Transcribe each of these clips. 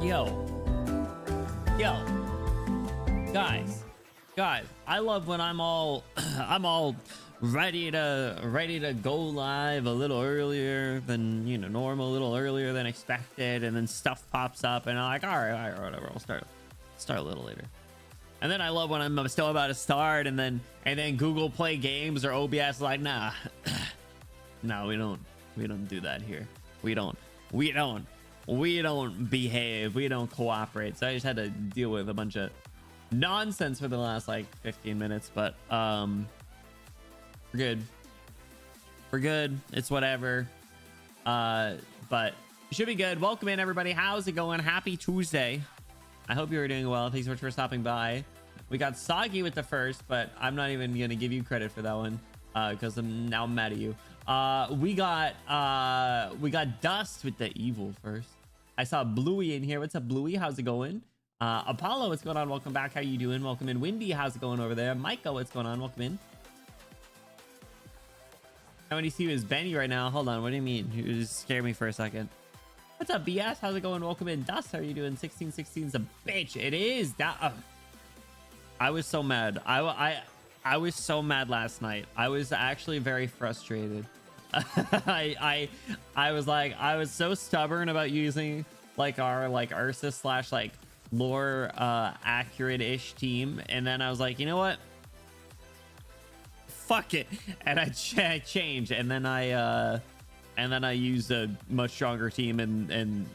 Yo, guys, I love when I'm all I'm all ready to go live a little earlier than normal, a little earlier than expected, and then stuff pops up and I'm like, all right, whatever, I'll start a little later. And then I love when I'm still about to start and then Google Play Games or OBS like, nah, no, we don't do that here. We don't behave, we don't cooperate. So I just had to deal with a bunch of nonsense for the last like 15 minutes, but we're good, it's whatever. But it should be good. Welcome in, everybody. How's it going? Happy Tuesday. I hope you're doing well. Thanks so much for stopping by. We got Soggy with the first, but I'm not even gonna give you credit for that one because I'm now mad at you. We got Dust with the evil first. I saw Bluey in here. What's up, Bluey? How's it going? Apollo, what's going on? Welcome back. How you doing? Welcome in. Windy, how's it going over there? Micah, what's going on? Welcome in. I want to see you as Benny right now. Hold on, what do you mean? You just scared me for a second. What's up, BS? How's it going? Welcome in. Dust, how are you doing? 1616's a bitch. It is that. I was so mad. I was so mad last night. I was actually very frustrated. I was so stubborn about using like our Ursa slash like lore accurate-ish team, and then I was like, you know what? Fuck it, and I changed, and then I used a much stronger team and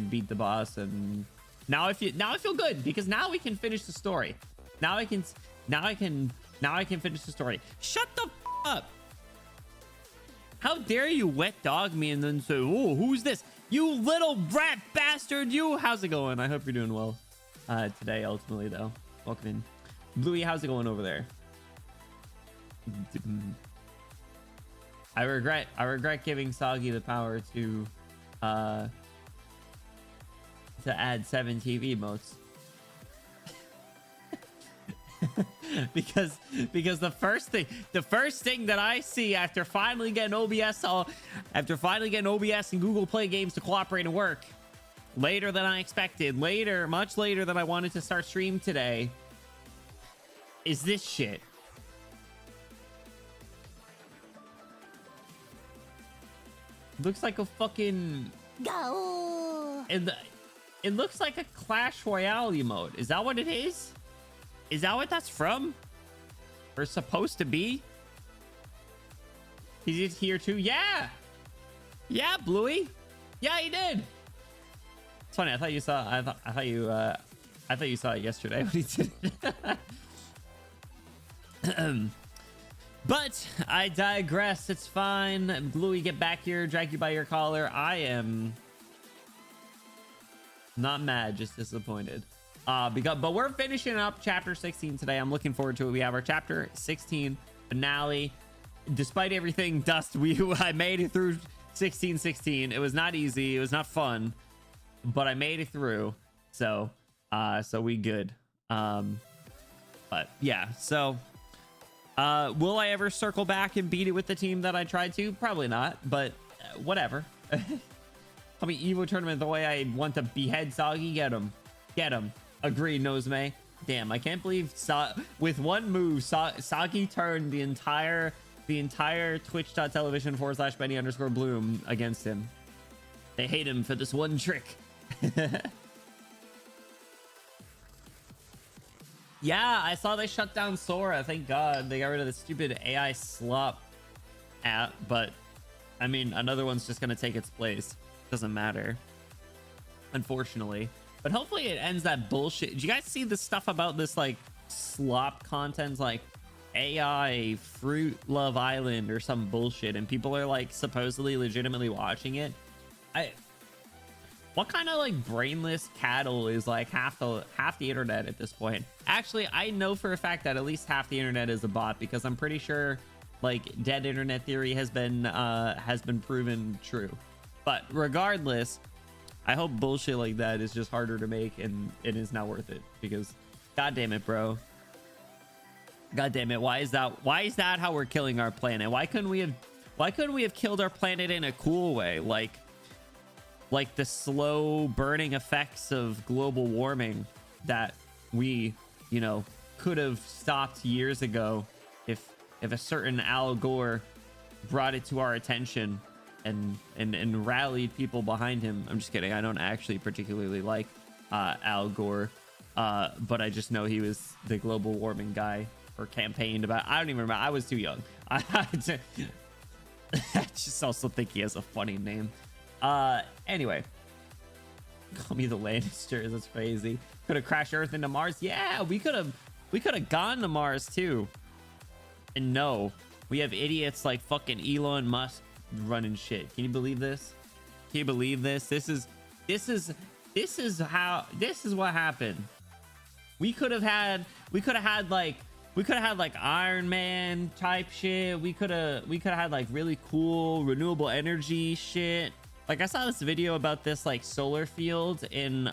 beat the boss, and now I feel good because now we can finish the story. Now I can finish the story. Shut the f up. How dare you wet dog me and then say, oh, who's this? You little rat bastard, you. How's it going? I hope you're doing well today, ultimately, though. Welcome in. Bluey, how's it going over there? I regret giving Soggy the power to add 7 TV emotes. because the first thing that I see after finally getting OBS and Google Play Games to cooperate and work later than I expected, much later than I wanted to start stream today, is this shit. Looks like a fucking go. It looks like a Clash Royale emote. Is that what it is? Is that what that's from? Or supposed to be? He's here too? Yeah! Yeah, Bluey! Yeah, he did! It's funny, I thought you saw it yesterday when he did it. But I digress, it's fine. Bluey, get back here, drag you by your collar. I am not mad, just disappointed. But we're finishing up chapter 16 today. I'm looking forward to it. We have our chapter 16 finale. Despite everything, Dust, I made it through 1616. It was not easy. It was not fun, but I made it through. So we good. But yeah, so will I ever circle back and beat it with the team that I tried to? Probably not, but whatever. Call me Evo tournament the way I want to behead Soggy. Get him. Agreed, Nosemay. Damn, I can't believe with one move, Soggy turned the entire twitch.tv/Benny_Bloom against him. They hate him for this one trick. Yeah, I saw they shut down Sora. Thank God they got rid of the stupid AI slop app. But I mean, another one's just gonna take its place. Doesn't matter, unfortunately. But hopefully it ends that bullshit. Did you guys see the stuff about this like slop content, like AI Fruit Love Island or some bullshit, and people are like supposedly legitimately watching it? What kind of like brainless cattle is like half the internet at this point? Actually, I know for a fact that at least half the internet is a bot, because I'm pretty sure like dead internet theory has been proven true. But regardless, I hope bullshit like that is just harder to make and it is not worth it, because god damn it, bro. God damn it. Why is that how we're killing our planet? Why couldn't we have killed our planet in a cool way? Like like the slow burning effects of global warming that we, you know, could have stopped years ago if a certain Al Gore brought it to our attention and rallied people behind him. I'm just kidding. I don't actually particularly like Al Gore, but I just know he was the global warming guy or campaigned about. I don't even remember. I was too young. I just also think he has a funny name. Anyway, call me the Lannisters. That's crazy. Could have crashed Earth into Mars. Yeah, we could have gone to Mars too. And no, we have idiots like fucking Elon Musk running shit. Can you believe this? Can you believe this? This is what happened. We could have had like Iron Man type shit. We could have had like really cool renewable energy shit. Like I saw this video about this like solar field in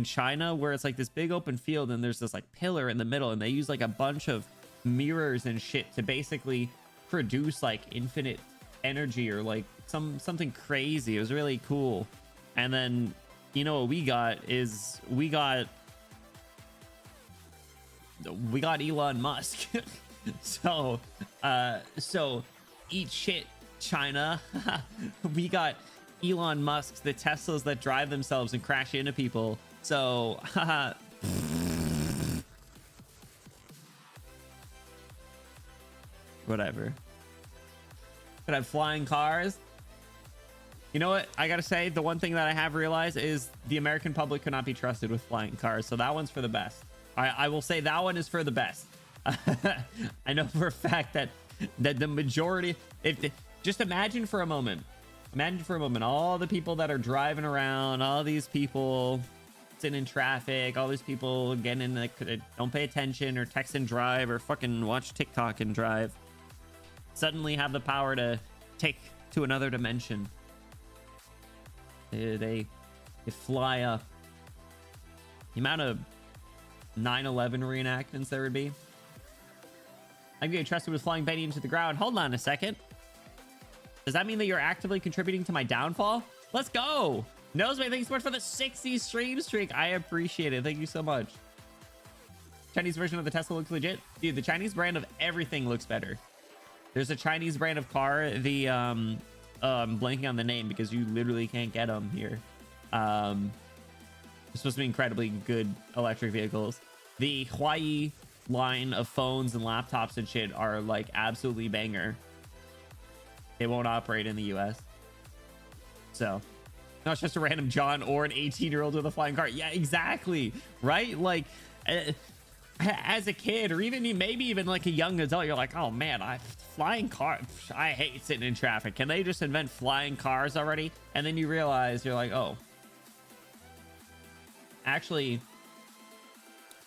China where it's like this big open field and there's this like pillar in the middle and they use like a bunch of mirrors and shit to basically produce like infinite energy or like something crazy. It was really cool. And then you know what we got is we got Elon Musk. so eat shit, China. We got Elon Musk's, the Teslas that drive themselves and crash into people. So whatever. Could have flying cars. You know what? I gotta say, the one thing that I have realized is the American public could not be trusted with flying cars. So that one's for the best. I will say that one is for the best. I know for a fact that the majority, just imagine for a moment all the people that are driving around, all these people sitting in traffic, all these people getting in like don't pay attention or text and drive or fucking watch TikTok and drive, suddenly have the power to take to another dimension. They fly up. The amount of 9/11 reenactments there would be. I'm getting trusted with flying Betty into the ground. Hold on a second. Does that mean that you're actively contributing to my downfall? Let's go. Nosebay, thanks so much for the 60 stream streak. I appreciate it. Thank you so much. Chinese version of the Tesla looks legit. Dude, the Chinese brand of everything looks better. There's a Chinese brand of car. The I'm blanking on the name because you literally can't get them here. It's supposed to be incredibly good electric vehicles. The Huawei line of phones and laptops and shit are like absolutely banger. They won't operate in the US. So not just a random John or an 18-year-old with a flying car. Yeah, exactly. Right? Like as a kid or even maybe even like a young adult, you're like, oh man, flying car, I hate sitting in traffic. Can they just invent flying cars already? And then you realize you're like, oh, actually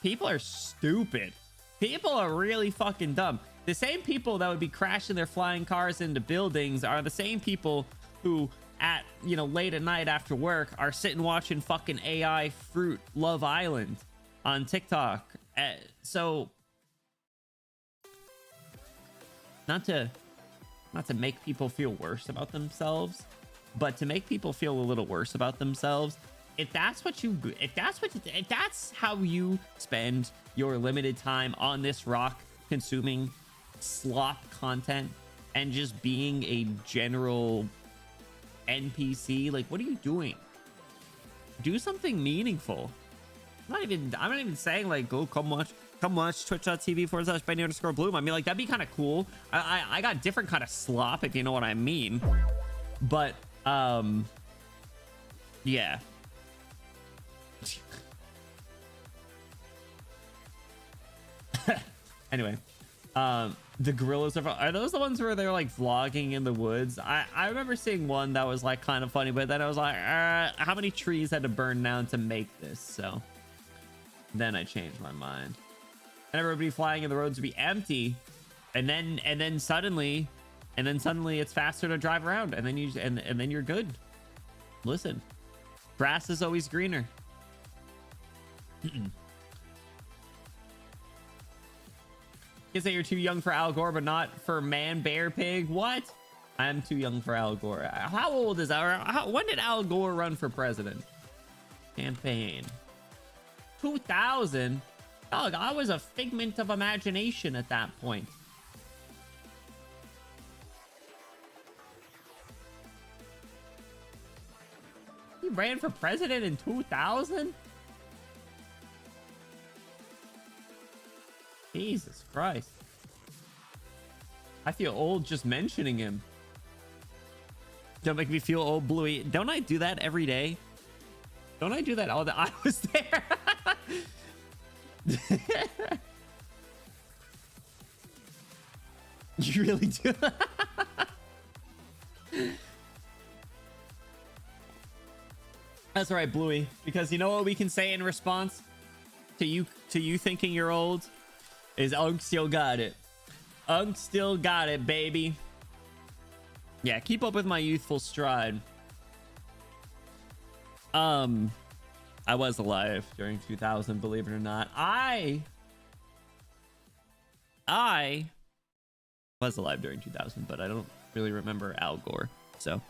people are stupid. People are really fucking dumb. The same people that would be crashing their flying cars into buildings are the same people who at, you know, late at night after work are sitting watching fucking AI Fruit Love Island on TikTok. So not to make people feel worse about themselves, but to make people feel a little worse about themselves, if that's how you spend your limited time on this rock consuming slop content and just being a general NPC, like, what are you doing? Do something meaningful. I'm not even saying like go come watch twitch.tv/Benny_Bloom. I mean, like, that'd be kind of cool. I got different kind of slop, if you know what I mean. But yeah. Anyway, the gorillas are those the ones where they're like vlogging in the woods? I remember seeing one that was like kind of funny, but then I was like, how many trees had to burn down to make this? So then I changed my mind. And everybody flying in the roads would be empty, and then suddenly it's faster to drive around, and then you're good. Listen, grass is always greener. You say you're too young for Al Gore, but not for Man Bear Pig. What? I'm too young for Al Gore. How old is when did Al Gore run for president? Campaign 2000. Dog, I was a figment of imagination at that point. He ran for president in 2000? Jesus Christ. I feel old just mentioning him. Don't make me feel old, Bluey. Don't I do that every day? Don't I do that all the I was there? You really do? That's right, Bluey. Because you know what we can say in response to you thinking you're old? Is Unk still got it. Unk still got it, baby. Yeah, keep up with my youthful stride. I was alive during 2000, believe it or not. I was alive during 2000, but I don't really remember Al Gore. So,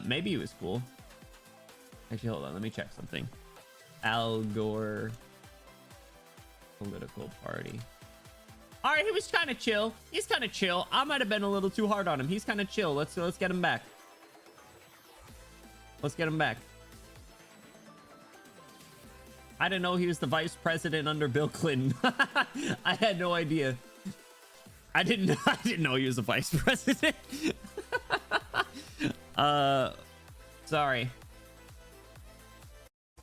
maybe he was cool. Actually, hold on. Let me check something. Al Gore political party. All right, he was kind of chill. He's kind of chill. I might have been a little too hard on him. He's kind of chill. Let's get him back. Let's get him back. I didn't know he was the vice president under Bill Clinton. I had no idea. I didn't know he was the vice president. Sorry.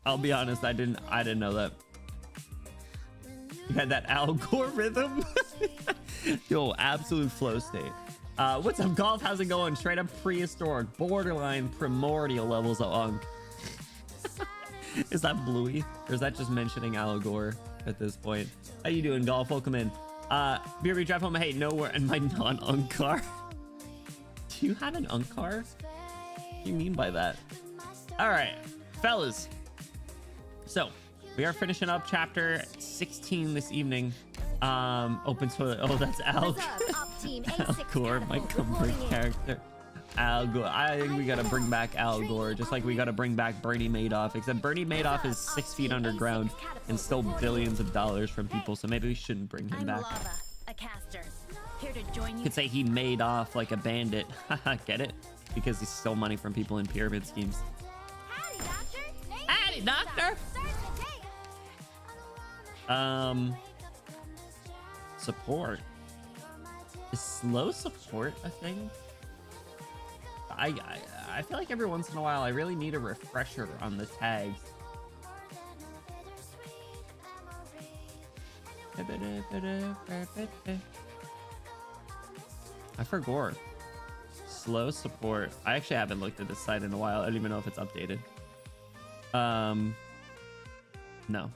I'll be honest, I didn't know that. You had that Al Gore rhythm. Yo, absolute flow state. What's up, Golf? How's it going? Straight up prehistoric, borderline primordial levels of Unk. Is that Bluey? Or is that just mentioning Al Gore at this point? How you doing, Golf? Welcome in. BRB, drive home. Hey, nowhere in my non-Unk car. Do you have an Unk car? What do you mean by that? All right, fellas. So we are finishing up chapter 16 this evening. Open toilet. Oh, that's Al. Al Gore, my comfort character. Al Gore. I think we gotta bring back Al Gore, just like we gotta bring back Bernie Madoff. Except Bernie Madoff is 6 feet underground and stole billions of dollars from people, so maybe we shouldn't bring him back. Could say he made off like a bandit. Get it? Because he stole money from people in pyramid schemes. Howdy, Doctor. Support. Is slow support a thing? I feel like every once in a while I really need a refresher on the tags. I forgot. Slow support. I actually haven't looked at this site in a while. I don't even know if it's updated. No.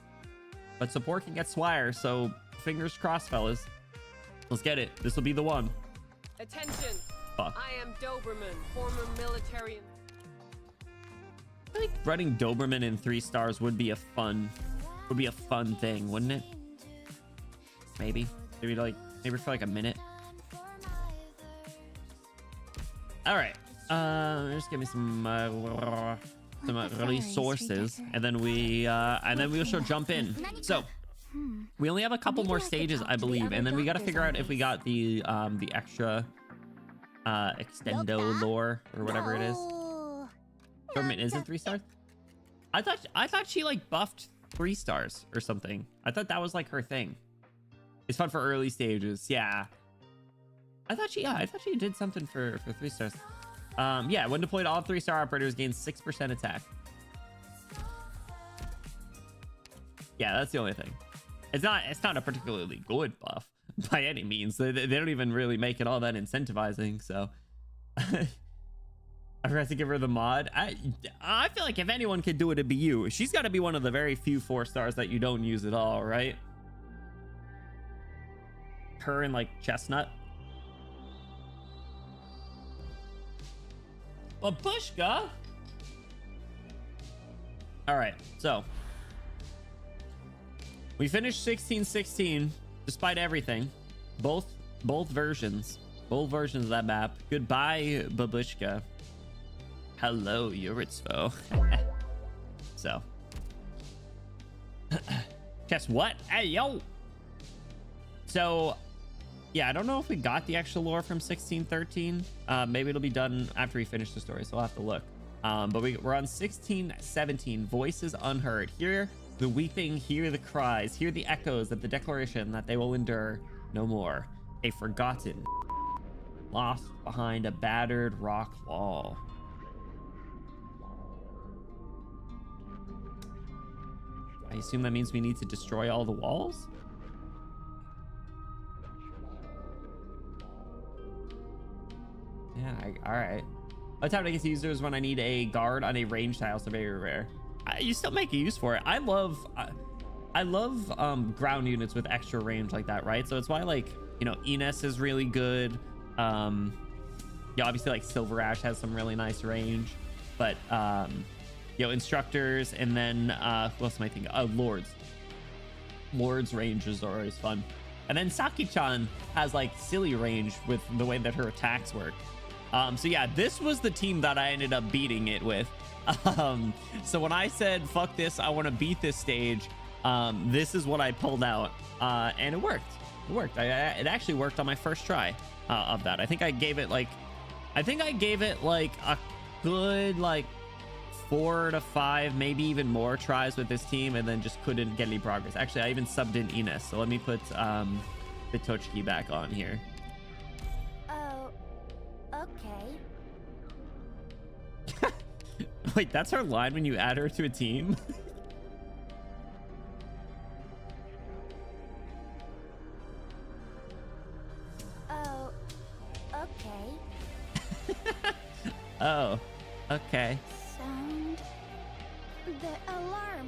But support can get swire, so fingers crossed, fellas. Let's get it. This will be the one. Attention. Fuck. I am Doberman, former military. I think running Doberman in 3 stars would be a fun thing, wouldn't it? Maybe for like a minute. All right. Just give me some resources, and then we shall jump in. So we only have a couple more stages, I believe, and then we got to figure out if we got the extra extendo lore or whatever it is. Doberman isn't 3 stars. I thought she like buffed 3 stars or something. I thought that was like her thing. It's fun for early stages. Yeah. I thought she did something for 3 stars. Yeah, when deployed, all 3-star operators gain 6% attack. Yeah, that's the only thing. It's not a particularly good buff by any means. They don't even really make it all that incentivizing, so I forgot to give her the mod. I feel like if anyone could do it, it'd be you. She's got to be one of the very few 4 stars that you don't use at all, right? Her and like Chestnut. Babushka. All right, so we finished 1616 despite everything, both versions. Full versions of that map. Goodbye, Babushka. Hello, Yuritsvo. So. Guess what? Hey, yo! So, yeah, I don't know if we got the extra lore from 1613. Maybe it'll be done after we finish the story, so I'll have to look. But we're on 1617. Voices unheard. Hear the weeping, hear the cries, hear the echoes of the declaration that they will endure no more. A forgotten, lost behind a battered rock wall. I assume that means we need to destroy all the walls? Yeah, all right. A time I get to use those when I need a guard on a range tile, so very rare. You still make a use for it. I love ground units with extra range like that, right? So it's why, like, you know, Enos is really good. Yeah, obviously, like, Silver Ash has some really nice range, but you know, instructors, and then who else am I thinking? Lord's ranges are always fun. And then Saki-chan has like silly range with the way that her attacks work. So yeah, this was the team that I ended up beating it with. So when I said fuck this, I want to beat this stage, this is what I pulled out, and it worked. It actually worked on my first try of that. I think I gave it like a good like 4 to 5, maybe even more tries with this team, and then just couldn't get any progress. Actually, I even subbed in Ines, so let me put the Tochiki back on here. Oh, okay. Wait, that's her line when you add her to a team? Oh, okay. Oh, okay. Sound the alarm.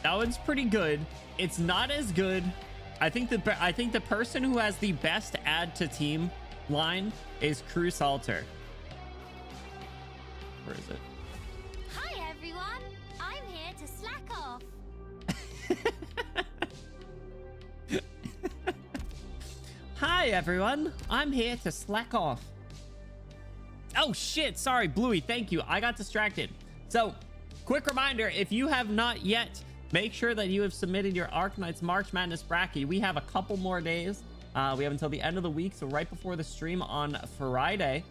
That one's pretty good. It's not as good. I think the person who has the best add to team line is Crew Salter. Where is it? Hi everyone, I'm here to slack off. Hi everyone, I'm here to slack off. Oh shit, sorry, Bluey, thank you. I got distracted. So, quick reminder, if you have not yet, make sure that you have submitted your Arknights March Madness bracket. We have a couple more days. We have until the end of the week, so right before the stream on Friday,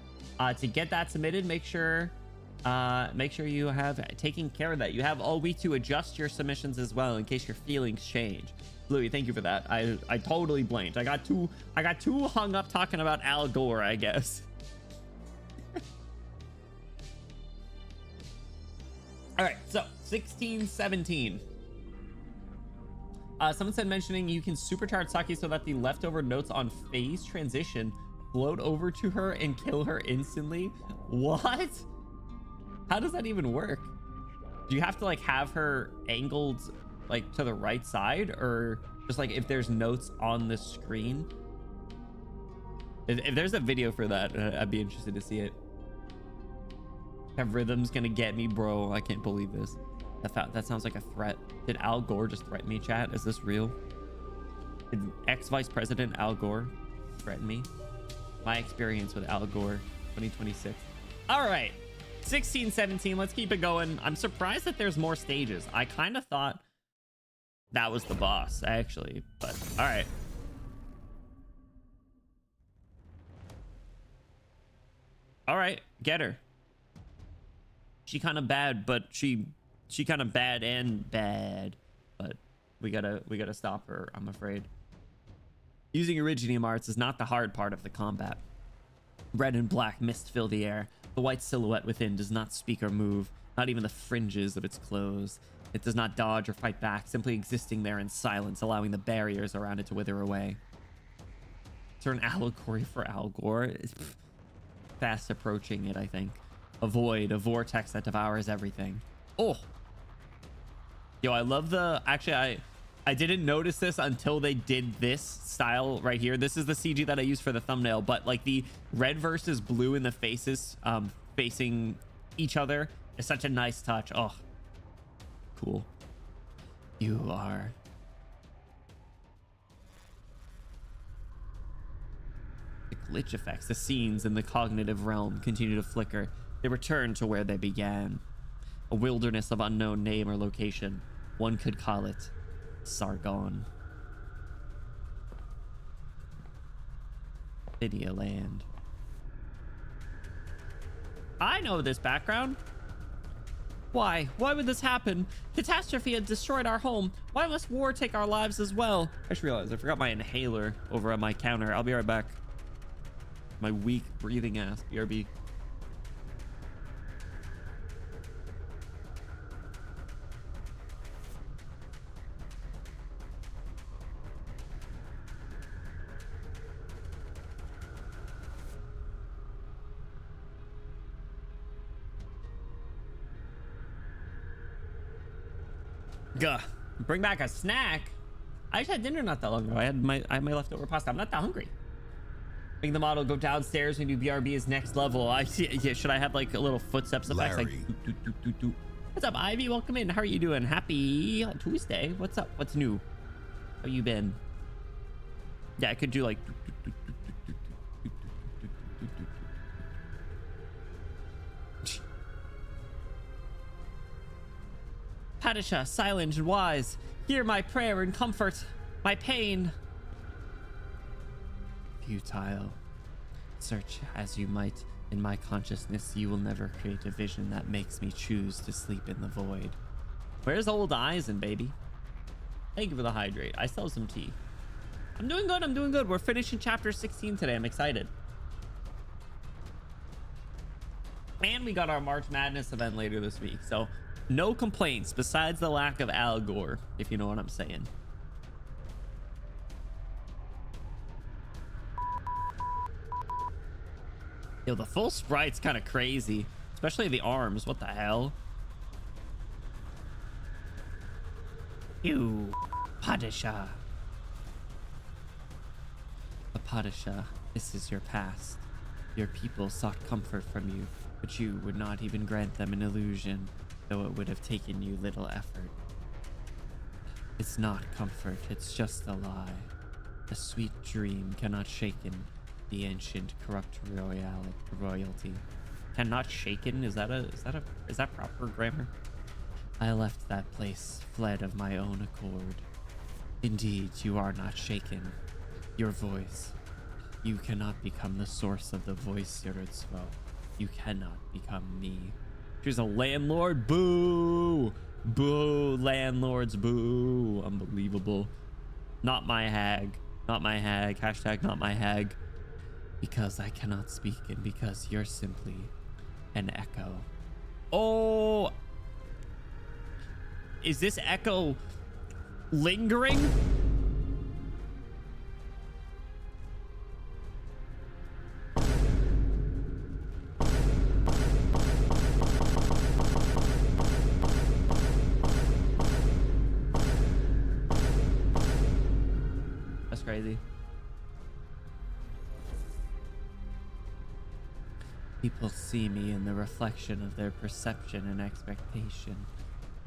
to get that submitted. Make sure you have taken care of that. You have all week to adjust your submissions as well in case your feelings change. Bluey, thank you for that. I totally blanked. I got too hung up talking about Al Gore, I guess. All right, so 1617. Someone said mentioning you can supercharge Saki so that the leftover notes on phase transition float over to her and kill her instantly. What? How does that even work? Do you have to like have her angled like to the right side, or just like if there's notes on the screen? If there's a video for that, I'd be interested to see it. That rhythm's gonna get me, bro. I can't believe this. That sounds like a threat. Did Al Gore just threaten me, chat? Is this real? Did ex-Vice President Al Gore threaten me? My experience with Al Gore 2026. All right, 1617. Let's keep it going. I'm surprised that there's more stages. I kind of thought that was the boss, actually, but all right. All right, get her. She kind of bad, but she kind of bad and bad, but we gotta stop her, I'm afraid. Using Originium arts is not the hard part of the combat. Red and black mist fill the air. The white silhouette within does not speak or move, not even the fringes of its clothes. It does not dodge or fight back, simply existing there in silence, allowing the barriers around it to wither away. Is there an allegory for Al Gore? It's fast approaching it, I think. A void, a vortex that devours everything. Oh, yo, I love the, actually, I didn't notice this until they did this style right here. This is the CG that I use for the thumbnail, but like the red versus blue in the faces facing each other is such a nice touch. Oh, cool. You are. glitch effects. The scenes in the cognitive realm continue to flicker. They return to where they began. A wilderness of unknown name or location. One could call it Sargon. Lydia Land. I know this background. Why? Why would this happen? Catastrophe had destroyed our home. Why must war take our lives as well? I just realized I forgot my inhaler over at my counter. I'll be right back. My weak breathing ass. BRB. Gah. Bring back a snack. I just had dinner not that long ago. I had my leftover pasta. I'm not that hungry. Making the model go downstairs and do BRB is next level. I see. Yeah, should I have like a little footsteps effects? Like, what's up, Ivy? Welcome in. How are you doing? Happy Tuesday. What's up? What's new? How you been? Yeah, I could do like. Padishah, silent and wise, hear my prayer and comfort my pain. Futile. Search as you might in my consciousness, you will never create a vision that makes me choose to sleep in the void. Where's old Eisen, baby? Thank you for the hydrate. I still have some tea. I'm doing good. I'm doing good. We're finishing chapter 16 today. I'm excited. And we got our March Madness event later this week, so no complaints besides the lack of Al Gore, if you know what I'm saying. Yo, the full sprite's kind of crazy, especially the arms. What the hell? You, Padishah. The Padishah, this is your past. Your people sought comfort from you, but you would not even grant them an illusion, though it would have taken you little effort. It's not comfort, it's just a lie. A sweet dream cannot shaken the ancient corrupt royalty. Cannot shaken? Is that proper grammar? I left that place, fled of my own accord. Indeed, you are not shaken. Your voice. You cannot become the source of the voice, Yuritzvo. You cannot become me. She's a landlord. Boo! Boo! Landlords, boo! Unbelievable. Not my hag. Not my hag. Hashtag not my hag. Because I cannot speak and because you're simply an echo. Oh! Is this echo lingering? That's crazy. People see me in the reflection of their perception and expectation.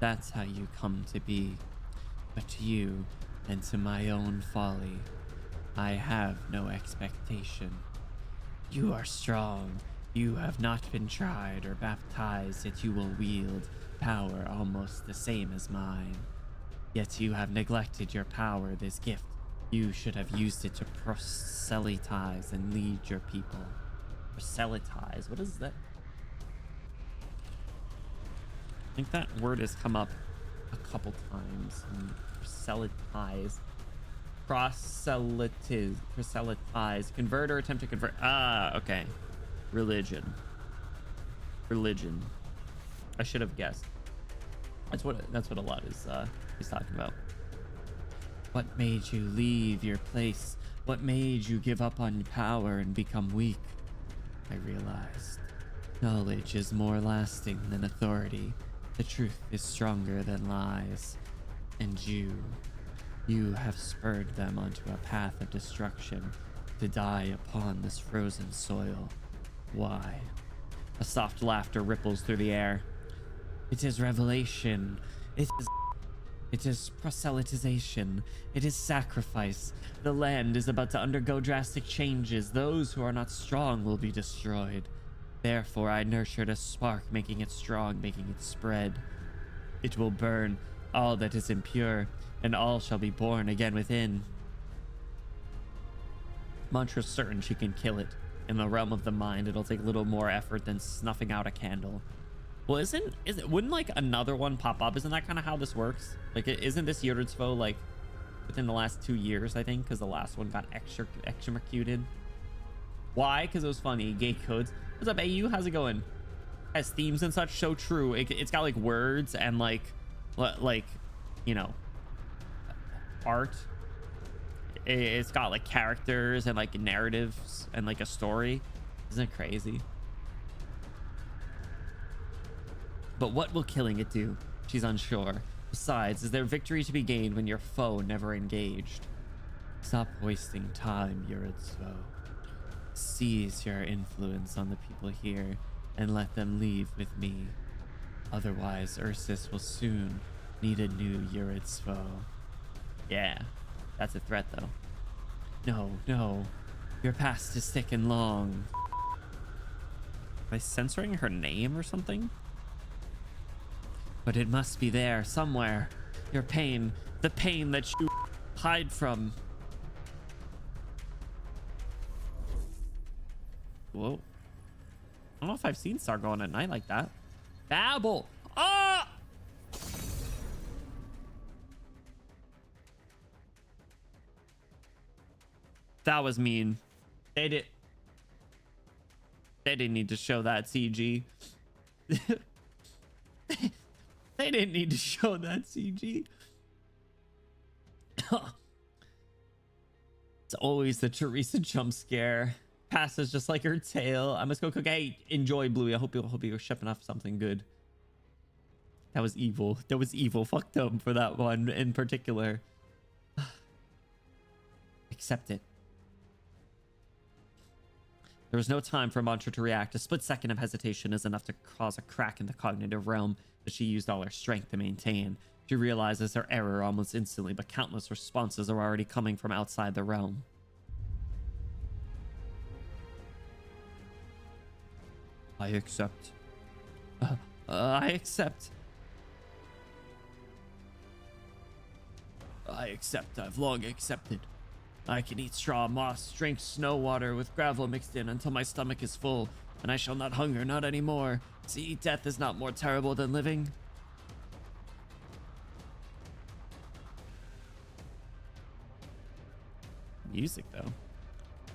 That's how you come to be. But to you, and to my own folly, I have no expectation. You are strong. You have not been tried or baptized, yet you will wield power almost the same as mine. Yet you have neglected your power, this gift. You should have used it to proselytize and lead your people. Proselytize? What is that? I think that word has come up a couple times. Proselytize. Proselytize. Convert or attempt to convert. Ah, okay. Religion. I should have guessed. That's what a lot is talking about. What made you leave your place? What made you give up on power and become weak? I realized knowledge is more lasting than authority. The truth is stronger than lies. And you have spurred them onto a path of destruction to die upon this frozen soil. Why? A soft laughter ripples through the air. It is revelation. It is It is proselytization. It is sacrifice. The land is about to undergo drastic changes. Those who are not strong will be destroyed. Therefore, I nurtured a spark, making it strong, making it spread. It will burn all that is impure, and all shall be born again within. Mantra's certain she can kill it. In the realm of the mind, it'll take a little more effort than snuffing out a candle. Well, wouldn't like another one pop up? Isn't that kind of how this works? Like, isn't this Yuritsvo like within the last 2 years, I think, because the last one got executed? Why? Because it was funny. Gay codes. What's up, AU? How's it going? Has themes and such. So true. It's got like words and like you know, art. It's got like characters and like narratives and like a story. Isn't it crazy? But what will killing it do? She's unsure. Besides, is there victory to be gained when your foe never engaged? Stop wasting time, Yuritsvo. Seize your influence on the people here and let them leave with me. Otherwise, Ursus will soon need a new Yuritsvo. Yeah, that's a threat though. No. Your past is thick and long. Am I censoring her name or something? But it must be there somewhere. Your pain, the pain that you hide from. Whoa. I don't know if I've seen Star going at night like that. Babble. Ah! That was mean. They didn't need to show that CG. They didn't need to show that CG. It's always the Teresa jump scare. Passes just like her tail. I must go cook. Hey, enjoy, Bluey. I hope you're shipping off something good. That was evil. That was evil. Fuck them for that one in particular. Accept it. There was no time for Mantra to react. A split second of hesitation is enough to cause a crack in the cognitive realm that she used all her strength to maintain. She realizes her error almost instantly, but countless responses are already coming from outside the realm. I accept. I accept. I accept. I've long accepted. I can eat straw, moss, drink snow water with gravel mixed in until my stomach is full, and I shall not hunger, not anymore. See, death is not more terrible than living. Music, though.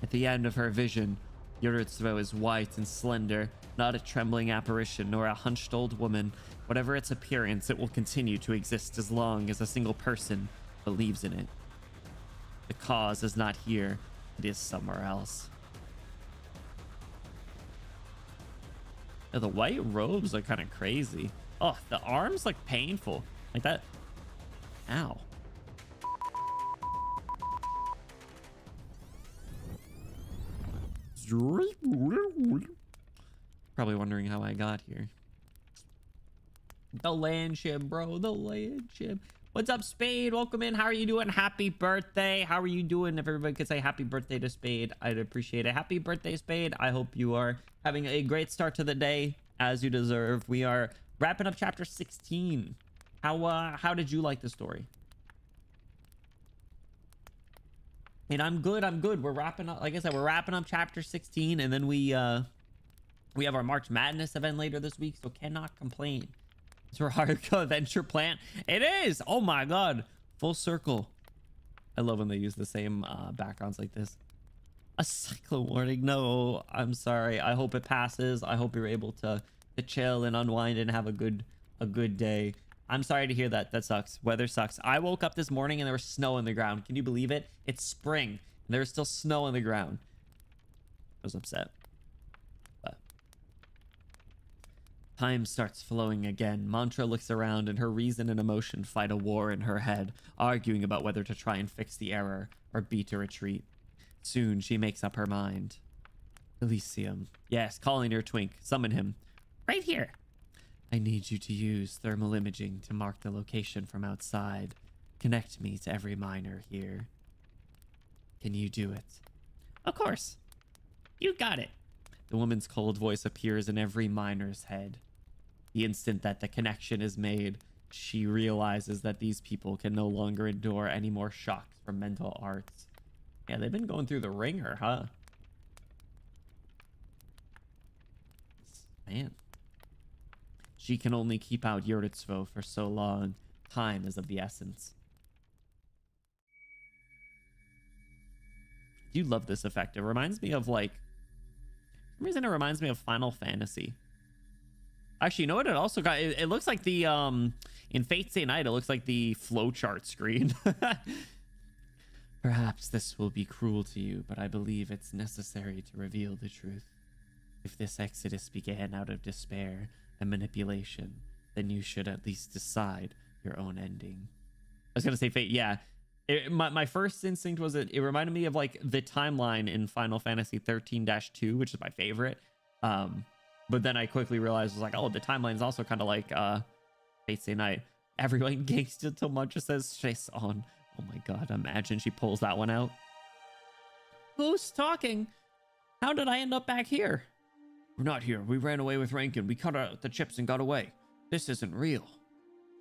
At the end of her vision, Yuritsvo is white and slender, not a trembling apparition nor a hunched old woman. Whatever its appearance, it will continue to exist as long as a single person believes in it. The cause is not here, it is somewhere else. Yeah, the white robes are kind of crazy. Oh, the arms look painful. Like that. Ow. Probably wondering how I got here. The land ship, bro. The land ship. What's up, Spade? Welcome in. How are you doing? Happy birthday. How are you doing? If everybody could say happy birthday to Spade, I'd appreciate it. Happy birthday, Spade. I hope you are having a great start to the day, as you deserve. We are wrapping up chapter 16. How did you like the story? And I'm good. We're wrapping up. Like I said, we're wrapping up chapter 16, and then we have our March Madness event later this week, so cannot complain. It's our hardcore adventure plant. It is. Oh my god, full circle. I love when they use the same backgrounds like this. A cyclone warning. No, I'm sorry. I hope it passes. I hope you're able to chill and unwind and have a good day. I'm sorry to hear that. That sucks. Weather sucks. I woke up this morning and there was snow on the ground. Can you believe it? It's spring and there's still snow on the ground. I was upset. But time starts flowing again. Mantra looks around and her reason and emotion fight a war in her head, arguing about whether to try and fix the error or beat a retreat. Soon she makes up her mind. Elysium. Yes, calling her Twink. Summon him. Right here. I need you to use thermal imaging to mark the location from outside. Connect me to every miner here. Can you do it? Of course. You got it. The woman's cold voice appears in every miner's head. The instant that the connection is made, she realizes that these people can no longer endure any more shocks from mental arts. Yeah, they've been going through the ringer, huh? Man. She can only keep out Yuritsvo for so long. Time is of the essence. You love this effect. It reminds me of, like, for some reason it reminds me of Final Fantasy. Actually, you know what? It also got, it looks like the, in Fate Stay Night, it looks like the flowchart screen. Perhaps this will be cruel to you, but I believe it's necessary to reveal the truth. If this exodus began out of despair and manipulation, then you should at least decide your own ending. I was gonna say Fate, yeah. My first instinct was it reminded me of like the timeline in Final Fantasy 13-2, which is my favorite. But then I quickly realized, I was like, oh, the timeline is also kind of like Fate Stay Night. Everyone gangsta until Muncha says chase on. Oh my god, imagine she pulls that one out. Who's talking? How did I end up back here? We're not here. We ran away with Rankin. We cut out the chips and got away. This isn't real.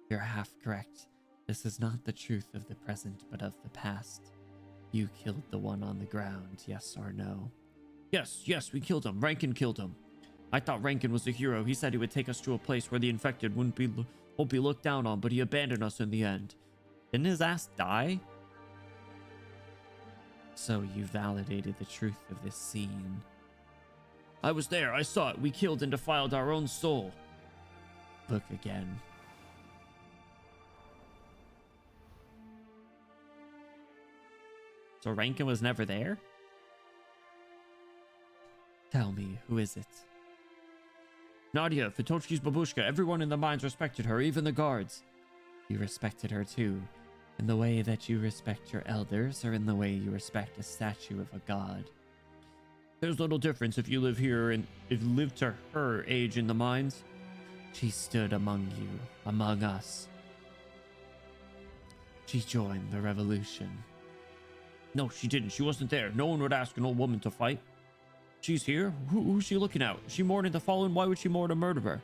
You're half correct. This is not the truth of the present, but of the past. You killed the one on the ground, yes or no? Yes, we killed him. Rankin killed him. I thought Rankin was a hero. He said he would take us to a place where the infected won't be looked down on, but he abandoned us in the end. Didn't his ass die? So you validated the truth of this scene. I was there. I saw it. We killed and defiled our own soul. Look again. So Rankin was never there? Tell me, who is it? Nadia, Fitochki's babushka. Everyone in the mines respected her, even the guards. You respected her too, in the way that you respect your elders, or in the way you respect a statue of a god. There's little difference if you live here and if you live to her age in the mines. She stood among you, among us. She joined the revolution. No, she didn't. She wasn't there. No one would ask an old woman to fight. She's here? Who's she looking at? She mourning the fallen? Why would she mourn a murderer?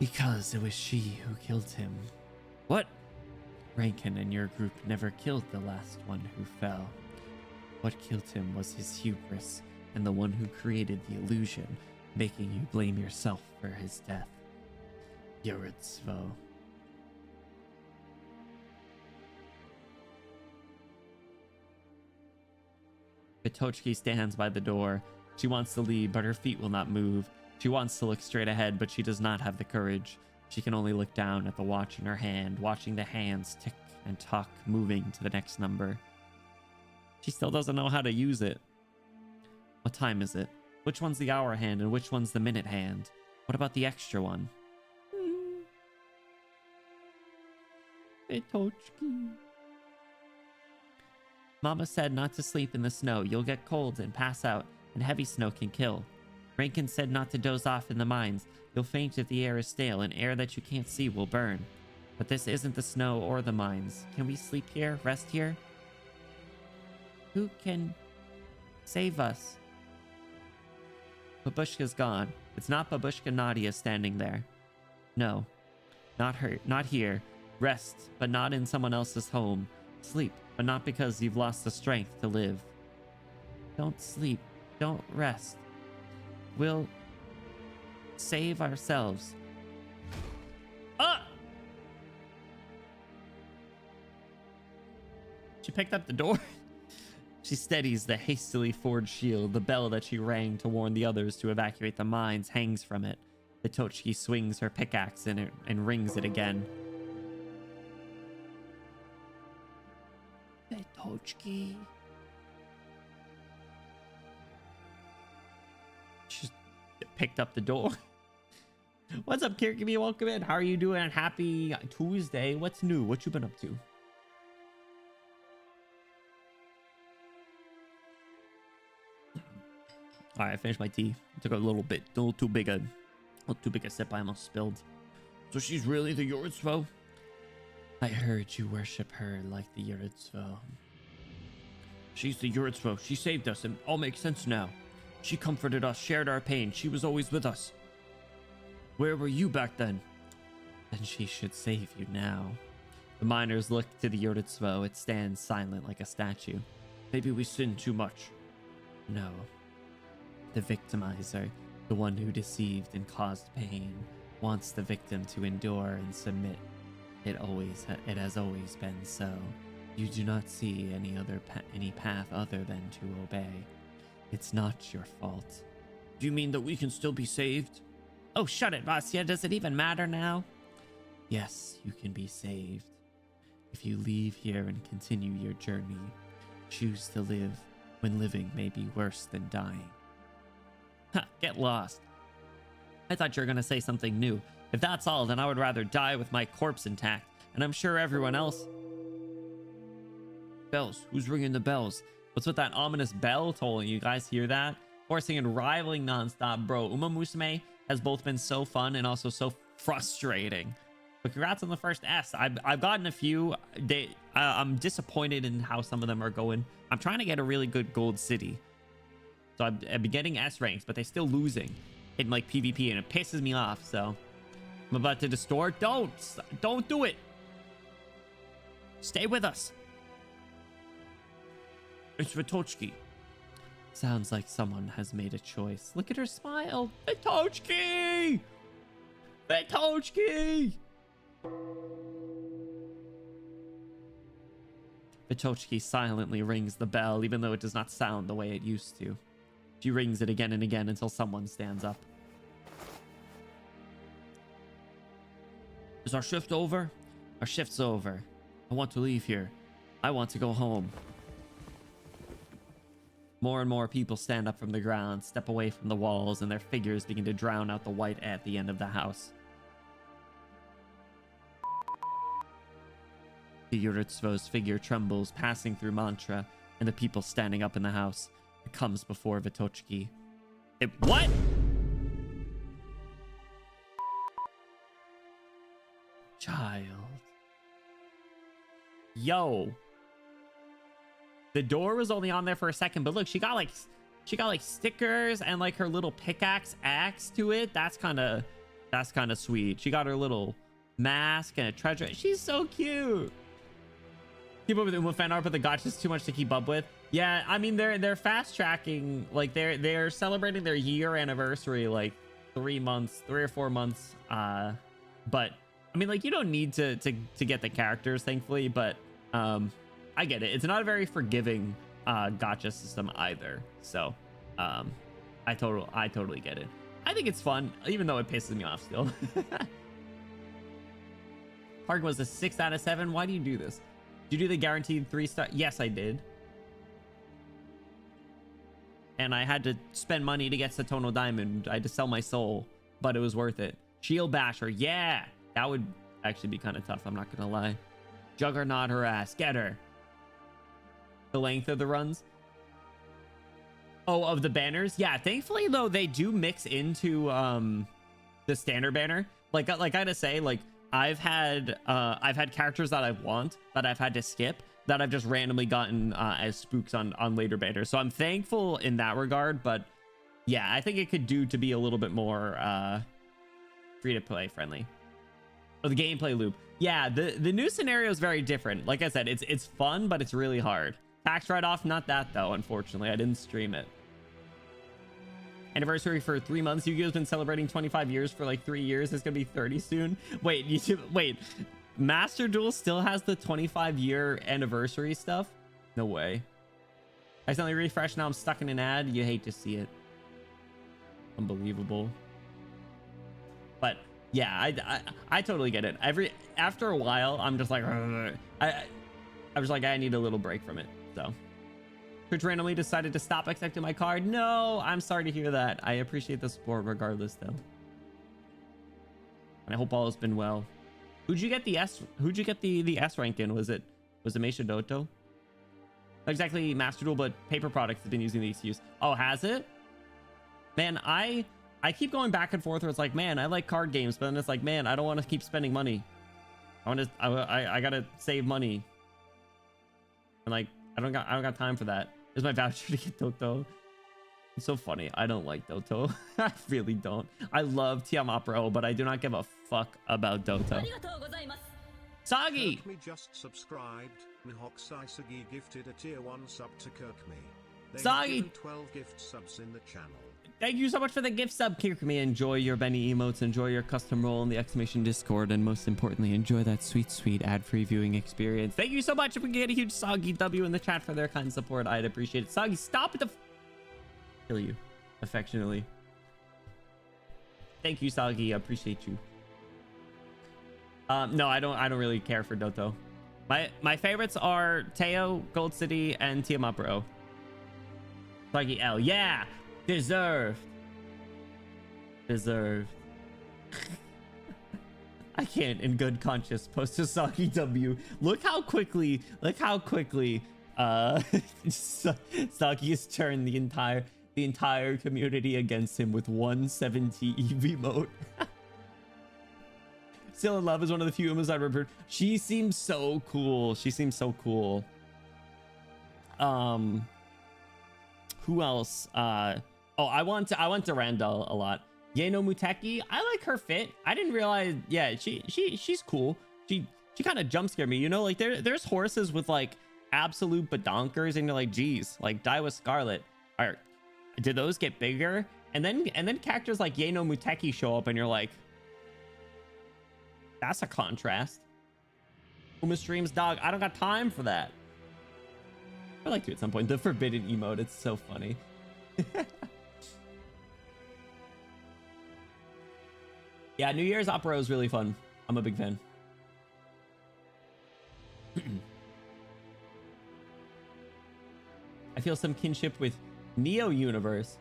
Because it was she who killed him. What? Rankin and your group never killed the last one who fell. What killed him was his hubris and the one who created the illusion, making you blame yourself for his death. Yuritsvo. Fitochki stands by the door. She wants to leave, but her feet will not move. She wants to look straight ahead, but she does not have the courage. She can only look down at the watch in her hand, watching the hands tick and tock, moving to the next number. She still doesn't know how to use it. What time is it? Which one's the hour hand and which one's the minute hand? What about the extra one? Fitochki. Mama said not to sleep in the snow. You'll get cold and pass out, and heavy snow can kill. Rankin said not to doze off in the mines. You'll faint if the air is stale, and air that you can't see will burn. But this isn't the snow or the mines. Can we sleep here? Rest here? Who can save us? Babushka's gone. It's not Babushka Nadia standing there. No, not her. Not here. Rest, but not in someone else's home. Sleep, but not because you've lost the strength to live. Don't sleep. Don't rest. We'll save ourselves. Ah! She picked up the door. She steadies the hastily forged shield. The bell that she rang to warn the others to evacuate the mines hangs from it. Fitochki swings her pickaxe in it and rings it again. Fitochki. She picked up the door. What's up, Kirkby? Welcome in. How are you doing? Happy Tuesday. What's new? What you been up to? All right, I finished my tea. Took a little too big a Well, too big a sip, I almost spilled. So she's really the Yordstvo? I heard you worship her like the Yordstvo. She's the Yordstvo. She saved us. It all makes sense now. She comforted us, shared our pain. She was always with us. Where were you back then? Then she should save you now. The miners look to the Yordstvo. It stands silent like a statue. Maybe we sinned too much. No. The victimizer, the one who deceived and caused pain, wants the victim to endure and submit. It has always been so. You do not see any path other than to obey. It's not your fault. Do you mean that we can still be saved? Oh, shut it, Vasya. Does it even matter now? Yes, you can be saved. If you leave here and continue your journey, choose to live when living may be worse than dying. Ha, get lost. I thought you were going to say something new. If that's all, then I would rather die with my corpse intact, and I'm sure everyone else... Bells. Who's ringing the bells? What's with that ominous bell tolling? You guys hear that? Forcing and rivaling nonstop, bro. Uma Musume has both been so fun and also so frustrating. But congrats on the first S. I've gotten a few. I'm disappointed in how some of them are going. I'm trying to get a really good gold city. So I've been getting S ranks, but they're still losing in like PvP, and it pisses me off. So I'm about to distort. Don't do it. Stay with us. It's Vitochki. Sounds like someone has made a choice. Look at her smile. Vitochki! Vitochki! Vitochki silently rings the bell, even though it does not sound the way it used to. She rings it again and again until someone stands up. Is our shift over? Our shift's over. I want to leave here. I want to go home. More and more people stand up from the ground, step away from the walls, and their figures begin to drown out the white at the end of the house. The Yordstvo's figure trembles, passing through mantra, and the people standing up in the house. It comes before Vitochki. What? Child. Yo. The door was only on there for a second, but look, she got like stickers and like her little pickaxe axe to it. That's kind of sweet. She got her little mask and a treasure. She's so cute. Keep up with Uma fan art, but the gotcha is too much to keep up with. Yeah, I mean they're fast tracking, like they're celebrating their year anniversary like 3 or 4 months. But I mean, like, you don't need to get the characters, thankfully, but I get it. It's not a very forgiving gacha system either. So I totally get it. I think it's fun, even though it pisses me off still. Park was a 6 out of 7. Why do you do this? Did you do the guaranteed 3-star? Yes, I did. And I had to spend money to get Satono Diamond. I had to sell my soul, but it was worth it. Shield Basher. Yeah, that would actually be kind of tough. I'm not going to lie. Juggernaut her ass. Get her. The length of the runs. Oh, of the banners. Yeah, thankfully, though, they do mix into the standard banner. Like I gotta say, like, I've had characters that I want that I've had to skip that I've just randomly gotten as spooks on later banners. So I'm thankful in that regard. But yeah, I think it could do to be a little bit more free to play friendly. Or the gameplay loop. Yeah, the new scenario is very different. Like I said, it's fun, but it's really hard. Tax write-off, not that though, unfortunately. I didn't stream it. Anniversary for 3 months. Yu-Gi-Oh's been celebrating 25 years for like 3 years. It's gonna be 30 soon. Wait, wait. Master Duel still has the 25-year anniversary stuff? No way. I suddenly refreshed. Now I'm stuck in an ad. You hate to see it. Unbelievable. But yeah, I totally get it. After a while, I'm just like, I was like, I need a little break from it. So Twitch randomly decided to stop accepting my card. No, I'm sorry to hear that. I appreciate the support regardless, though. And I hope all has been well. Who'd you get the S rank in? Was it Meisha Doto? Not exactly Master Duel, but Paper Products has been using the excuse. Oh, has it? Man, I I keep going back and forth where it's like, man, I like card games, but then it's like, man, I don't want to keep spending money. I gotta save money. And like, I don't got time for that. Here's my voucher to get Doto. It's so funny. I don't like Doto. I really don't. I love Tiamat Pro, but I do not give a fuck about Doto. Sagi! Kirkme just subscribed. Mihok Sagi gifted a tier 1 sub to Kirkme. They Sagi! have given 12 gift subs in the channel. Thank you so much for the gift sub, Kirkme. Enjoy your Benny emotes, enjoy your custom role in the exclamation Discord, and most importantly, enjoy that sweet, sweet ad-free viewing experience. Thank you so much. If we can get a huge Soggy W in the chat for their kind support, I'd appreciate it. Soggy, stop at the... Kill you. Affectionately. Thank you, Soggy. I appreciate you. No, I don't really care for Doto. My favorites are Teo, Gold City, and Tiamat Bro. Soggy L. Yeah! Deserved. I can't in good conscience post a Soggy W. Look how quickly Soggy has turned the entire community against him with 170 EV mode. Still in Love is one of the few Umas I remember. She seems so cool. Who else? I want Durandal a lot. Yeno Muteki, I like her fit. I didn't realize. Yeah, she's cool. She kind of jump scared me. You know, like there's horses with like absolute badonkers, and you're like, geez, like die with Scarlet. Or did those get bigger? And then characters like Yeno Muteki show up, and you're like, that's a contrast. Uma streams, dog. I don't got time for that. I'd like to at some point. The forbidden emote. It's so funny. Yeah, New Year's Opera is really fun. I'm a big fan. I feel some kinship with Neo Universe.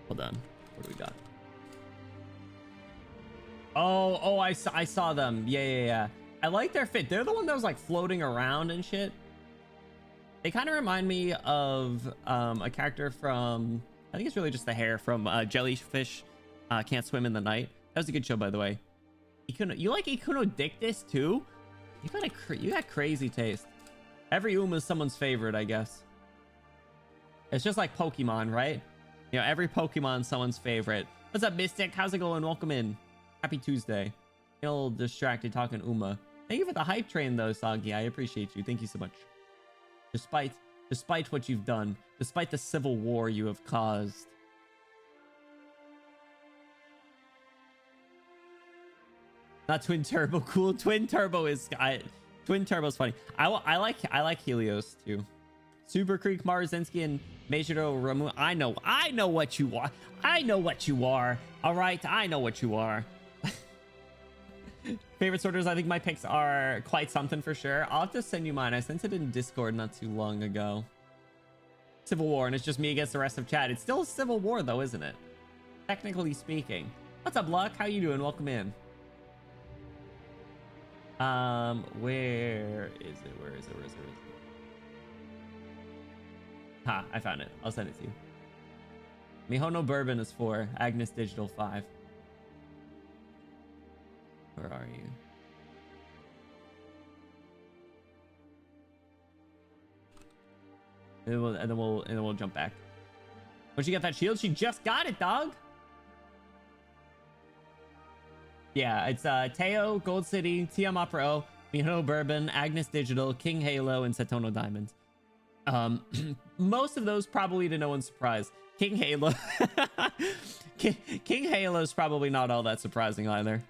Hold on. What do we got? Oh, I saw them. Yeah. I like their fit. They're the one that was like floating around and shit. They kind of remind me of a character from, I think it's really just the hair from Jellyfish Can't Swim in the Night. That was a good show, by the way. You like Ikuno Dictus too? You got crazy taste. Every Uma is someone's favorite, I guess. It's just like Pokemon, right? You know, every Pokemon is someone's favorite. What's up, Mystic? How's it going? Welcome in. Happy Tuesday. A little distracted talking Uma. Thank you for the hype train, though, Soggy. I appreciate you. Thank you so much. Despite what you've done, despite the civil war you have caused. Not Twin Turbo cool. Twin Turbo's funny. I like Helios too. Super Creek, Marzinski, and Meijiro Ramu. I know what you are. I know what you are. All right, I know what you are. Favorite sorters, I think my picks are quite something for sure. I'll have to send you mine. I sent it in Discord not too long ago. Civil War, and it's just me against the rest of chat. It's still a civil war though, isn't it? Technically speaking. What's up, Luck? How you doing? Welcome in. Where is it? Ha, I found it. I'll send it to you. Mihono Bourbon is 4. Agnes Digital 5. Where are you? And then we'll jump back. When she got that shield, she just got it, dog. Yeah, it's Teo, Gold City, Tiamat Pro, Mihono Bourbon, Agnes Digital, King Halo, and Setono Diamonds. Most of those probably to no one's surprise. King Halo. King Halo is probably not all that surprising either.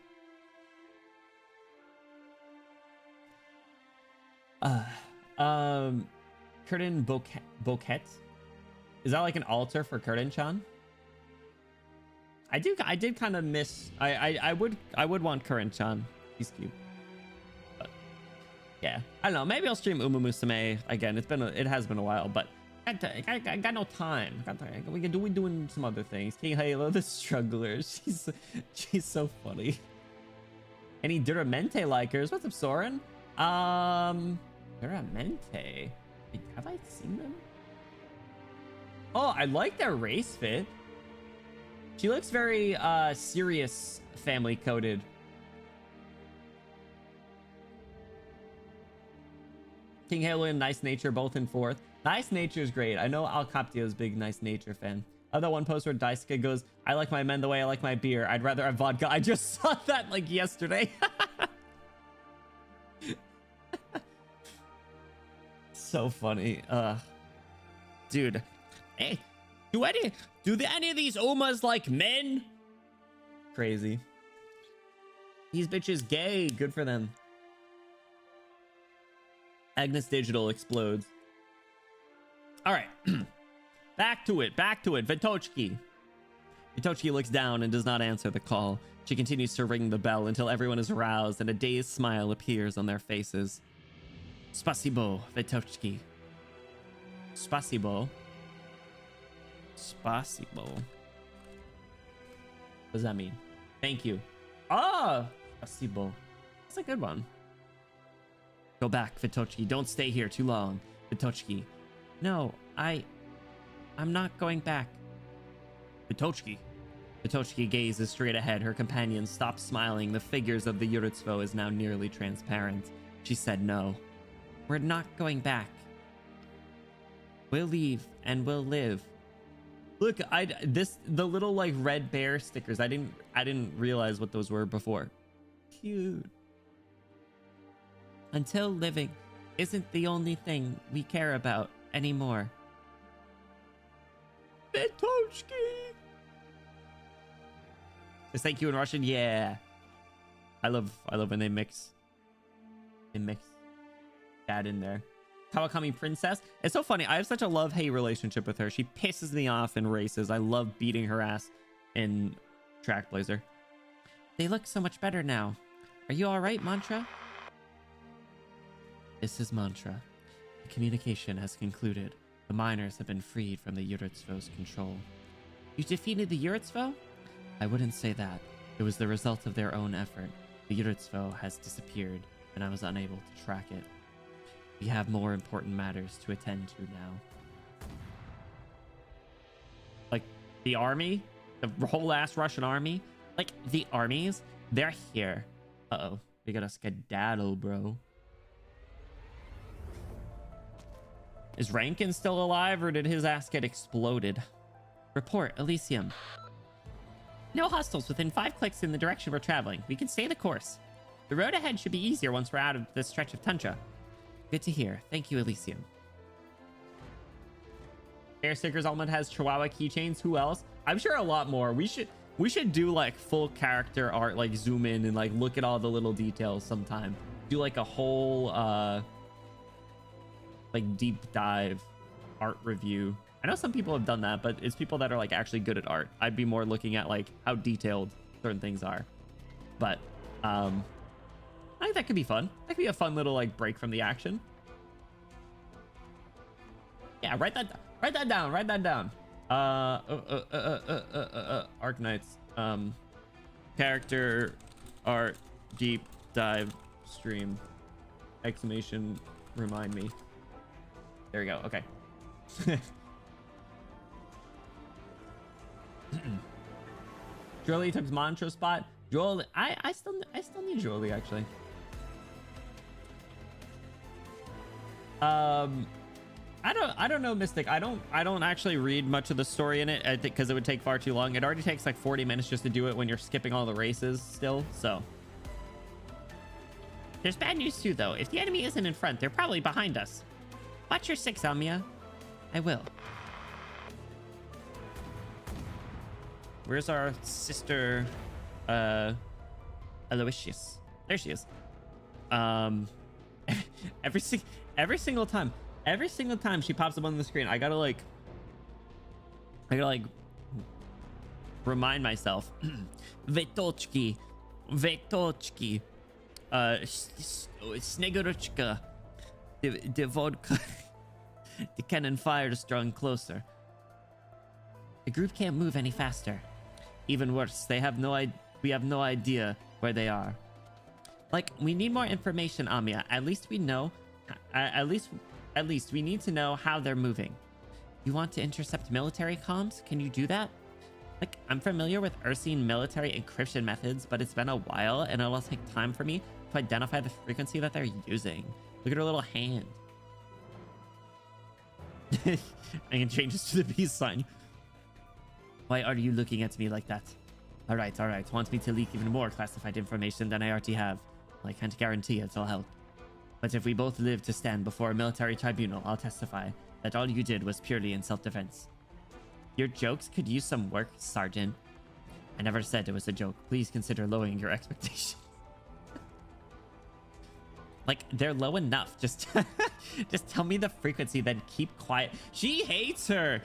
Curtin Bouquet. Is that like an altar for Curtin-chan? I did kind of miss. I would want Curtin-chan. He's cute. But yeah, I don't know. Maybe I'll stream Uma Musume again. It has been a while, but I got no time. We doing some other things. King Halo, the struggler. She's so funny. Any Duramente likers? What's up, Soren? Duramente. Have I seen them? Oh, I like their race fit. She looks very serious, family coded. King Halo and Nice Nature both in 4th. Nice Nature is great. I know Alcaptio's big Nice Nature fan. Other one post where Daisuke goes, I like my men the way I like my beer. I'd rather have vodka. I just saw that like yesterday. So funny. Dude. Hey, do any of these Umas like men? Crazy. These bitches gay. Good for them. Agnes Digital explodes. All right. Back to it. Vitochki. Vitochki looks down and does not answer the call. She continues to ring the bell until everyone is aroused and a dazed smile appears on their faces. Spasibo, Vitochki. Spasibo. Spasibo. What does that mean? Thank you. Ah! Spasibo. That's a good one. Go back, Vitochki. Don't stay here too long. Vitochki. No, I'm not going back. Vitochki. Vitochki gazes straight ahead. Her companion stops smiling. The figures of the Yuritsvo is now nearly transparent. She said no. We're not going back. We'll leave and we'll live. Look, the little like red bear stickers. I didn't realize what those were before. Cute. Until living isn't the only thing we care about anymore. Vitochki. Just thank you in Russian. Yeah. I love when they mix that in there. Kawakami Princess. It's so funny. I have such a love-hate relationship with her. She pisses me off in races. I love beating her ass in Track Blazer. They look so much better now. Are you all right, Mantra? This is Mantra. The communication has concluded. The miners have been freed from the Yuritsvo's control. You defeated the Yuritsvo? I wouldn't say that. It was the result of their own effort. The Yuritsvo has disappeared, and I was unable to track it. We have more important matters to attend to now. Like, the army? The whole ass Russian army? Like, the armies? They're here. Uh-oh. We got a skedaddle, bro. Is Rankin still alive, or did his ass get exploded? Report, Elysium. No hostiles within 5 clicks in the direction we're traveling. We can stay the course. The road ahead should be easier once we're out of this stretch of tundra. Good to hear. Thank you, Elysium. Air Stickers Element has Chihuahua keychains. Who else? I'm sure a lot more. We should do like full character art, like zoom in and like look at all the little details sometime. Do like a whole like deep dive art review. I know some people have done that, but it's people that are like actually good at art. I'd be more looking at like how detailed certain things are. But I think that could be fun. That could be a fun little like break from the action. Yeah, write that down. Write that down. Arknights. Character art deep dive stream. Exclamation remind me. There we go. Okay. Jolie took Mantra spot. Jolie, I still need Jolie actually. I don't know, Mystic. I don't actually read much of the story in it. I think because it would take far too long. It already takes like 40 minutes just to do it when you're skipping all the races still. So there's bad news too, though. If the enemy isn't in front, they're probably behind us. Watch your 6, Amia. I will. Where's our sister, Aloysius? There she is. Every single time she pops up on the screen, I gotta like remind myself. Vetochki, Snegorochka, the vodka, the cannon fires drawing closer. The group can't move any faster. Even worse, we have no idea where they are. Like, we need more information, Amia. At least we know. At least we need to know how they're moving. You want to intercept military comms? Can you do that? Like, I'm familiar with Ursine military encryption methods, but it's been a while and it'll take time for me to identify the frequency that they're using. Look at her little hand. I can change this to the peace sign. Why are you looking at me like that? All right. Want me to leak even more classified information than I already have? Well, I can't guarantee it'll help. But if we both live to stand before a military tribunal, I'll testify that all you did was purely in self-defense. Your jokes could use some work, Sergeant. I never said it was a joke. Please consider lowering your expectations. Like, they're low enough. Just tell me the frequency, then keep quiet. She hates her.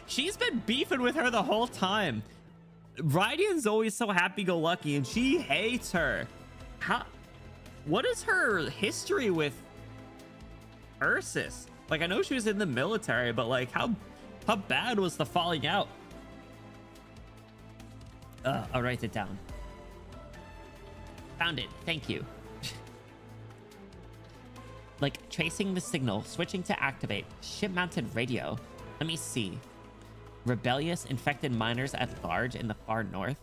She's been beefing with her the whole time. Raiden's always so happy-go-lucky, and she hates her. What is her history with Ursus? Like, I know she was in the military, but like, how bad was the falling out? I'll write it down. Found it. Thank you. Like, tracing the signal, switching to activate, ship-mounted radio. Let me see. Rebellious infected miners at large in the far north.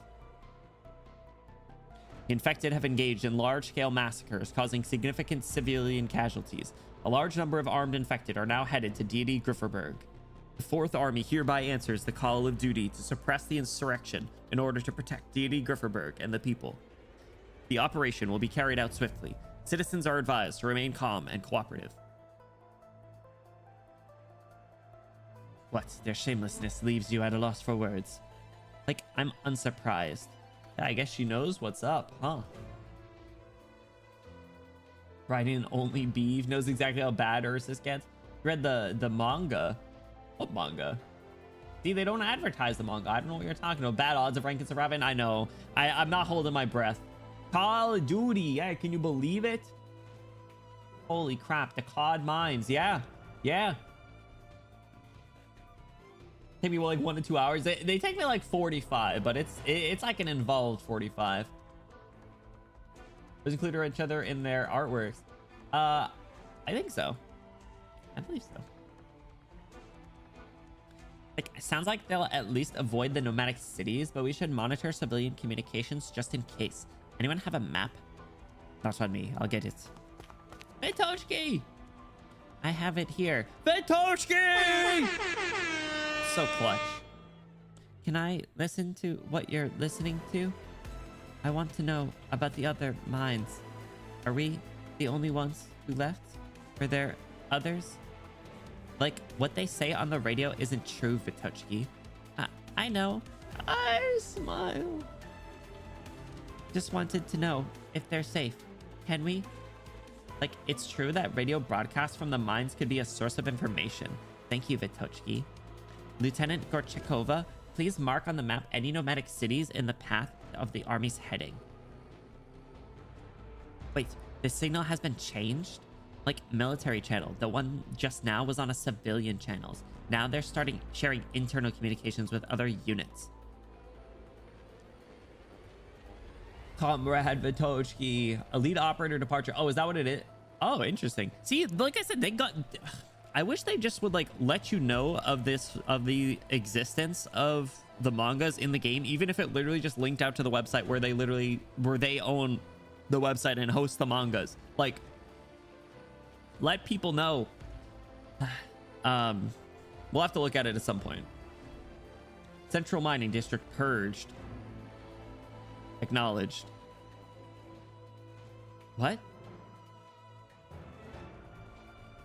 The infected have engaged in large-scale massacres, causing significant civilian casualties. A large number of armed infected are now headed to deity Grifferberg. The 4th Army hereby answers the call of duty to suppress the insurrection in order to protect deity Grifferberg and the people. The operation will be carried out swiftly. Citizens are advised to remain calm and cooperative. What? Their shamelessness leaves you at a loss for words. Like, I'm unsurprised. Yeah, I guess she knows what's up, huh? Raiden only Beeve knows exactly how bad Ursus gets. Read the manga. What manga? See, they don't advertise the manga. I don't know what you're talking about. Bad odds of ranking surviving. I know. I'm not holding my breath. Call of Duty. Yeah, can you believe it? Holy crap. The COD mines. Yeah. Take me like 1 to 2 hours. They take me like 45, but it's like an involved 45. Does include each other in their artworks? I think so. I believe so. Like, it sounds like they'll at least avoid the nomadic cities, but we should monitor civilian communications just in case. Anyone have a map? Not on me. I'll get it. Vitoshki! I have it here. Vitoshki! So clutch. Can I listen to what you're listening to? I want to know about the other mines. Are we the only ones who left? Are there others? Like, what they say on the radio isn't true, Vitoshki. I know. I smile. Just wanted to know if they're safe. Can we? Like, it's true that radio broadcasts from the mines could be a source of information. Thank you, Vitoshki. Lieutenant Gorchakova, please mark on the map any nomadic cities in the path of the army's heading. Wait, the signal has been changed? Like, military channel. The one just now was on a civilian channels. Now they're starting sharing internal communications with other units. Comrade Vitoshki. Elite operator departure. Oh, is that what it is? Oh, interesting. See, like I said, they got... I wish they just would like let you know of the existence of the mangas in the game, even if it literally just linked out to the website where they own the website and host the mangas. Like, let people know. We'll have to look at it at some point. Central Mining District purged. Acknowledged. What?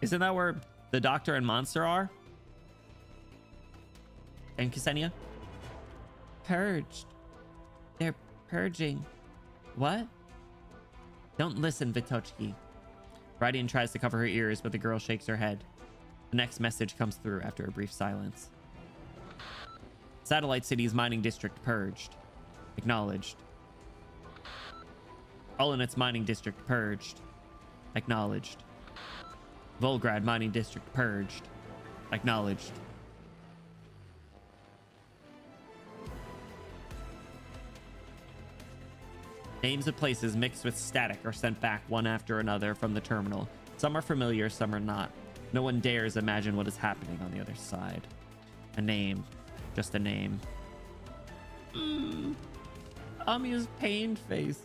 Isn't that where the Doctor and Monster are? And Ksenia? Purged. They're purging. What? Don't listen, Vitoshki. Raiden tries to cover her ears, but the girl shakes her head. The next message comes through after a brief silence. Satellite City's mining district purged. Acknowledged. Olonet's mining district purged. Acknowledged. Volgrad mining district purged. Acknowledged. Names of places mixed with static are sent back one after another from the terminal. Some are familiar, some are not. No one dares imagine what is happening on the other side. A name. Just a name. Amiya's pained face.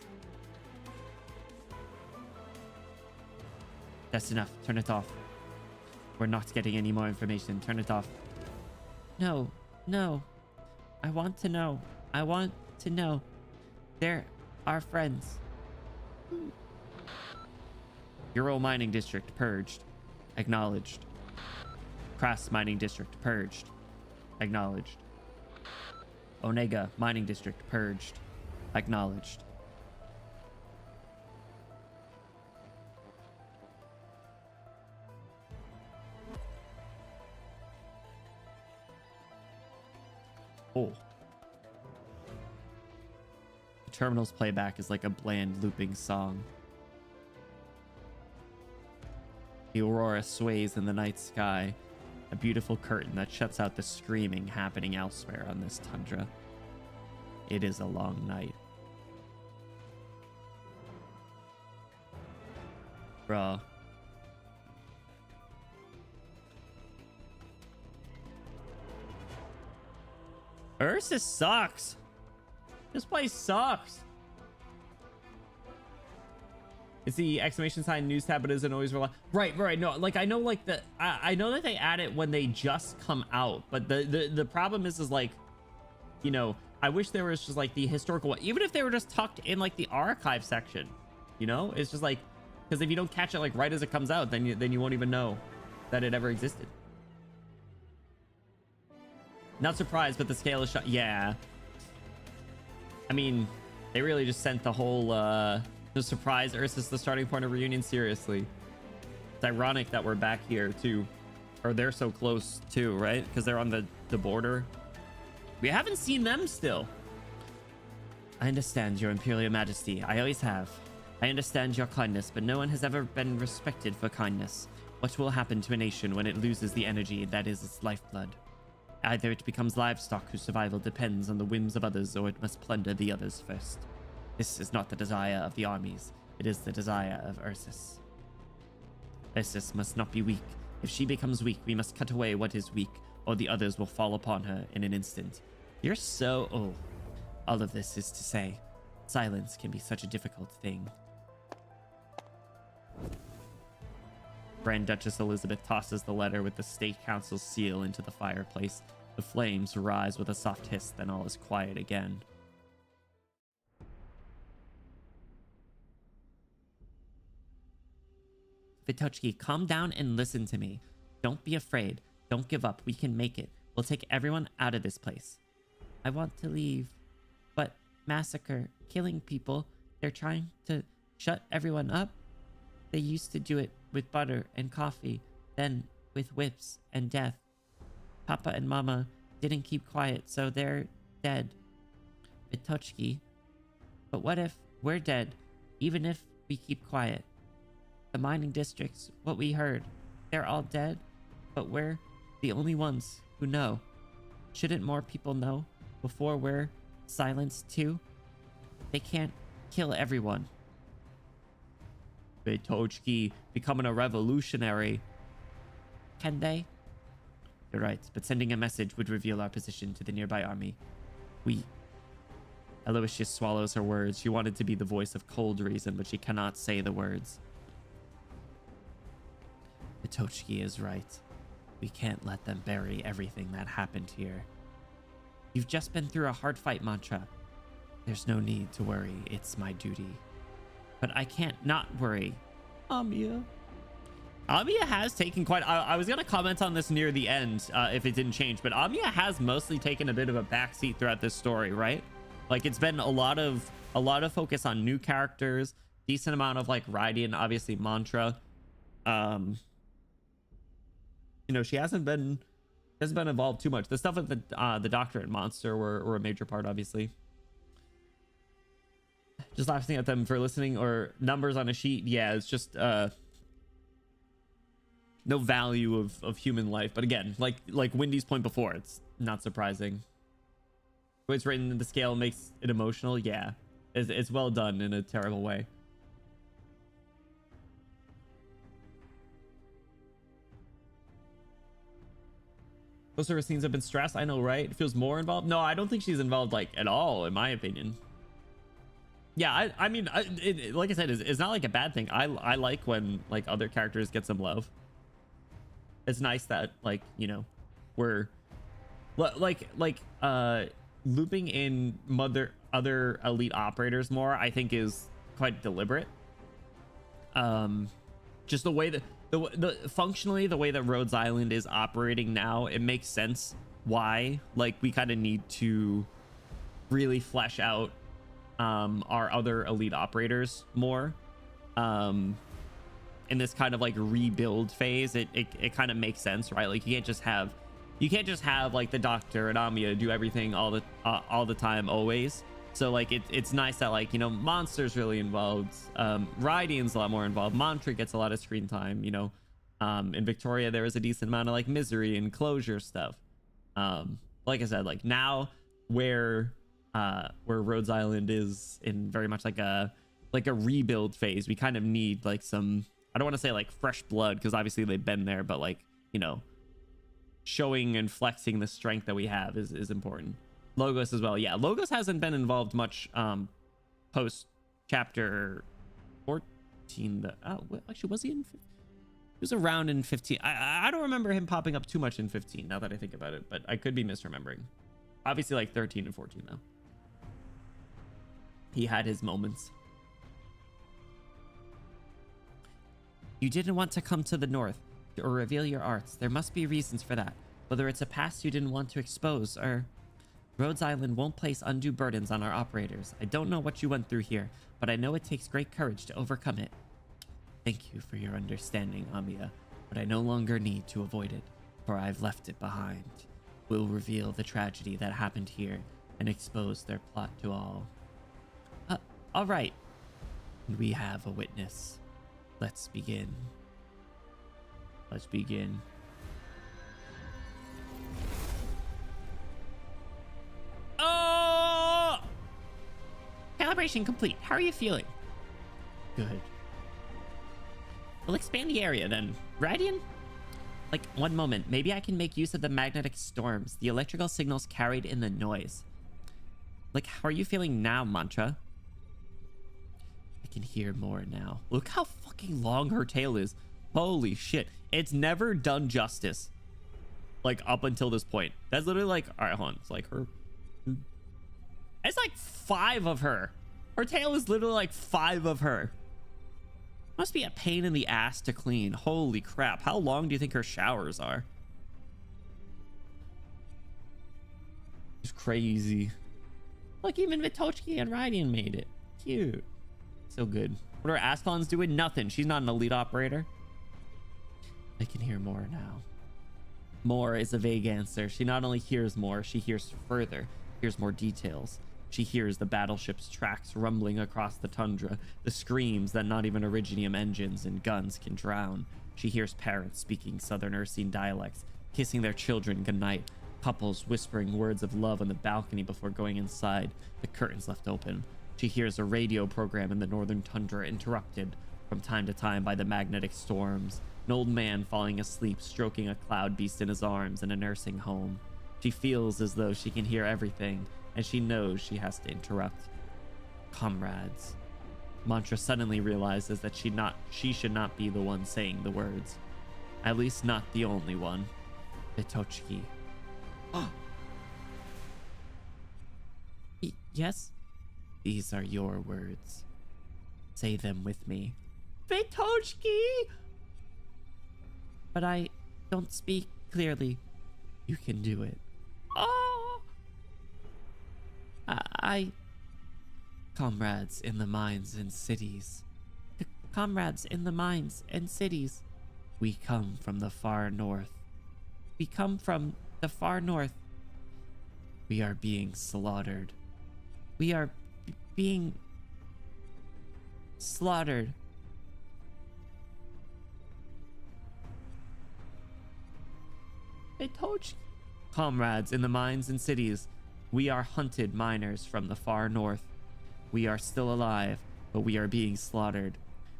That's enough. Turn it off. We're not getting any more information. Turn it off. No, no. I want to know. I want to know. They're our friends. Euro Mining District purged. Acknowledged. Kras Mining District purged. Acknowledged. Onega Mining District purged. Acknowledged. Oh. The terminal's playback is like a bland looping song. The aurora sways in the night sky, a beautiful curtain that shuts out the screaming happening elsewhere on this tundra. It is a long night. Bruh. Ursus sucks. This place sucks. It's the exclamation sign news tab, but isn't always right. No, like I know, like I know that they add it when they just come out, but the problem is like, you know, I wish there was just like the historical one, even if they were just tucked in like the archive section. You know, it's just like, because if you don't catch it like right as it comes out, then you won't even know that it ever existed. Not surprised, but the scale is shot. Yeah. I mean, they really just sent the whole the surprise Ursus the starting point of reunion seriously. It's ironic that we're back here too, or they're so close too, right? Because they're on the border. We haven't seen them still. I understand, Your Imperial Majesty. I always have. I understand your kindness, but no one has ever been respected for kindness. What will happen to a nation when it loses the energy that is its lifeblood? Either it becomes livestock whose survival depends on the whims of others, or it must plunder the others first. This is not the desire of the armies. It is the desire of Ursus. Ursus must not be weak. If she becomes weak, we must cut away what is weak, or the others will fall upon her in an instant. You're so... Oh. All of this is to say, silence can be such a difficult thing. Grand Duchess Elizabeth tosses the letter with the State Council's seal into the fireplace. The flames rise with a soft hiss, then all is quiet again. Vitochki, calm down and listen to me. Don't be afraid. Don't give up. We can make it. We'll take everyone out of this place. I want to leave. But massacre, killing people, they're trying to shut everyone up. They used to do it with butter and coffee, then with whips and death. Papa and Mama didn't keep quiet, so they're dead. Vitochki. But what if we're dead, even if we keep quiet? The mining districts, what we heard, they're all dead, but we're the only ones who know. Shouldn't more people know before we're silenced too? They can't kill everyone. Vitochki becoming a revolutionary. Can they? You're right, but sending a message would reveal our position to the nearby army. Aloysius swallows her words. She wanted to be the voice of cold reason, but she cannot say the words. Vitochki is right. We can't let them bury everything that happened here. You've just been through a hard fight, Mantra. There's no need to worry. It's my duty. But I can't not worry. Amiya has taken quite... I was going to comment on this near the end if it didn't change, but Amiya has mostly taken a bit of a backseat throughout this story, right? Like, it's been a lot of focus on new characters, decent amount of, like, Raiden, obviously Mantra. You know, she hasn't been involved too much. The stuff with the Doctor and Monster were a major part, obviously. Just laughing at them for listening, or numbers on a sheet. Yeah, it's just no value of human life. But again, like Wendy's point before, it's not surprising. The way it's written in the scale makes it emotional. Yeah, it's well done in a terrible way. Those sort of scenes have been stressed. I know, right? It feels more involved. No, I don't think she's involved like at all, in my opinion. Yeah, I mean, like I said, it's not like a bad thing. I like when like other characters get some love. It's nice that like, you know, we're looping in other elite operators more, I think is quite deliberate. Just the way that the functionally the way that Rhodes Island is operating now, it makes sense why like we kind of need to really flesh out our other elite operators more in this kind of like rebuild phase. It kind of makes sense, right? Like you can't just have like the Doctor and Amiya do everything all the time always. So like it's nice that like, you know, Monster's really involved, Rydian's a lot more involved, Mantra gets a lot of screen time, you know. In Victoria there is a decent amount of like Misery and Closure stuff. Like I said, like now where Rhodes Island is in very much like a rebuild phase, we kind of need like some, I don't want to say like fresh blood because obviously they've been there, but like, you know, showing and flexing the strength that we have is important. Logos as well. Yeah, Logos hasn't been involved much post chapter 14. Actually, was he in 15? He was around in 15. I don't remember him popping up too much in 15 now that I think about it, but I could be misremembering. Obviously like 13 and 14 though. He had his moments. You didn't want to come to the north or reveal your arts. There must be reasons for that. Whether it's a past you didn't want to expose or... Rhodes Island won't place undue burdens on our operators. I don't know what you went through here, but I know it takes great courage to overcome it. Thank you for your understanding, Amiya, but I no longer need to avoid it, for I've left it behind. We'll reveal the tragedy that happened here and expose their plot to all. All right. We have a witness. Let's begin. Let's begin. Oh! Calibration complete. How are you feeling? Good. We'll expand the area then. Rydian? Like, one moment. Maybe I can make use of the magnetic storms, the electrical signals carried in the noise. Like, how are you feeling now, Mantra? I can hear more now. Look how fucking long her tail is. Holy shit. It's never done justice. Like, up until this point. That's literally like... Alright, hold on. It's like her... It's like 5 of her. Her tail is literally like 5 of her. Must be a pain in the ass to clean. Holy crap. How long do you think her showers are? It's crazy. Look, even Vitochki and Rydian made it. Cute. So good. What are Ascalon's doing? Nothing. She's not an elite operator. I can hear more now. More is a vague answer. She not only hears more, she hears further. Hears more details. She hears the battleship's tracks rumbling across the tundra, the screams that not even Iridium engines and guns can drown. She hears parents speaking Southern Ursine dialects, kissing their children goodnight, couples whispering words of love on the balcony before going inside, the curtains left open. She hears a radio program in the northern tundra interrupted from time to time by the magnetic storms, an old man falling asleep, stroking a cloud beast in his arms in a nursing home. She feels as though she can hear everything, and she knows she has to interrupt. Comrades. Mantra suddenly realizes that she should not be the one saying the words. At least not the only one. Vitochki. Yes? These are your words. Say them with me. Vitochki! But I don't speak clearly. You can do it. Oh! Comrades in the mines and cities. Comrades in the mines and cities. We come from the far north. We come from the far north. We are being slaughtered. We are being slaughtered. Vitochki. Comrades in the mines and cities, we are hunted miners from the far north. We are still alive, but we are being slaughtered.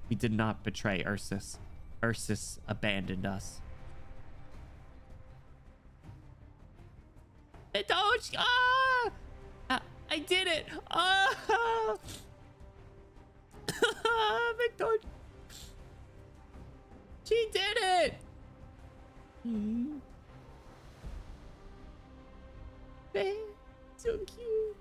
We did not betray Ursus. Ursus abandoned us. Don't. Ah! I did it. Ah! Victor. She did it. So cute.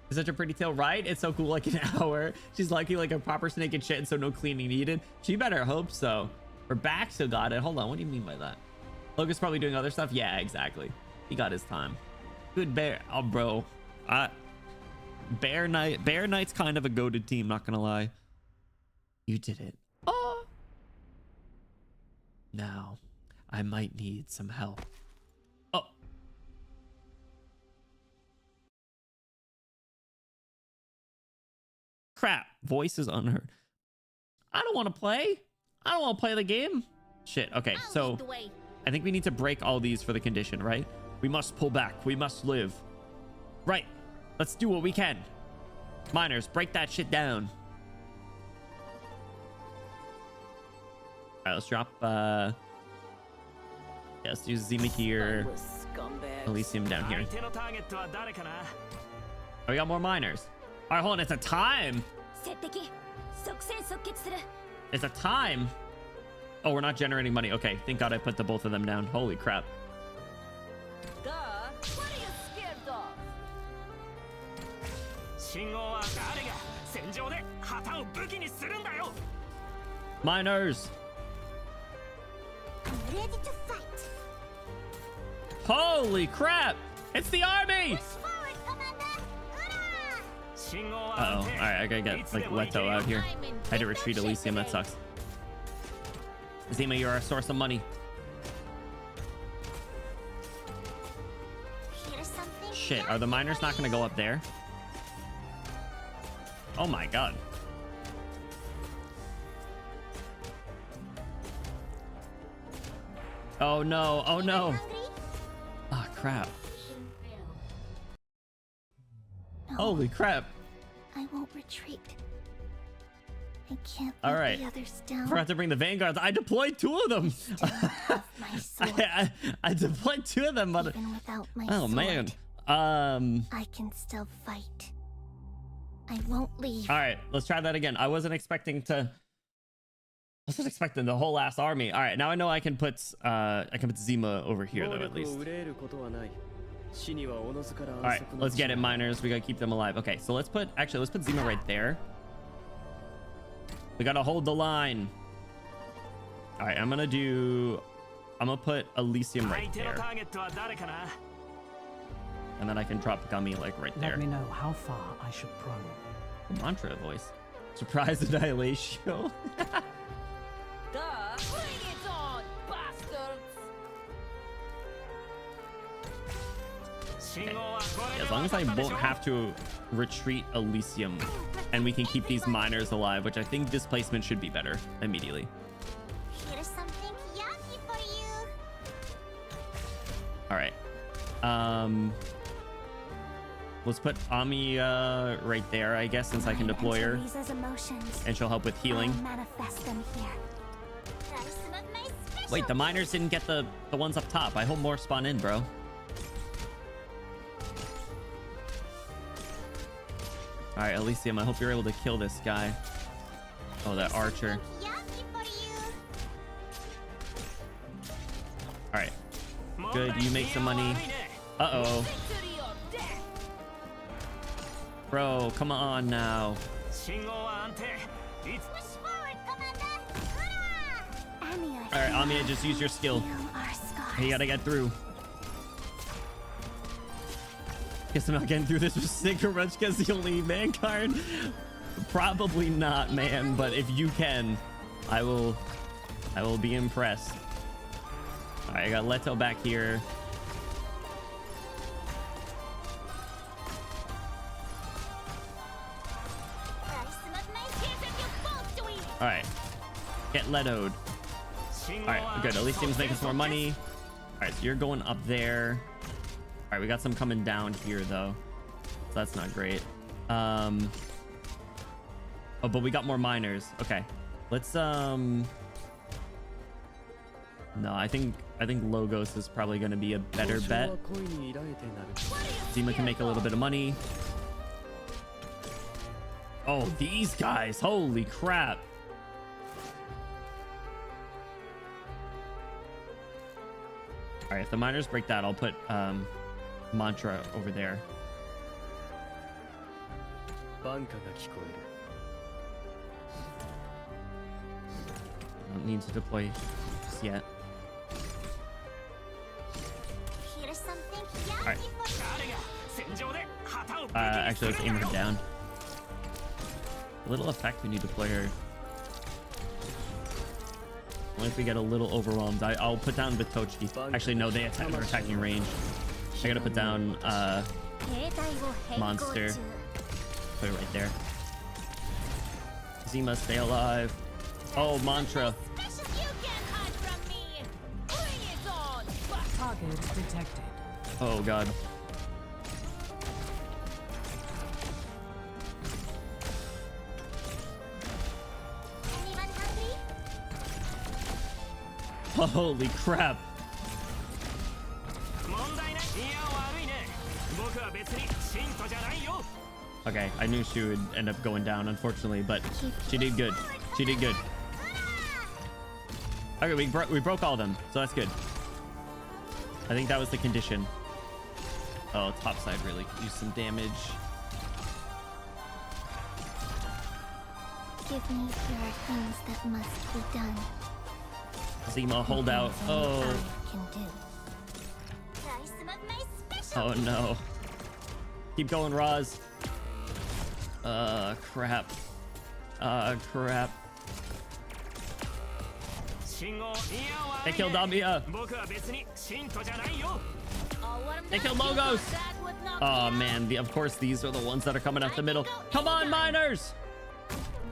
It's such a pretty tail, right? It's so cool. Like an hour. She's lucky like a proper snake and shit, and so no cleaning needed. She better hope so. Her back still got it. Hold on. What do you mean by that? Logan's probably doing other stuff. Yeah, exactly. He got his time. Good bear. Oh, bro. Bear Knight's kind of a goated team. Not gonna lie. You did it. Oh. Now, I might need some help. Oh. Crap. Voice is unheard. I don't want to play. I don't want to play the game. Shit. Okay, so I think we need to break all these for the condition, right? We must pull back. We must live. Right. Let's do what we can. Miners, break that shit down. All right, let's drop. Yeah, let's do Zima here. Elysium down here. Oh, we got more miners. All right, hold on. It's a time. It's a time. Oh, we're not generating money. Okay, thank God I put the both of them down. Holy crap. Duh. What are you scared of? Miners. I'm ready to fight. Holy crap. It's the army. Push forward, Commander. Hurrah! Uh-oh. All right, I gotta get like Leto out here. I had to retreat Elysium. That sucks. Zima, you're our source of money. Here's something. Shit, are the miners not gonna go up there? Oh my god. Oh no, oh no. Hungry? Oh crap. No, Holy crap. I won't retreat. I can't All let right. the others down. Forgot to bring the vanguards. I deployed 2 of them. My sword. I deployed 2 of them, but Even without my oh sword, man. I can still fight. I won't leave. All right, let's try that again. I wasn't expecting the whole last army. All right, now I know I can put Zima over here though at least. All right, let's get it, miners. We gotta keep them alive. Okay, so let's put Zima right there. We gotta hold the line. All right, I'm gonna put Elysium right there, and then I can drop Gummy like right there. Let me know how far I should probe. Mantra voice. Surprise annihilation. Duh. Bring it on, bastards. Okay. As long as I won't have to retreat Elysium and we can keep these miners alive, which I think displacement should be better immediately. Here's something yummy for you. All right. Let's put Ami right there, I guess, since I can deploy her, Lisa's emotions. and she'll help with healing. I manifest them here. Try some of my special Wait, the miners didn't get the ones up top. I hope more spawn in, bro. All right, Elysium, I hope you're able to kill this guy. Oh, that archer. yummy for you. All right. Good, you make some money. Uh-oh. Victory or death. Bro, come on now. Push forward, Commander. Hurrah! Amia, All right, Amia, just use your skill. heal our scars. You gotta get through. Guess I'm not getting through this with cigarettes because the only man card. Probably not, man. But if you can, I will be impressed. All right, I got Leto back here. Try some of my here's if you both to eat. All right, get Leto'd. All right, good. Elysium's making some more money. All right, so you're going up there. All right, we got some coming down here though, so that's not great. Oh, but we got more miners. Okay, let's no, I think I think Logos is probably going to be a better bet. Zima can make a little bit of money. Oh, these guys. Holy crap. All right, if the miners break that, I'll put Mantra over there. Don't need to deploy just yet. Here's something. All right. Actually, let's aim her down. A little effect when you deploy her. Only if we get a little overwhelmed. I'll put down Vitochki. Actually, no, they attack our attacking range. I gotta put down Monster. Put it right there. Zima, stay alive. Oh, Mantra. Target detected. Oh, God. Anyone hungry? Holy crap. Okay, I knew she would end up going down, unfortunately, but she did good. She did good. Okay, we broke all of them, so that's good. I think that was the condition. Oh, top side really could use some damage. Give me there are things that must be done. Zima, hold out. Oh. I can do. Try some of my special. Oh no. Keep going, Roz. Crap. Crap. They killed Damia. They killed Logos. Oh man, of course these are the ones that are coming up the middle. Come on, miners!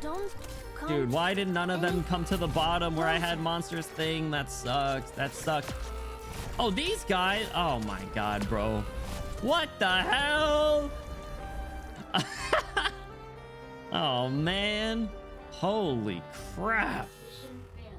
Don't come. Dude, why did none of them come to the bottom where I had Monsters thing? That sucks. That sucked. Oh, these guys. Oh my god, bro. What the hell? Oh man. Holy crap.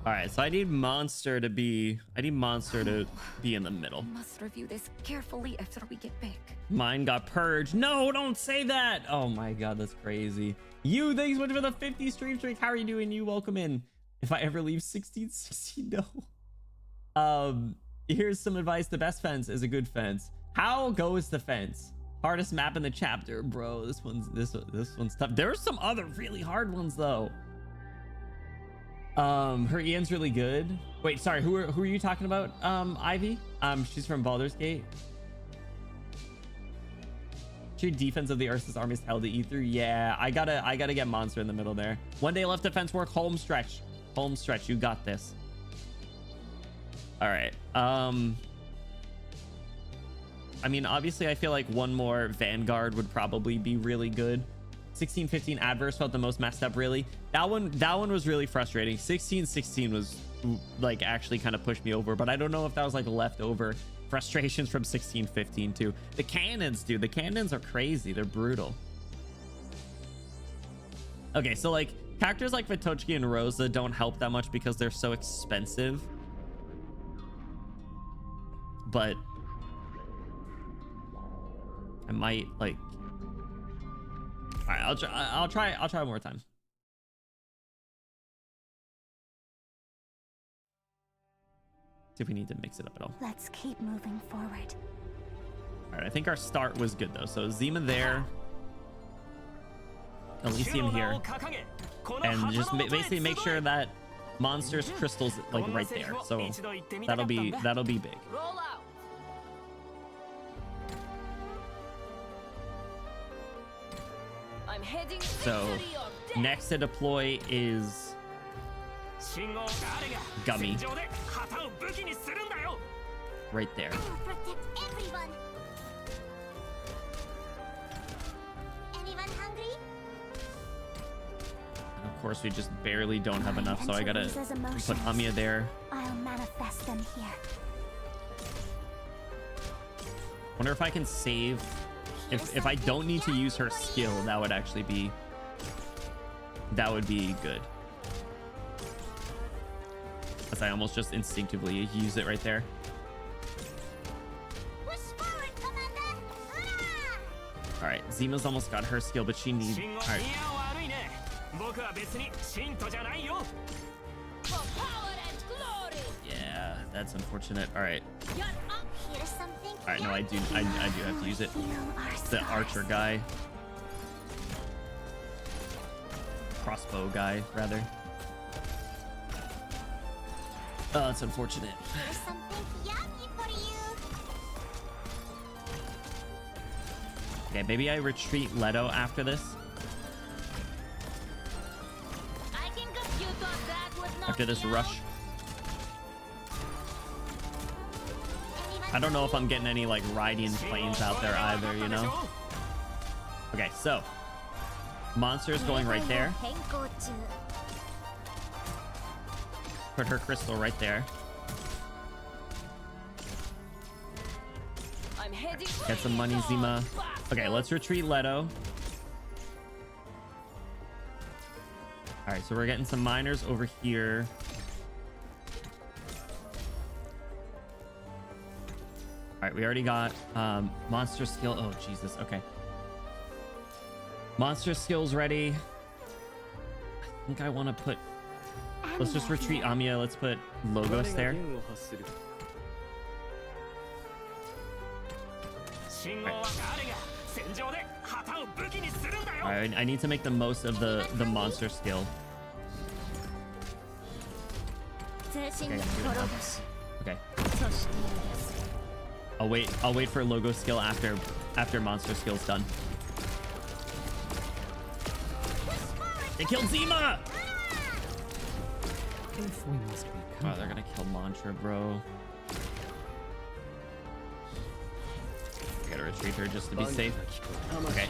All right, so I need Monster to be in the middle. Must review this carefully after we get back. Mine got purged. No, don't say that. Oh my god, that's crazy. You, thanks so much for the 50 stream streak. How are you doing? You, welcome in. If I ever leave 1660, no. Here's some advice. The best fence is a good fence. How goes the fence? Hardest map in the chapter, bro. This one's tough. There are some other really hard ones though. Her Ian's really good. Wait, sorry, who are you talking about? Ivy? She's from Baldur's Gate. Sheer defense of the Ursus army is held to E3. Yeah, I gotta get Monster in the middle there. One day left defense work. Home stretch. Home stretch. You got this. All right. I mean, obviously, I feel like one more Vanguard would probably be really good. 1615 adverse felt the most messed up, really. That one was really frustrating. 1616 was like actually kind of pushed me over, but I don't know if that was like leftover frustrations from 1615 too. The cannons, dude, the cannons are crazy. They're brutal. Okay, so like characters like Vitochki and Rosa don't help that much because they're so expensive, but I might like. All right, I'll try one more time. See if we need to mix it up at all. Let's keep moving forward. All right, I think our start was good though. So Zima there, Elysium here, and just basically make sure that Monster's crystals like right there. So that'll be big. Roll out. I'm heading So next to deploy is Gummy. Right there. Protect everyone. Anyone hungry? And of course, we just barely don't have enough, so I gotta put Amiya there. I'll manifest them here. Wonder if I can save. If I don't need to use her skill, that would actually be. That would be good. as I almost just instinctively use it right there. Push forward, Commander! Hurrah! All right, Zima's almost got her skill, but she needs. All right. For power and glory. Yeah, that's unfortunate. All right. You're up. Here's something. All right, no, I do have to use it. Heal our The scars. archer guy. Crossbow guy, rather. Oh, that's unfortunate. Here's something yummy for you. Okay, maybe I retreat Leto after this. I can compute on that with no After this skill. rush. I don't know if I'm getting any like Radiant planes out there either, you know? Okay, so monster's going right there. Put her crystal right there. I'm heading. Get some money, Zima. Okay, let's retreat Leto. All right, so we're getting some miners over here. All right, we already got monster skill. Oh, Jesus. Okay. Monster skills ready. I think I want to put... Let's just retreat Amiya. Let's put Logos there. All right, I need to make the most of the monster skill. Okay. I'll wait for logo skill after monster skill's done. They killed Zima! If we must be Oh, they're gonna kill Mantra, bro. I gotta retreat her just to be safe. Okay.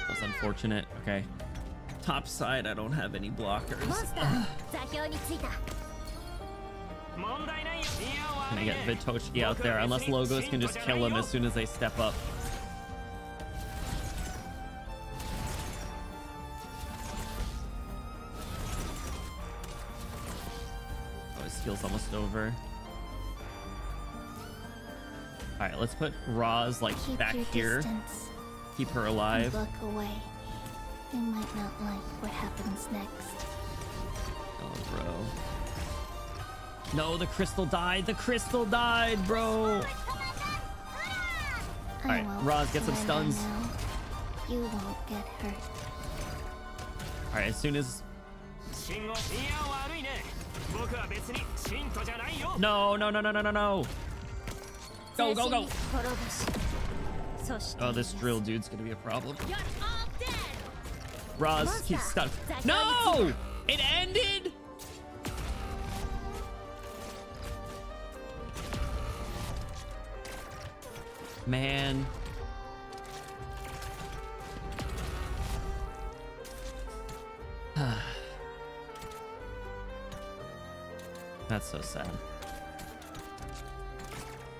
That's unfortunate. Okay. Top side, I don't have any blockers. Can I get Vitochi out there? Unless Logos can just kill him as soon as they step up. Oh, his skill's almost over. All right, let's put Roz like Keep back your here. distance Keep her and alive. look away. You might not like what happens next. Oh, bro. No, the crystal died. The crystal died, bro. Alright, Roz, get some stuns. You won't get hurt. Alright, as soon as... No. Go, go, go. Oh, this drill dude's gonna be a problem. You're all dead. Roz, keep stuck. No! It ended? Man. That's so sad.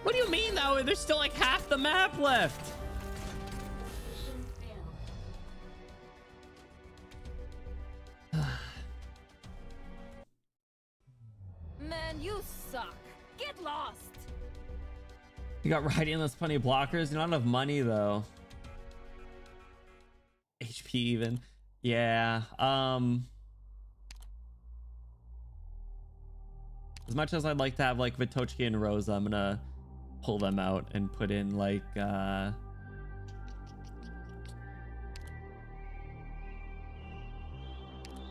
What do you mean though? There's still like half the map left. Man, you suck. Get lost. You got Radiant, that's plenty of blockers. Not enough money though. HP even. Yeah. As much as I'd like to have like Vitochi and Rosa, I'm gonna pull them out and put in like I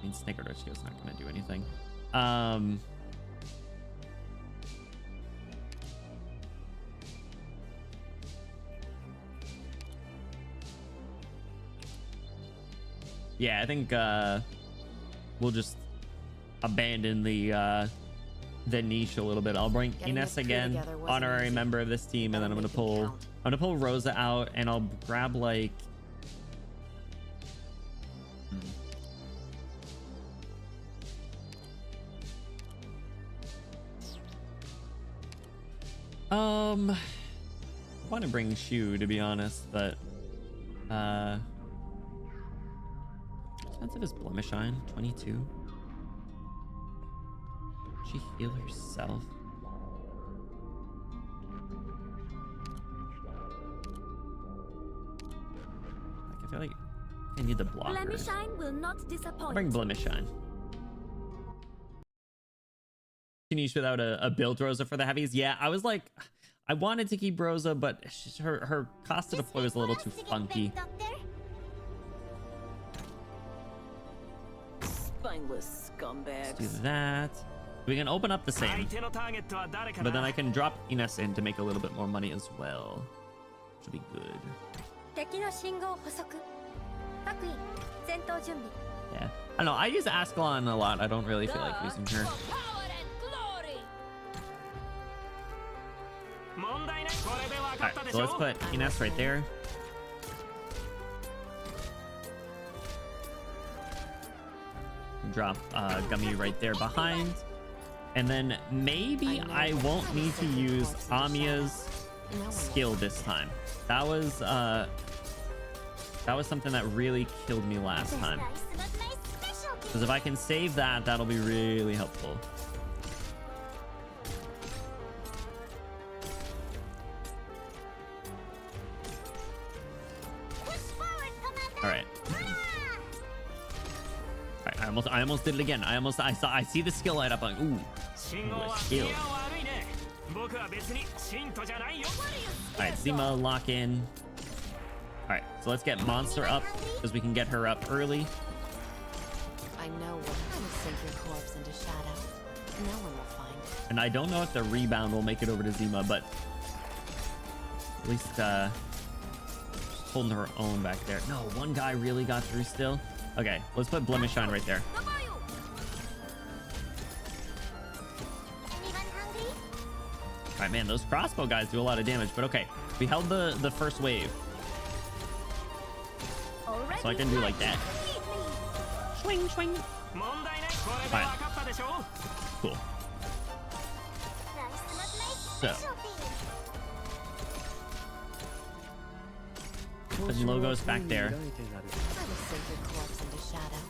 mean Snickerdoshio's not gonna do anything. Yeah, I think we'll just abandon the niche a little bit. I'll bring Getting Ines this crew again, together wasn't honorary easy, member of this team, and then I'm Gotta gonna make them pull count. Rosa out, and I'll grab like I want to bring Shu, to be honest, but expensive is Blemishine? 22. She heal herself. Like, I feel like I need the blockers. Blemishine will not I'll disappoint. bring Blemishine. Can you use without a build Rosa for the heavies? Yeah, I was like, I wanted to keep Rosa, but her cost to deploy was a little too funky. Spineless scumbags. Let's do that. We can open up the same, but then I can drop Ines in to make a little bit more money as well. Should be good. 敵の信号補足。各位、戦闘準備。 Yeah. I don't know. I use Ascalon a lot. I don't really feel like using her. For power and glory. Alright, so let's put Ines right there. Drop Gummy right there behind. And then maybe I won't need to use Amiya's skill this time. That was something that really killed me last time. Because if I can save that, that'll be really helpful. Alright. Alright, I almost did it again. I see the skill light up on. Ooh. Skill. Alright, Zima lock in. Alright, so let's get Monster up because we can get her up early. I know what will sink your corpse into shadow. No one will find it. And I don't know if the rebound will make it over to Zima, but at least holding her own back there. No, one guy really got through still. Okay, let's put Blemishine right there. All right, man, those crossbow guys do a lot of damage, but okay. We held the first wave. So I can do like that. Swing, swing. Fine. Cool. So. Put logos back there. I will sink your corpse into shadow.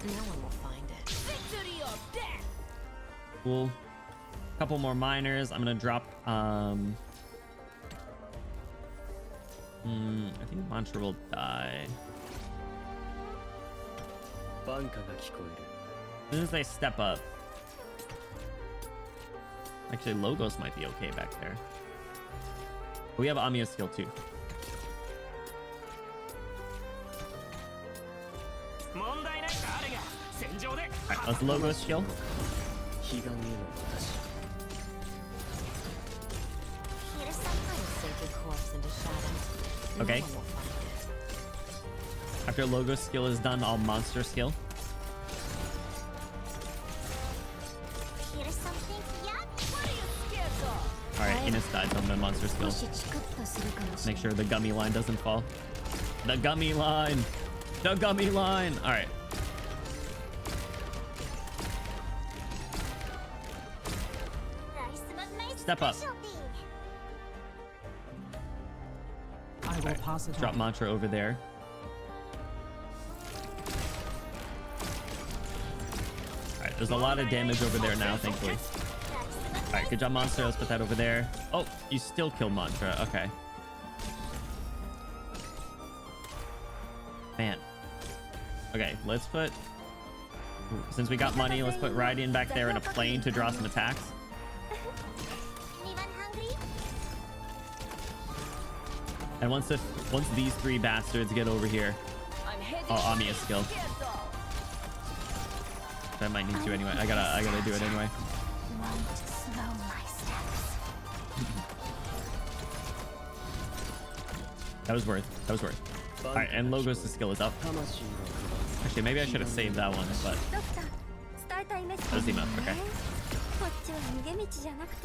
No one will find it. Victory or death. Cool. Couple more miners. I'm gonna drop I think Mantra will die. As soon as I step up. Actually, Logos might be okay back there. We have Amiya's skill too. Alright, let's Logos skill. I will sink your corpse into shadow. Okay. No one will find it. After Logos skill is done, I'll Monster skill. Here's something yet? What are you scared of? Alright, Ines dies on the Monster skill. Make sure the gummy line doesn't fall. The gummy line! The gummy line! Alright. Step up. I will pass it Drop on. Mantra over there. Alright, there's a lot of damage over there now, thankfully. Alright, good job, Monster. Let's put that over there. Oh, you still killed Mantra. Okay. Man. Okay, let's put... Since we got money, let's put Raiden back there in a plane to draw some attacks. And once these three bastards get over here, I'm heading I'll Amiya skill. scared of. I might need to anyway. I gotta do it anyway. That was worth. All right, and Logos' skill is up. Actually, maybe I should have saved that one, but that was enough. Okay.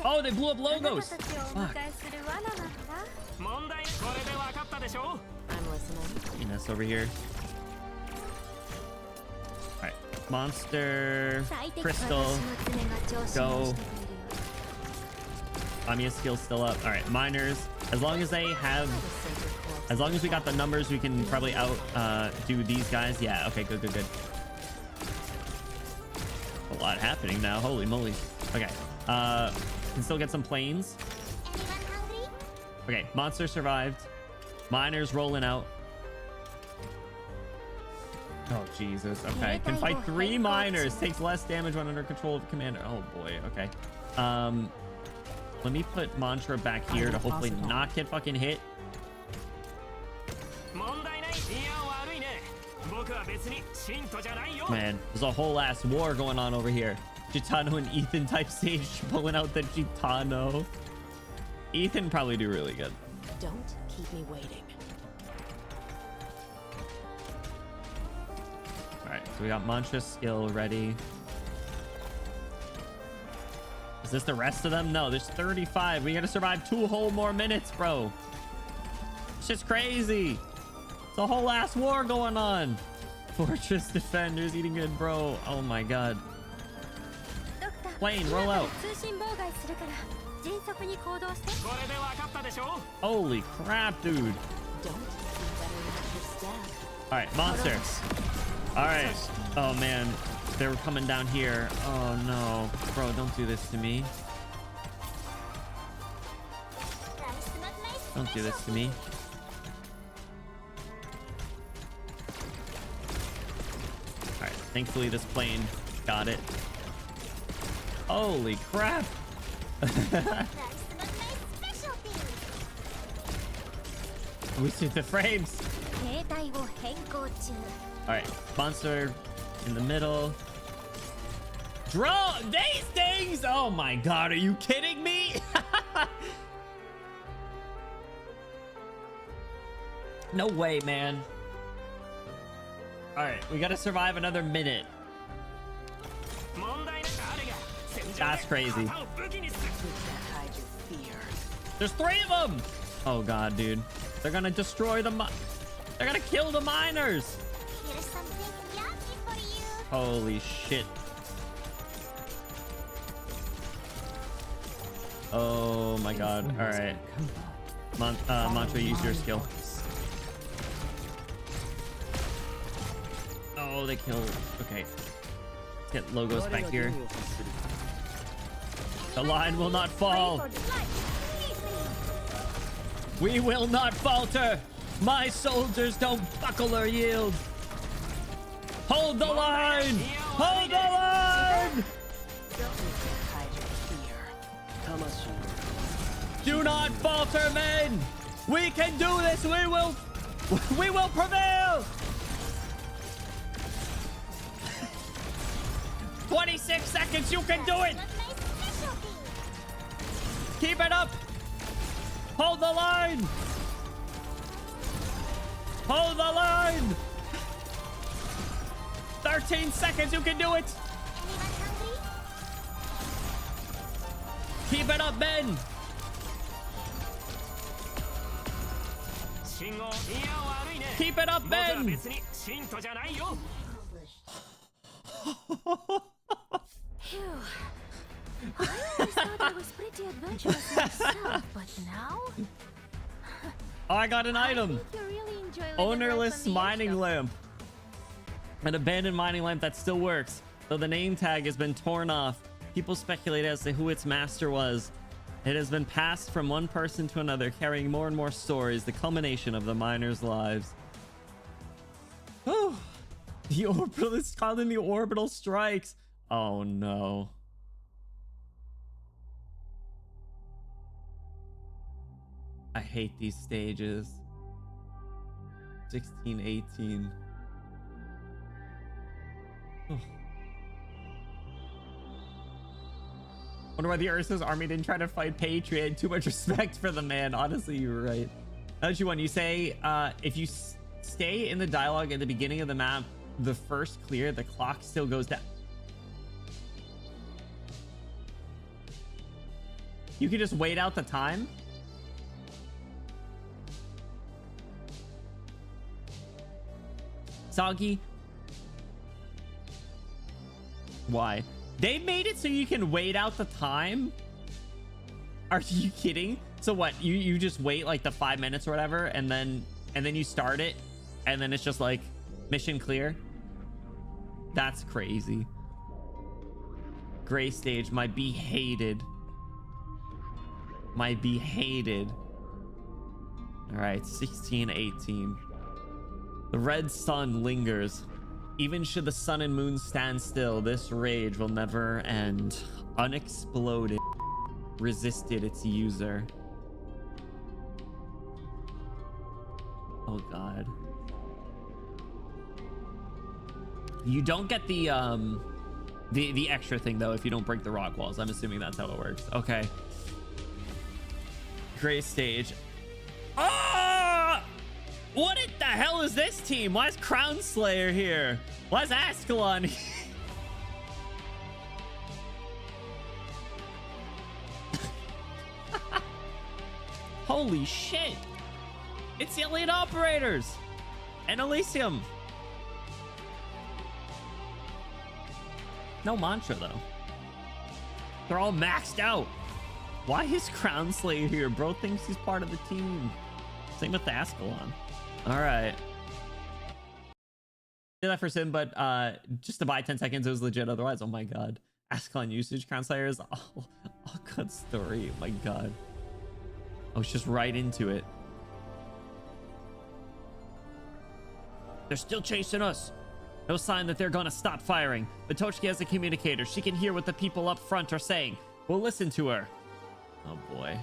Oh, they blew up Logos. Fuck. I'm listening. Ines over here. All right, Monster, Crystal, go. Amiya's skill's still up. All right, Miners. As long as they have, as long as we got the numbers, we can probably out do these guys. Yeah, okay, good. A lot happening now. Holy moly. Okay. Can still get some planes. Anyone hungry? Okay, monster survived. Miners rolling out. Oh, Jesus. Okay. Can fight 3 miners. Takes less damage when under control of commander. Oh, boy. Okay. Let me put Mantra back here to hopefully not get fucking hit. Man, there's a whole ass war going on over here. Gitano and Ethan type stage pulling out the Gitano. Ethan probably do really good. Don't keep me waiting. All right, so we got Mantra's skill ready. Is this the rest of them? No, there's 35. We gotta survive 2 whole more minutes, bro. It's just crazy. It's a whole ass war going on. Fortress defenders eating good, bro. Oh my god. Plane, roll out. Holy crap, dude. Don't better not your step. All right, monster. All right. Oh man, they were coming down here. Oh no, bro, don't do this to me. Don't do this to me. All right, thankfully this plane got it. Holy crap. We see the frames. All right, monster in the middle. Draw these things. Oh my god, are you kidding me? No way, man. All right, we gotta survive another minute. That's crazy. There's 3 of them. Oh god, dude. They're gonna destroy the they're gonna kill the miners. Here's something yummy for you. Holy shit. Oh my god. All right. Mantra, use your skill. Oh, they killed. Okay. Let's get logos back here. The line will not fall. We will not falter. My soldiers don't buckle or yield. Hold the line. Hold the line. Do not falter, men. We can do this. We will prevail. 26 seconds. You can do it. Keep it up. Hold the line. Hold the line. 13 seconds. You can do it. Keep it up, men. Keep it up, men. I always thought I was pretty adventurous myself, but now Oh, I got an item. you really enjoy living Ownerless life on the mining edge, lamp. An abandoned mining lamp that still works, though the name tag has been torn off. People speculate as to who its master was. It has been passed from one person to another, carrying more and more stories, the culmination of the miners' lives. Oh, the orbital is calling the orbital strikes. Oh no. I hate these stages. 16, 18. Oh. Wonder why the Ursa's army didn't try to fight Patriot. Too much respect for the man. Honestly, you're right. How'd you want? You say if you stay in the dialogue at the beginning of the map, the first clear, the clock still goes down. You can just wait out the time. Soggy. Why? They made it so you can wait out the time? Are you kidding? So what? You just wait like the 5 minutes or whatever, and then you start it, and then it's just like mission clear. That's crazy. Gray stage, my be hated. My be hated. All right, 16, 18. The red sun lingers. Even should the sun and moon stand still, this rage will never end. Unexploded, resisted its user. Oh God. You don't get the extra thing though if you don't break the rock walls. I'm assuming that's how it works. Okay. Gray stage. Ah! What in the hell is this team? Why is Crown Slayer here? Why is Ascalon here? Holy shit. It's the Elite Operators and Elysium. No mantra though. They're all maxed out. Why is Crown Slayer here? Bro thinks he's part of the team. Same with Ascalon. All right. Did that for Sim, but just to buy 10 seconds, it was legit. Otherwise, oh my God. Ascalon usage, Crown Slayer is all good story. Oh my God. I was just right into it. They're still chasing us. No sign that they're gonna stop firing. But Tochki has a communicator. She can hear what the people up front are saying. We'll listen to her. Oh boy.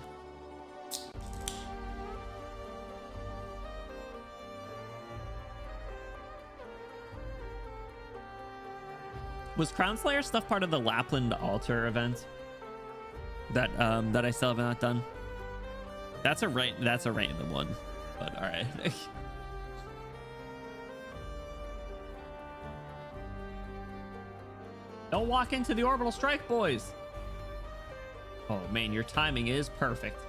Was Crown Slayer stuff part of the Lapland altar event that that I still have not done? That's a random one, but all right. Don't walk into the orbital strike, boys. Oh man, your timing is perfect.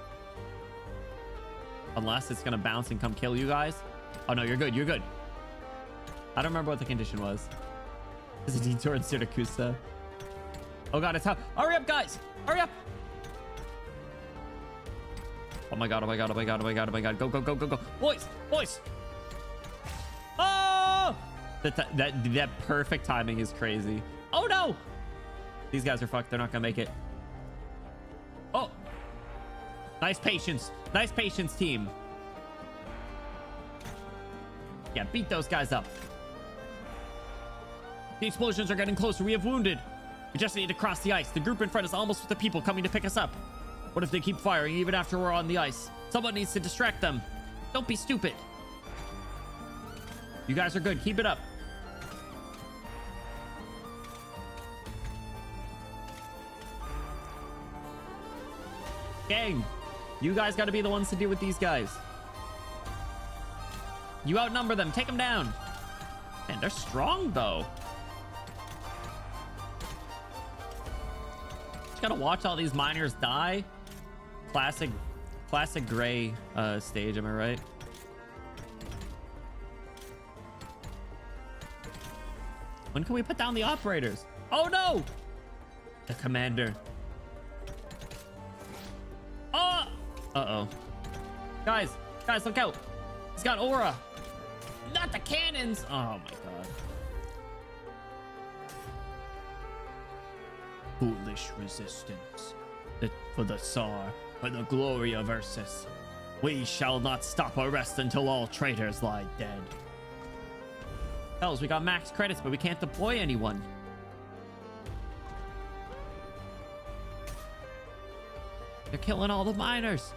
Unless it's gonna bounce and come kill you guys. Oh no, you're good. You're good. I don't remember what the condition was. Is it detour in Syracuse? Oh God, it's how. Hurry up, guys! Hurry up! Oh my God! Oh my God! Oh my God! Oh my God! Oh my God! Go! Go! Go! Go! Go! Boys! Boys! Oh! That perfect timing is crazy. Oh no! These guys are fucked. They're not gonna make it. Oh! Nice patience. Nice patience, team. Yeah, beat those guys up. The explosions are getting closer. We have wounded. We just need to cross the ice. The group in front is almost with the people coming to pick us up. What if they keep firing even after we're on the ice? Someone needs to distract them. Don't be stupid. You guys are good. Keep it up. Gang, you guys got to be the ones to deal with these guys. You outnumber them. Take them down. Man, they're strong though. Just gotta watch all these miners die. Classic gray stage, am I right? When can we put down the operators? Oh no! The commander. Oh! Uh-oh. Guys, look out. He's got aura. Not the cannons. Oh my God. Foolish resistance. For the Tsar, for the glory of Ursus. We shall not stop or rest until all traitors lie dead. Hells, we got max credits, but we can't deploy anyone. They're killing all the miners.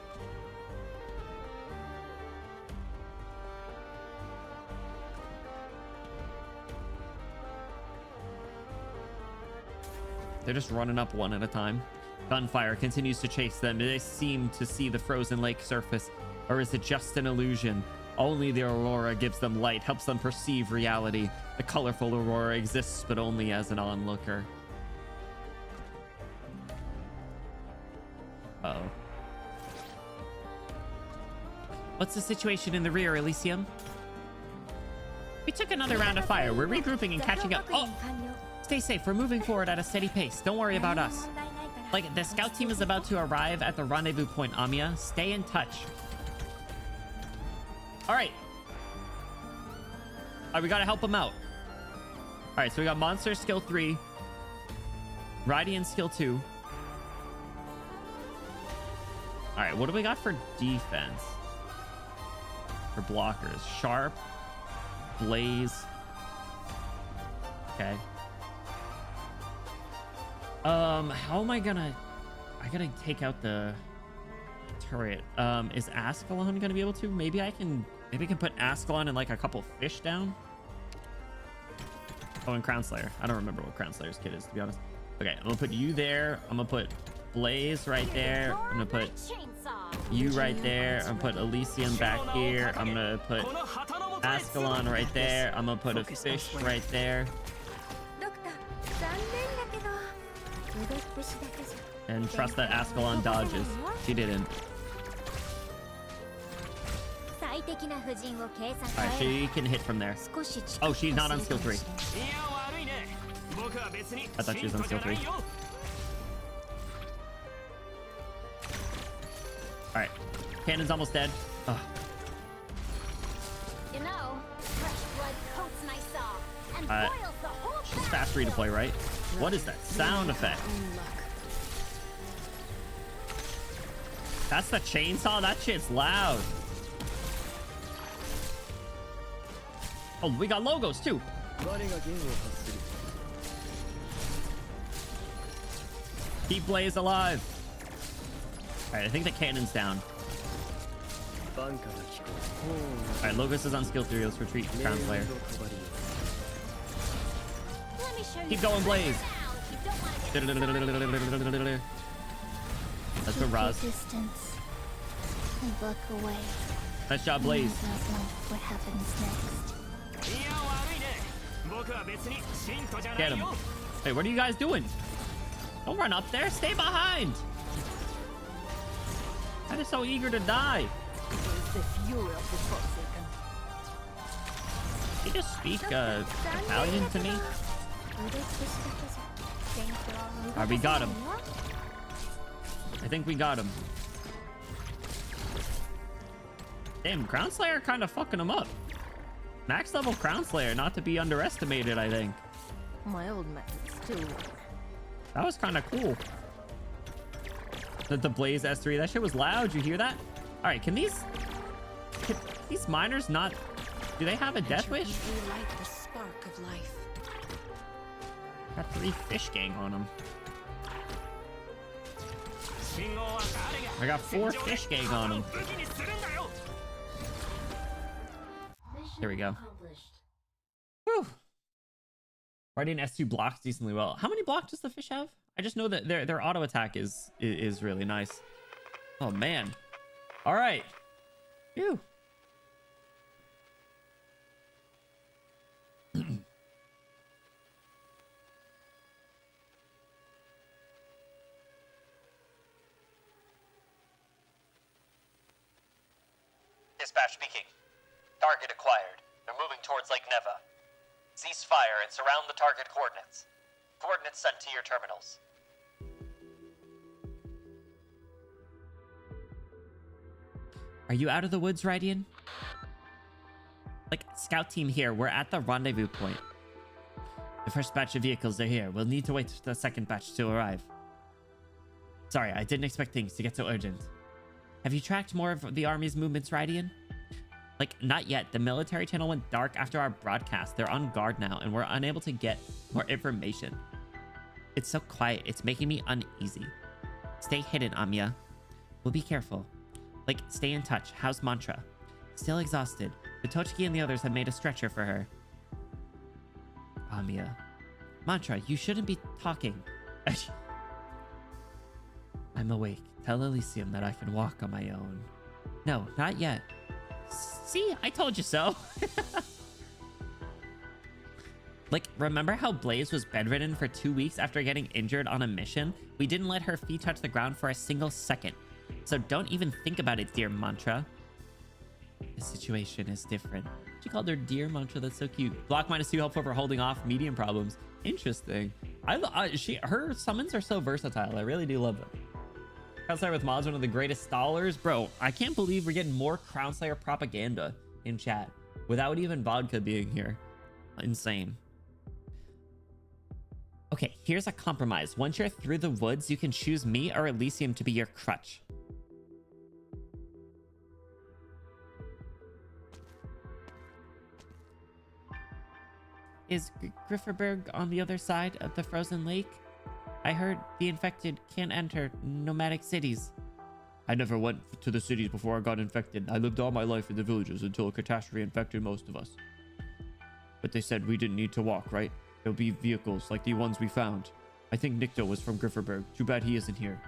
They're just running up one at a time. Gunfire continues to chase them. They seem to see the frozen lake surface. Or is it just an illusion? Only the aurora gives them light, helps them perceive reality. The colorful aurora exists, but only as an onlooker. Uh-oh. What's the situation in the rear, Elysium? We took another round of fire. We're regrouping and catching up. Oh! Stay safe. We're moving forward at a steady pace. Don't worry about us. Like, the scout team is about to arrive at the rendezvous point, Amiya. Stay in touch. All right. All right, we got to help them out. All right, so we got Monster skill 3. Radiant skill 2. All right, what do we got for defense? For blockers. Sharp. Blaze. Okay. How am I gonna... I gotta take out the turret. Is Ascalon gonna be able to? Maybe I can put Ascalon and like a couple fish down. Oh, and Crown Slayer. I don't remember what Crown Slayer's kit is, to be honest. Okay, I'm gonna put you there. I'm gonna put Blaze right there. I'm gonna put you right there. I'm gonna put Elysium back here. I'm gonna put Ascalon right there. I'm gonna put a fish right there. And trust that Ascalon dodges. She didn't. Alright, she can hit from there. Oh, she's not on skill 3. I thought she was on skill 3. Alright. Cannon's almost dead. Ugh. You know, fresh blood coats my saw and boils the whole She's fast redeploy, right? What is that sound effect? That's the chainsaw? That shit's loud. Oh, we got logos too. Keep Blaze alive. Alright, I think the cannon's down. Alright, Logos is on skill 3. Let's retreat Crown Slayer. Keep going, Blaze. Let's go, Raz. Distance and look away. Nice job, Blaze. What happens next? Get him. Hey, what are you guys doing? Don't run up there. Stay behind. I'm just so eager to die. Can you just speak Italian to me? Alright, we got him. I think we got him. Damn, Crown Slayer kind of fucking him up. Max level Crown Slayer, not to be underestimated, I think. My old methods still work. That was kind of cool. The Blaze S3, that shit was loud. You hear that? All right, can these miners not... Do they have a death wish? Light the spark of life. Got 3 fish gang on them. I got 4 fish gang on them. There we go. Whew. Radiant S2 blocks decently well. How many blocks does the fish have? I just know that their auto attack is really nice. Oh man. All right. Phew. Dispatch speaking. Target acquired. They're moving towards Lake Neva. Cease fire and surround the target coordinates. Coordinates sent to your terminals. Are you out of the woods, Rydian? Like, scout team here. We're at the rendezvous point. The first batch of vehicles are here. We'll need to wait for the second batch to arrive. Sorry, I didn't expect things to get so urgent. Have you tracked more of the army's movements, Rydian? Like, not yet. The military channel went dark after our broadcast. They're on guard now, and we're unable to get more information. It's so quiet. It's making me uneasy. Stay hidden, Amiya. We'll be careful. Like, stay in touch. How's Mantra? Still exhausted. The Tochiki and the others have made a stretcher for her. Amiya. Mantra, you shouldn't be talking. I'm awake. Tell Elysium that I can walk on my own. No, not yet. See, I told you so. Like, remember how Blaze was bedridden for 2 weeks after getting injured on a mission? We didn't let her feet touch the ground for a single second. So don't even think about it, dear Mantra. The situation is different. She called her dear mantra. That's so cute. Block -2 helpful for holding off medium problems. Interesting. Her summons are so versatile. I really do love them. Crownslayer with mods, one of the greatest stallers. Bro, I can't believe we're getting more Crownslayer propaganda in chat without even vodka being here. Insane. Okay, here's a compromise. Once you're through the woods, you can choose me or Elysium to be your crutch. Is Grifferberg on the other side of the frozen lake? I heard the infected can't enter nomadic cities. I never went to the cities before I got infected. I lived all my life in the villages until a catastrophe infected most of us. But they said we didn't need to walk, right? There'll be vehicles like the ones we found. I think Nikto was from Grifferberg. Too bad he isn't here.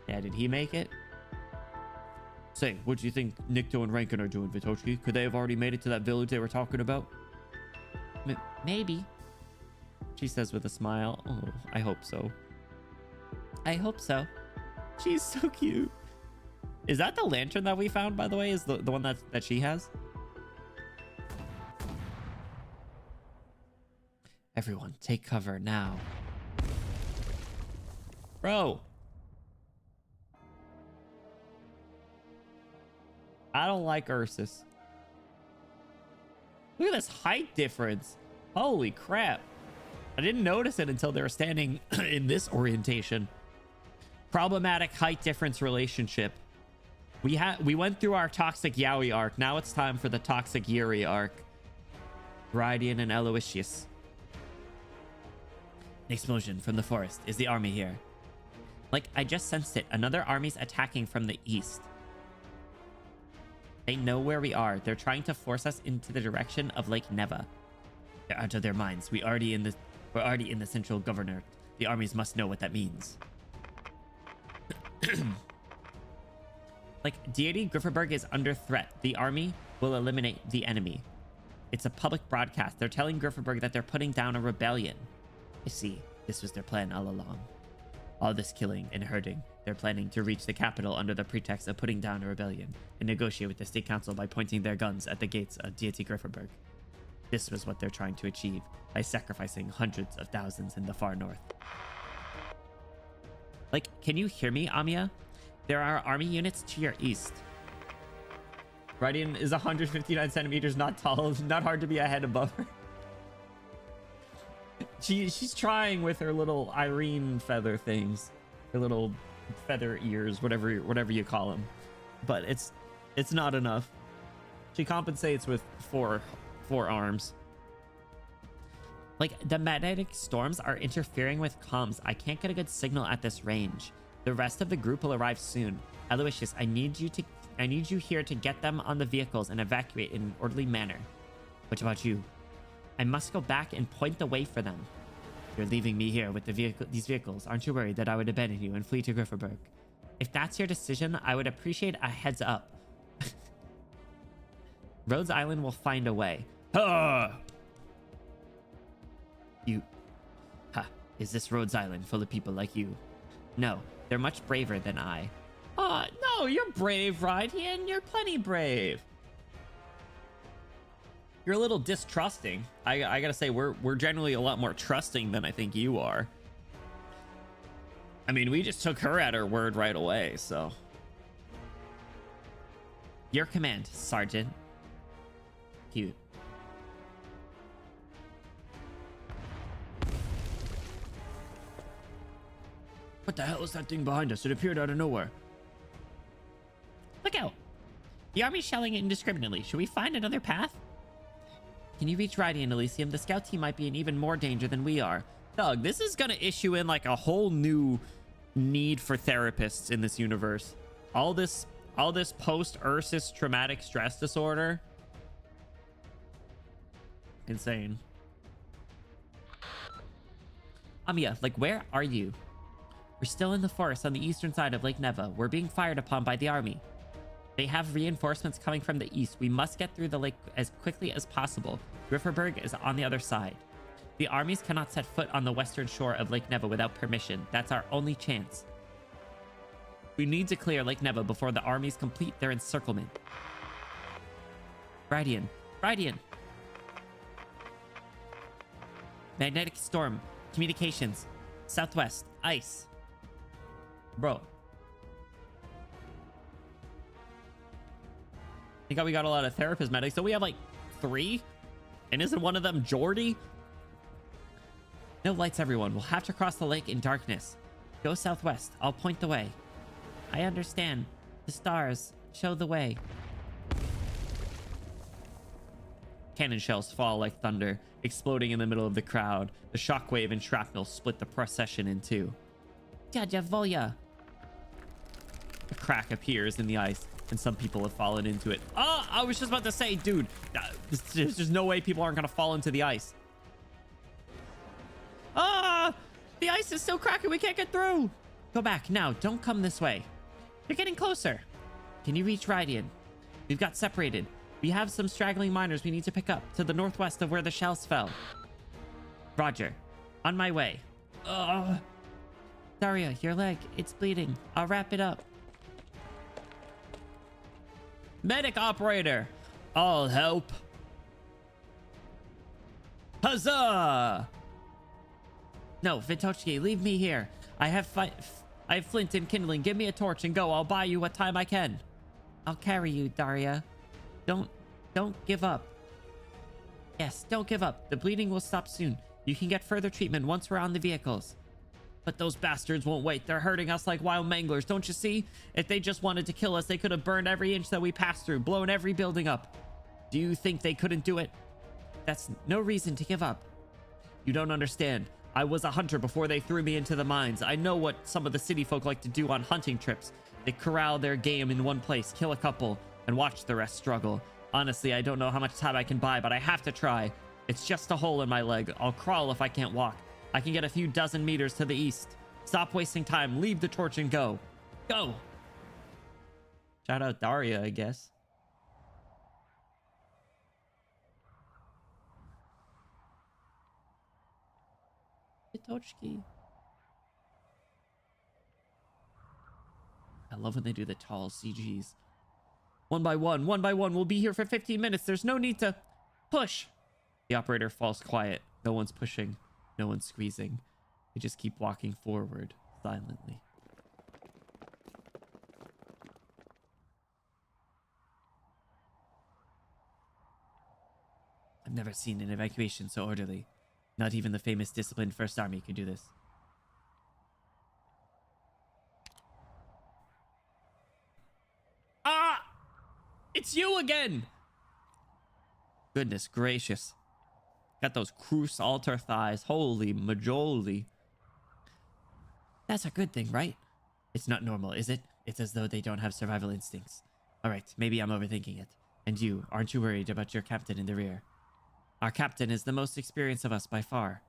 Yeah, did he make it? Say, what do you think Nikto and Rankin are doing, Vitochki? Could they have already made it to that village they were talking about? Maybe, she says with a smile. Oh, I hope so. I hope so. She's so cute. Is that the lantern that we found, by the way? Is the one that she has? Everyone, take cover now. Bro. I don't like Ursus. Look at this height difference. Holy crap. I didn't notice it until they were standing in this orientation. Problematic height difference relationship. We went through our toxic Yaoi arc. Now it's time for the toxic Yuri arc. Rydian and Aloysius. An explosion from the forest. Is the army here? Like, I just sensed it. Another army's attacking from the east. They know where we are. They're trying to force us into the direction of Lake Neva. They're out of their minds. We're already in the central governor. The armies must know what that means. Like, deity Grifferberg is under threat. The army will eliminate the enemy. It's a public broadcast. They're telling Grifferberg that they're putting down a rebellion. I see. This was their plan all along. All this killing and hurting. They're planning to reach the capital under the pretext of putting down a rebellion and negotiate with the state council by pointing their guns at the gates of deity Grifferberg. This was what they're trying to achieve by sacrificing hundreds of thousands in the far north. Like, can you hear me, Amiya? There are army units to your east. Rydian is 159 centimeters, not tall, not hard to be a head above her. She's trying with her little Irene feather things, her little feather ears, whatever you call them, but it's not enough. She compensates with four arms. Like, the magnetic storms are interfering with comms. I can't get a good signal at this range. The rest of the group will arrive soon. Aloysius, I need you here to get them on the vehicles and evacuate in an orderly manner. What about you? I must go back and point the way for them. You're leaving me here with these vehicles. Aren't you worried that I would abandon you and flee to Grifferberg? If that's your decision, I would appreciate a heads up. Rhodes Island will find a way. Is this Rhodes Island full of people like you? No, they're much braver than I. No, you're brave, Rydian. You're plenty brave. You're a little distrusting. I gotta say, we're generally a lot more trusting than I think you are. I mean, we just took her at her word right away, so. Your command, Sergeant. Cute. What the hell is that thing behind us? It appeared out of nowhere. Look out! The army's shelling indiscriminately. Should we find another path? Can you reach Rydian, Elysium? The scout team might be in even more danger than we are. Doug, this is gonna issue in like a whole new need for therapists in this universe. All this post-Ursus traumatic stress disorder. Insane. Amiya, like, where are you? We're still in the forest on the eastern side of Lake Neva. We're being fired upon by the army. They have reinforcements coming from the east. We must get through the lake as quickly as possible. Grifferberg is on the other side. The armies cannot set foot on the western shore of Lake Neva without permission. That's our only chance. We need to clear Lake Neva before the armies complete their encirclement. Radian. Radian. Magnetic storm. Communications. Southwest. Ice. Bro. I think we got a lot of therapist medics. So we have like 3? And isn't one of them Jordy? No lights, everyone. We'll have to cross the lake in darkness. Go southwest. I'll point the way. I understand. The stars show the way. Cannon shells fall like thunder, exploding in the middle of the crowd. The shockwave and shrapnel split the procession in two. Dядя Voya! A crack appears in the ice, and some people have fallen into it. Oh, I was just about to say, dude, there's just no way people aren't going to fall into the ice. Ah! The ice is still cracking. We can't get through. Go back now. Don't come this way. You're getting closer. Can you reach Radian? We've got separated. We have some straggling miners we need to pick up to the northwest of where the shells fell. Roger. On my way. Ugh. Daria, your leg. It's bleeding. I'll wrap it up. Medic operator. I'll help. Huzzah! No, Vitochki, leave me here. I have flint and kindling. Give me a torch and go. I'll buy you what time I can. I'll carry you, Daria. Don't give up. Yes, don't give up. The bleeding will stop soon. You can get further treatment once we're on the vehicles. But those bastards won't wait. They're hurting us like wild manglers, don't you see? If they just wanted to kill us, they could have burned every inch that we passed through, blown every building up. Do you think they couldn't do it? That's no reason to give up. You don't understand. I was a hunter before they threw me into the mines. I know what some of the city folk like to do on hunting trips. They corral their game in one place, kill a couple, and watch the rest struggle. Honestly, I don't know how much time I can buy, but I have to try. It's just a hole in my leg. I'll crawl if I can't walk. I can get a few dozen meters to the east. Stop wasting time. Leave the torch and go. Go! Shout out Daria, I guess. Vitochki. I love when they do the tall CGs. One by one. We'll be here for 15 minutes. There's no need to push. The operator falls quiet. No one's pushing. No one's squeezing. They just keep walking forward silently. I've never seen an evacuation so orderly. Not even the famous disciplined First Army could do this. Ah! It's you again! Goodness gracious. Got those Cruz altar thighs. Holy majoli. That's a good thing, right? It's not normal, is it? It's as though they don't have survival instincts. Alright, maybe I'm overthinking it. And you, aren't you worried about your captain in the rear? Our captain is the most experienced of us by far.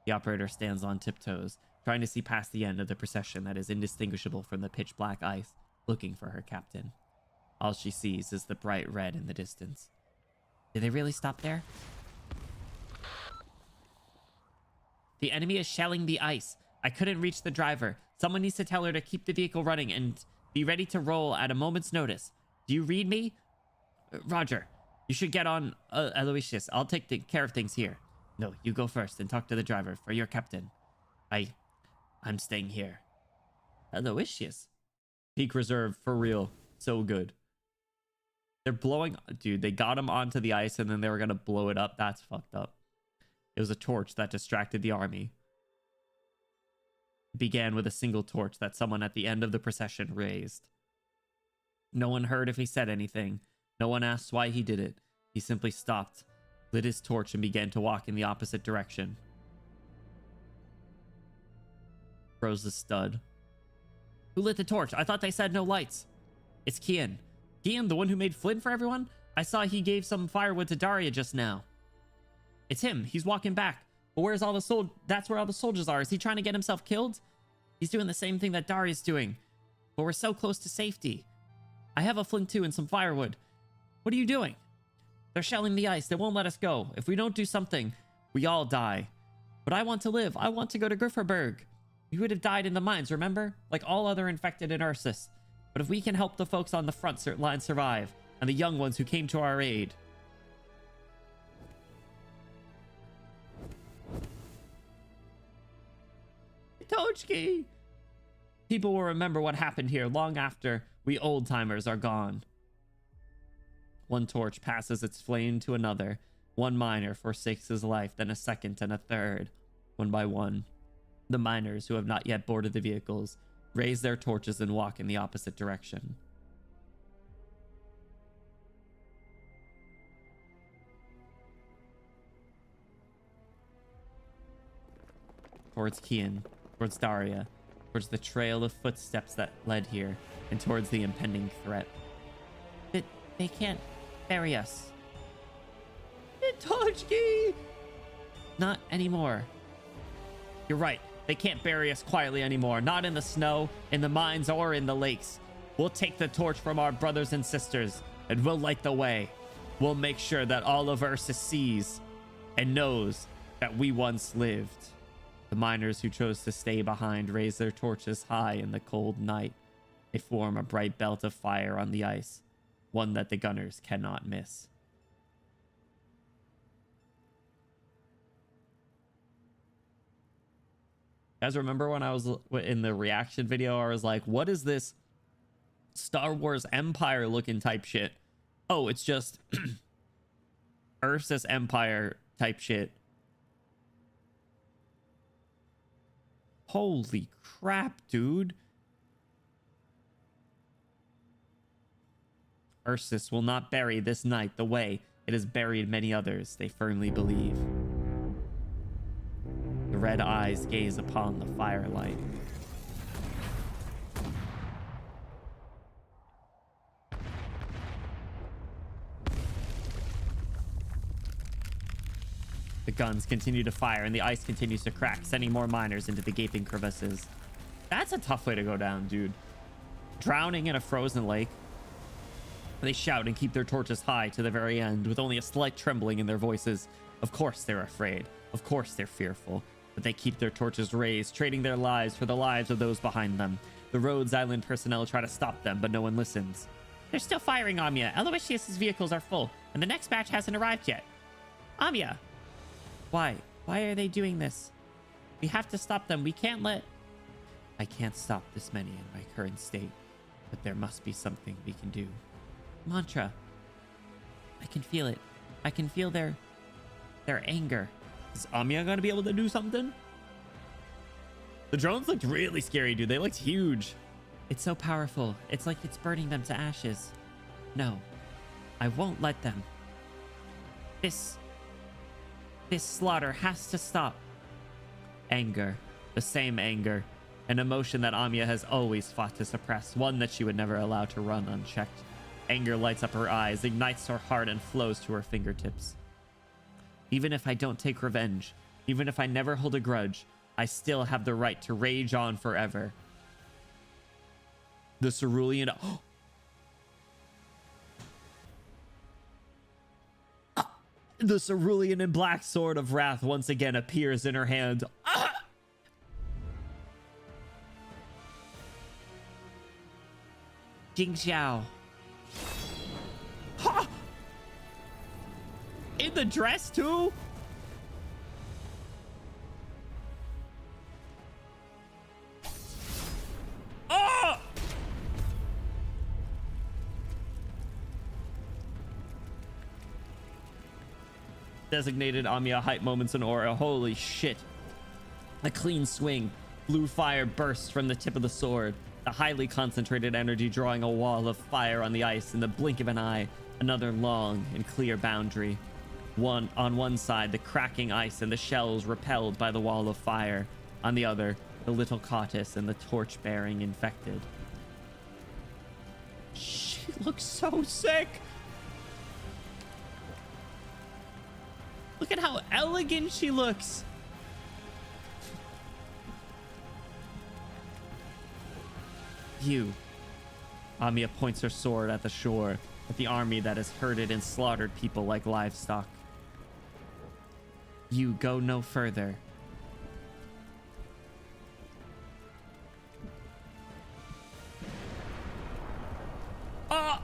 The operator stands on tiptoes, trying to see past the end of the procession that is indistinguishable from the pitch black ice, looking for her captain. All she sees is the bright red in the distance. Did they really stop there? The enemy is shelling the ice. I couldn't reach the driver. Someone needs to tell her to keep the vehicle running and be ready to roll at a moment's notice. Do you read me? Roger. You should get on Aloysius. I'll take care of things here. No, you go first and talk to the driver for your captain. I'm staying here. Aloysius. Peak reserve for real. So good. They're blowing... Dude, they got him onto the ice and then they were going to blow it up. That's fucked up. It was a torch that distracted the army. It began with a single torch that someone at the end of the procession raised. No one heard if he said anything. No one asked why he did it. He simply stopped, lit his torch, and began to walk in the opposite direction. Rose the stud. Who lit the torch? I thought they said no lights. It's Kian. Kian, the one who made flint for everyone? I saw he gave some firewood to Daria just now. It's him. He's walking back. But where's all the that's where all the soldiers are. Is he trying to get himself killed? He's doing the same thing that Daria's doing. But we're so close to safety. I have a flint too and some firewood. What are you doing? They're shelling the ice. They won't let us go. If we don't do something, we all die. But I want to live. I want to go to Grifferberg. We would have died in the mines, remember? Like all other infected in Ursus. But if we can help the folks on the front line survive, and the young ones who came to our aid, Tochki! People will remember what happened here long after we old-timers are gone. One torch passes its flame to another. One miner forsakes his life, then a second and a third. One by one, the miners who have not yet boarded the vehicles raise their torches and walk in the opposite direction. Towards Kian, towards Daria, towards the trail of footsteps that led here, and towards the impending threat. They can't bury us. Tochki! Not anymore. You're right. They can't bury us quietly anymore. Not in the snow, in the mines, or in the lakes. We'll take the torch from our brothers and sisters, and we'll light the way. We'll make sure that all of Ursa sees and knows that we once lived. The miners who chose to stay behind raise their torches high in the cold night. They form a bright belt of fire on the ice, one that the gunners cannot miss. Guys, remember when I was in the reaction video, I was like, what is this Star Wars Empire looking type shit? Oh, it's just Ursus Empire type shit. Holy crap, dude. Ursus will not bury this night the way it has buried many others, they firmly believe. The red eyes gaze upon the firelight. The guns continue to fire and the ice continues to crack, sending more miners into the gaping crevices. That's a tough way to go down, dude. Drowning in a frozen lake. They shout and keep their torches high to the very end, with only a slight trembling in their voices. Of course they're afraid. Of course they're fearful. But they keep their torches raised, trading their lives for the lives of those behind them. The Rhodes Island personnel try to stop them, but no one listens. They're still firing, Amia. Aloysius's vehicles are full, and the next batch hasn't arrived yet. Amia! Why? Why are they doing this? We have to stop them. We can't let... I can't stop this many in my current state, but there must be something we can do. Mantra. I can feel it. I can feel their anger. Is Amia gonna be able to do something? The drones looked really scary, dude. They looked huge. It's so powerful. It's like it's burning them to ashes. No, I won't let them. This slaughter has to stop. Anger. The same anger. An emotion that Amia has always fought to suppress. One that she would never allow to run unchecked. Anger lights up her eyes, ignites her heart, and flows to her fingertips. Even if I don't take revenge, even if I never hold a grudge, I still have the right to rage on forever. The cerulean... The cerulean and black sword of wrath once again appears in her hand. Jing Xiao. Ha! In the dress too? Oh! Designated Amia hype moments and aura. Holy shit. A clean swing. Blue fire bursts from the tip of the sword. The highly concentrated energy drawing a wall of fire on the ice in the blink of an eye. Another long and clear boundary. On one side, the cracking ice and the shells repelled by the wall of fire. On the other, the little Cottis and the torch-bearing infected. She looks so sick. Look at how elegant she looks. You. Amia points her sword at the shore, at the army that has herded and slaughtered people like livestock. You go no further. Ah!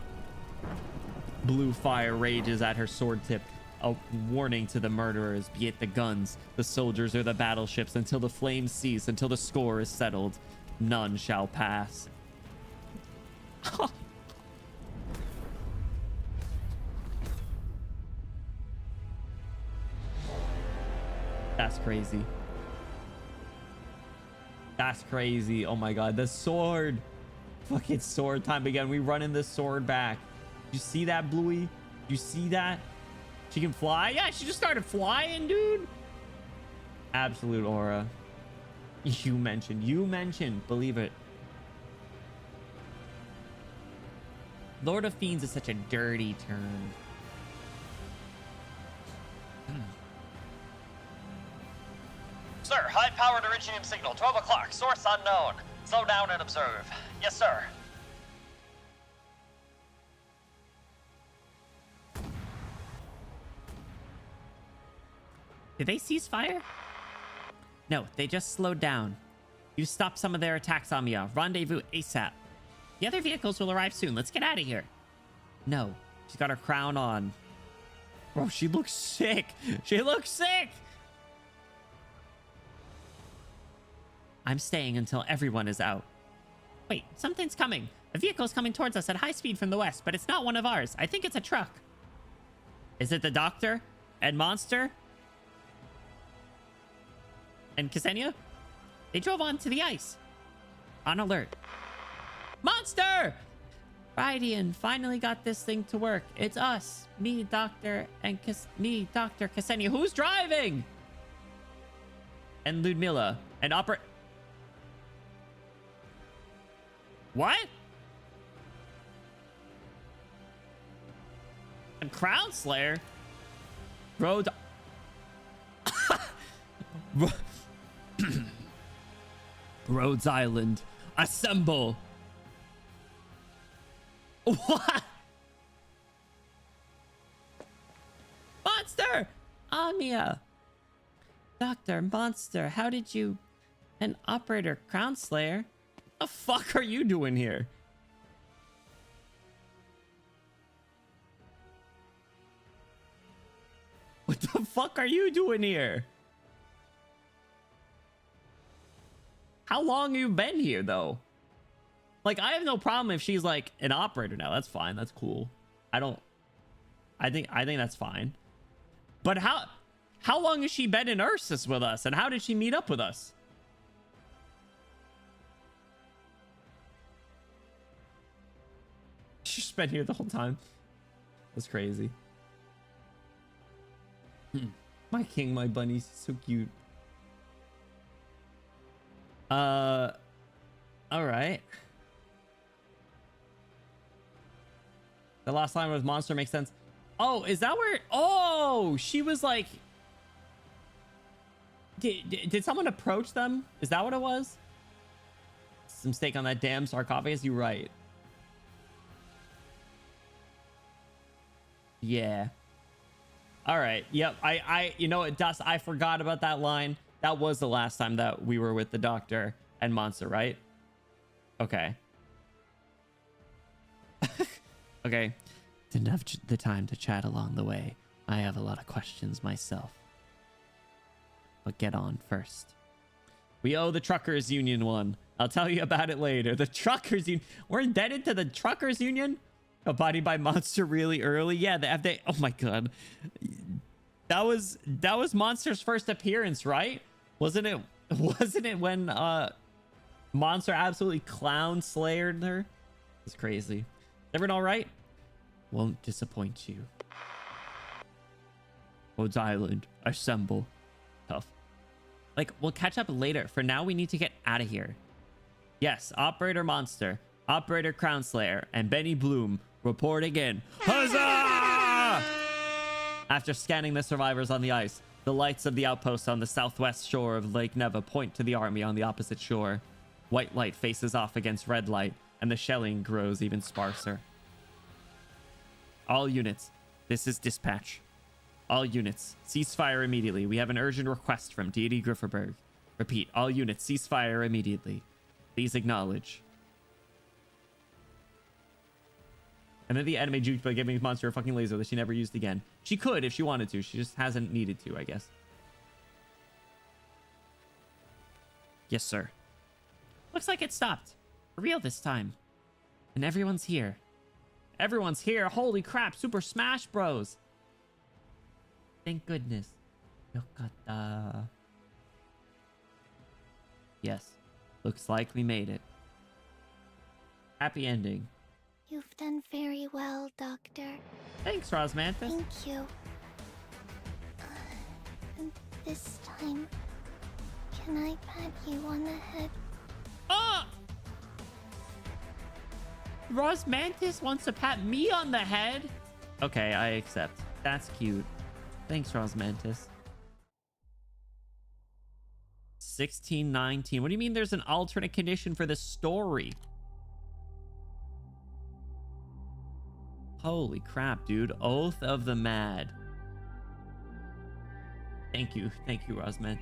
Blue fire rages at her sword tip. a warning to the murderers, be it the guns, the soldiers, or the battleships, until the flames cease, until the score is settled, none shall pass. That's crazy. That's crazy. Oh my god, the sword. Fucking sword time again. We running this sword back. You see that, Bluey? You see that? She can fly? Yeah, she just started flying, dude. Absolute aura. You mentioned, believe it. Lord of Fiends is such a dirty term. Sir, high-powered Iridium signal, 12 o'clock, source unknown. Slow down and observe. Yes, sir. Did they cease fire? No, they just slowed down. You stopped some of their attacks on me. Rendezvous ASAP. The other vehicles will arrive soon. Let's get out of here. No, she's got her crown on. Bro, she looks sick. She looks sick. I'm staying until everyone is out. Wait, something's coming. A vehicle's coming towards us at high speed from the west, but it's not one of ours. I think it's a truck. Is it the doctor? And Monster? And Ksenia? They drove onto the ice. On alert. Monster! Rydian finally got this thing to work. It's us. Me, Doctor, and Dr. Ksenia. Who's driving? And Ludmilla. And What? And Crown Slayer? Road... Rhodes Island. Assemble. What? Monster! Amia. Dr. Monster, how did you... And Operator Crown Slayer? What the fuck are you doing here? What the fuck are you doing here? How long have you been here, though? Like, I have no problem if she's, like, an operator now. That's fine. That's cool. I think that's fine. But how long has she been in Ursus with us? And how did she meet up with us? She's been here the whole time. That's crazy. My king, my bunny's so cute. All right. The last line was Monster makes sense. Oh, is that where... Oh, she was like... Did someone approach them? Is that what it was? Some mistake on that damn sarcophagus? You're right. Yeah. All right. Yep. You know what, Dust, I forgot about that line. That was the last time that we were with the Doctor and Monster, right? Okay. Okay. Didn't have the time to chat along the way. I have a lot of questions myself. But get on first. We owe the Truckers Union one. I'll tell you about it later. The Truckers Union. We're indebted to the Truckers Union? Got bodied by Monster really early. Yeah, they oh my god. That was Monster's first appearance, right? Wasn't it when Monster absolutely clown slayered her? It's crazy. Everyone all right? Won't disappoint you. Rhodes Island, assemble. Tough. Like, we'll catch up later. For now, we need to get out of here. Yes, Operator Monster, Operator Crown Slayer, and Benny Bloom reporting in. Huzzah! After scanning the survivors on the ice, the lights of the outpost on the southwest shore of Lake Neva point to the army on the opposite shore. White light faces off against red light, and the shelling grows even sparser. All units, this is dispatch. All units, cease fire immediately. We have an urgent request from Deity Grifferberg. Repeat, all units, cease fire immediately. Please acknowledge. And then the anime juked by giving monster a fucking laser that she never used again. She could if she wanted to. She just hasn't needed to, I guess. Yes, sir. Looks like it stopped. For real this time. And everyone's here. Everyone's here. Holy crap. Super Smash Bros. Thank goodness. Yokata. Yes. Looks like we made it. Happy ending. You've done very well, Doctor. Thanks, Rosmanthus. Thank you. And this time, can I pat you on the head? Oh! Rosmanthus wants to pat me on the head? Okay, I accept. That's cute. Thanks, Rosmanthus. 1619. What do you mean there's an alternate condition for this story? Holy crap, dude. Oath of the Mad. Thank you. Thank you, Rosmanthus.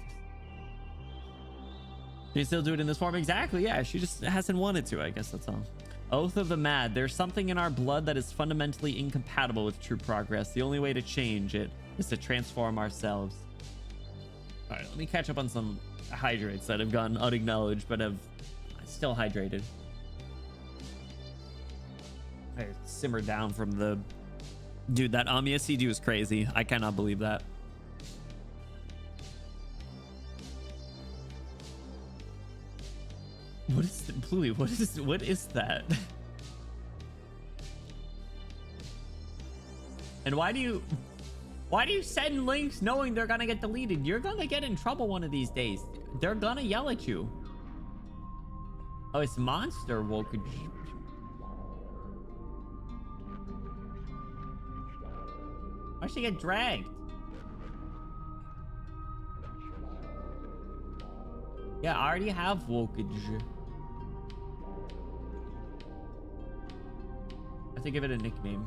Can you still do it in this form? Exactly, yeah. She just hasn't wanted to, I guess that's all. Oath of the Mad. There's something in our blood that is fundamentally incompatible with true progress. The only way to change it is to transform ourselves. All right, let me catch up on some hydrates that have gone unacknowledged, but have still hydrated. I simmered down from the... Dude, that Amiya CG was crazy. I cannot believe that. What is the Bluey? What is that? And why do you send links knowing they're gonna get deleted? You're gonna get in trouble one of these days. They're gonna yell at you. Oh, it's monster Wokage. Why'd she get dragged? Yeah, I already have Wokage. I have to give it a nickname.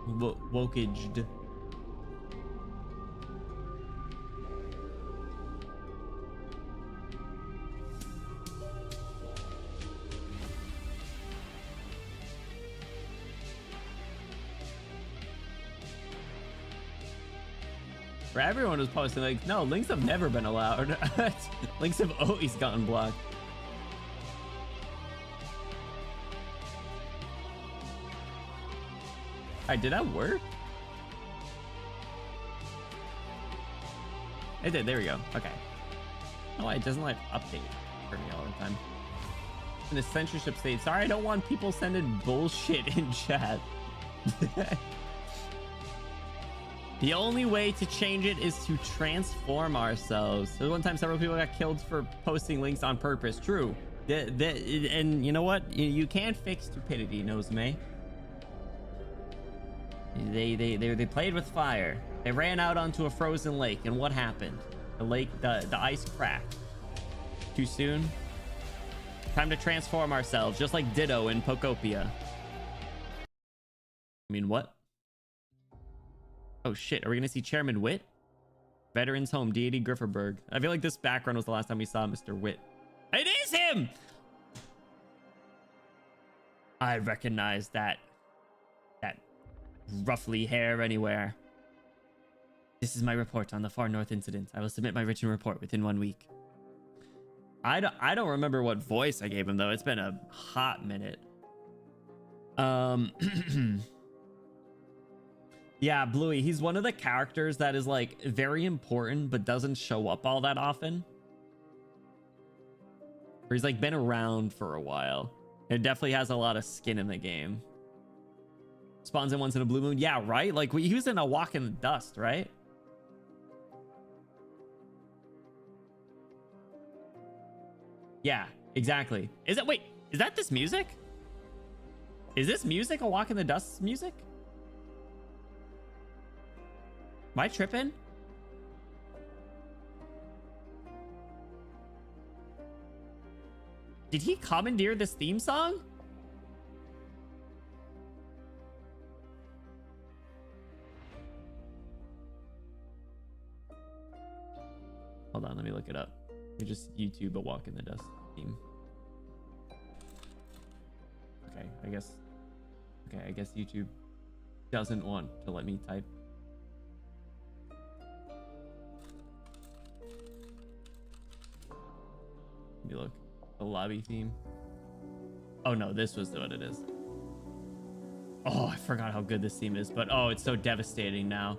Wokaged. Where everyone was posting like, no, links have never been allowed. Links have always gotten blocked. Alright, did that work? It did, there we go. Okay. Oh, it doesn't like update for me all the time. In the censorship state. Sorry, I don't want people sending bullshit in chat. The only way to change it is to transform ourselves. So one time several people got killed for posting links on purpose. True. And you know what? You can't fix stupidity, Nozume. They played with fire. They ran out onto a frozen lake, and what happened? The ice cracked. Too soon? Time to transform ourselves, just like Ditto in Pokopia. I mean, what? Oh shit, are we gonna see Chairman Witt? Veterans Home, Deity Grifferberg. I feel like this background was the last time we saw Mr. Witt. It is him! I recognize that ruffly hair anywhere. This is my report on the Far North incident. I will submit my written report within 1 week. I don't remember what voice I gave him though. It's been a hot minute. Yeah, Bluey, he's one of the characters that is like very important but doesn't show up all that often. Or he's like been around for a while. It definitely has a lot of skin in the game. Spawns in once in a blue moon. Yeah, right? Like he was in A Walk in the Dust, right? Yeah, exactly. Is that, wait, is that this music? Is this music A Walk in the Dust music? Am I tripping? Did he commandeer this theme song? Hold on, let me look it up. Let me just YouTube A Walk in the Dust theme. Okay, I guess. Okay, I guess YouTube doesn't want to let me type. Let me look. The lobby theme. Oh no, this was what it is. Oh, I forgot how good this theme is, but oh, it's so devastating now.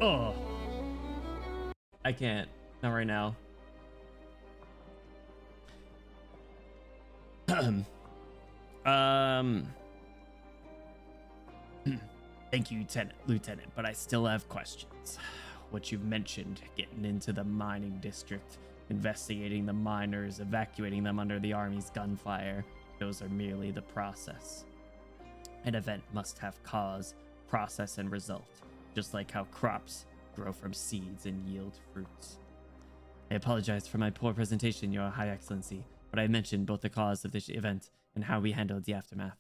Oh, I can't. Not right now. Thank you, Lieutenant, but I still have questions. What you've mentioned, getting into the mining district, investigating the miners, evacuating them under the Army's gunfire, those are merely the process. An event must have cause, process, and result, just like how crops grow from seeds and yield fruits. I apologize for my poor presentation, Your High Excellency, but I mentioned both the cause of this event and how we handled the aftermath.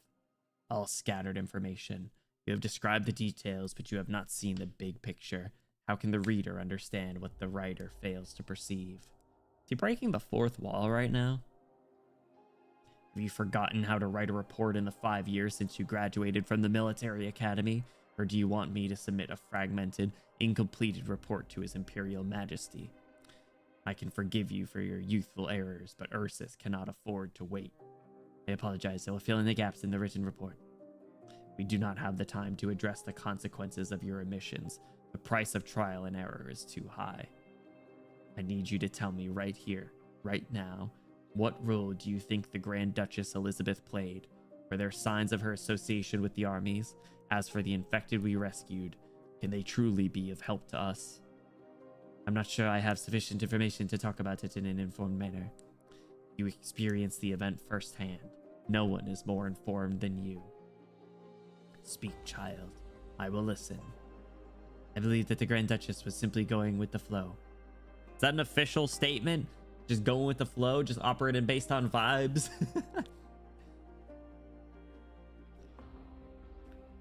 All scattered information. You have described the details, but you have not seen the big picture. How can the reader understand what the writer fails to perceive? Is he breaking the fourth wall right now? Have you forgotten how to write a report in the 5 years since you graduated from the military academy? Or do you want me to submit a fragmented, incompleted report to His Imperial Majesty? I can forgive you for your youthful errors, but Ursus cannot afford to wait. I apologize. I will fill in the gaps in the written report. We do not have the time to address the consequences of your omissions. The price of trial and error is too high. I need you to tell me right here, right now, what role do you think the Grand Duchess Elizabeth played? Were there signs of her association with the armies? As for the infected we rescued, can they truly be of help to us? I'm not sure I have sufficient information to talk about it in an informed manner. You experienced the event firsthand. No one is more informed than you. Speak, child. I will listen. I believe that the Grand Duchess was simply going with the flow. Is that an official statement? Just going with the flow? Just operating based on vibes?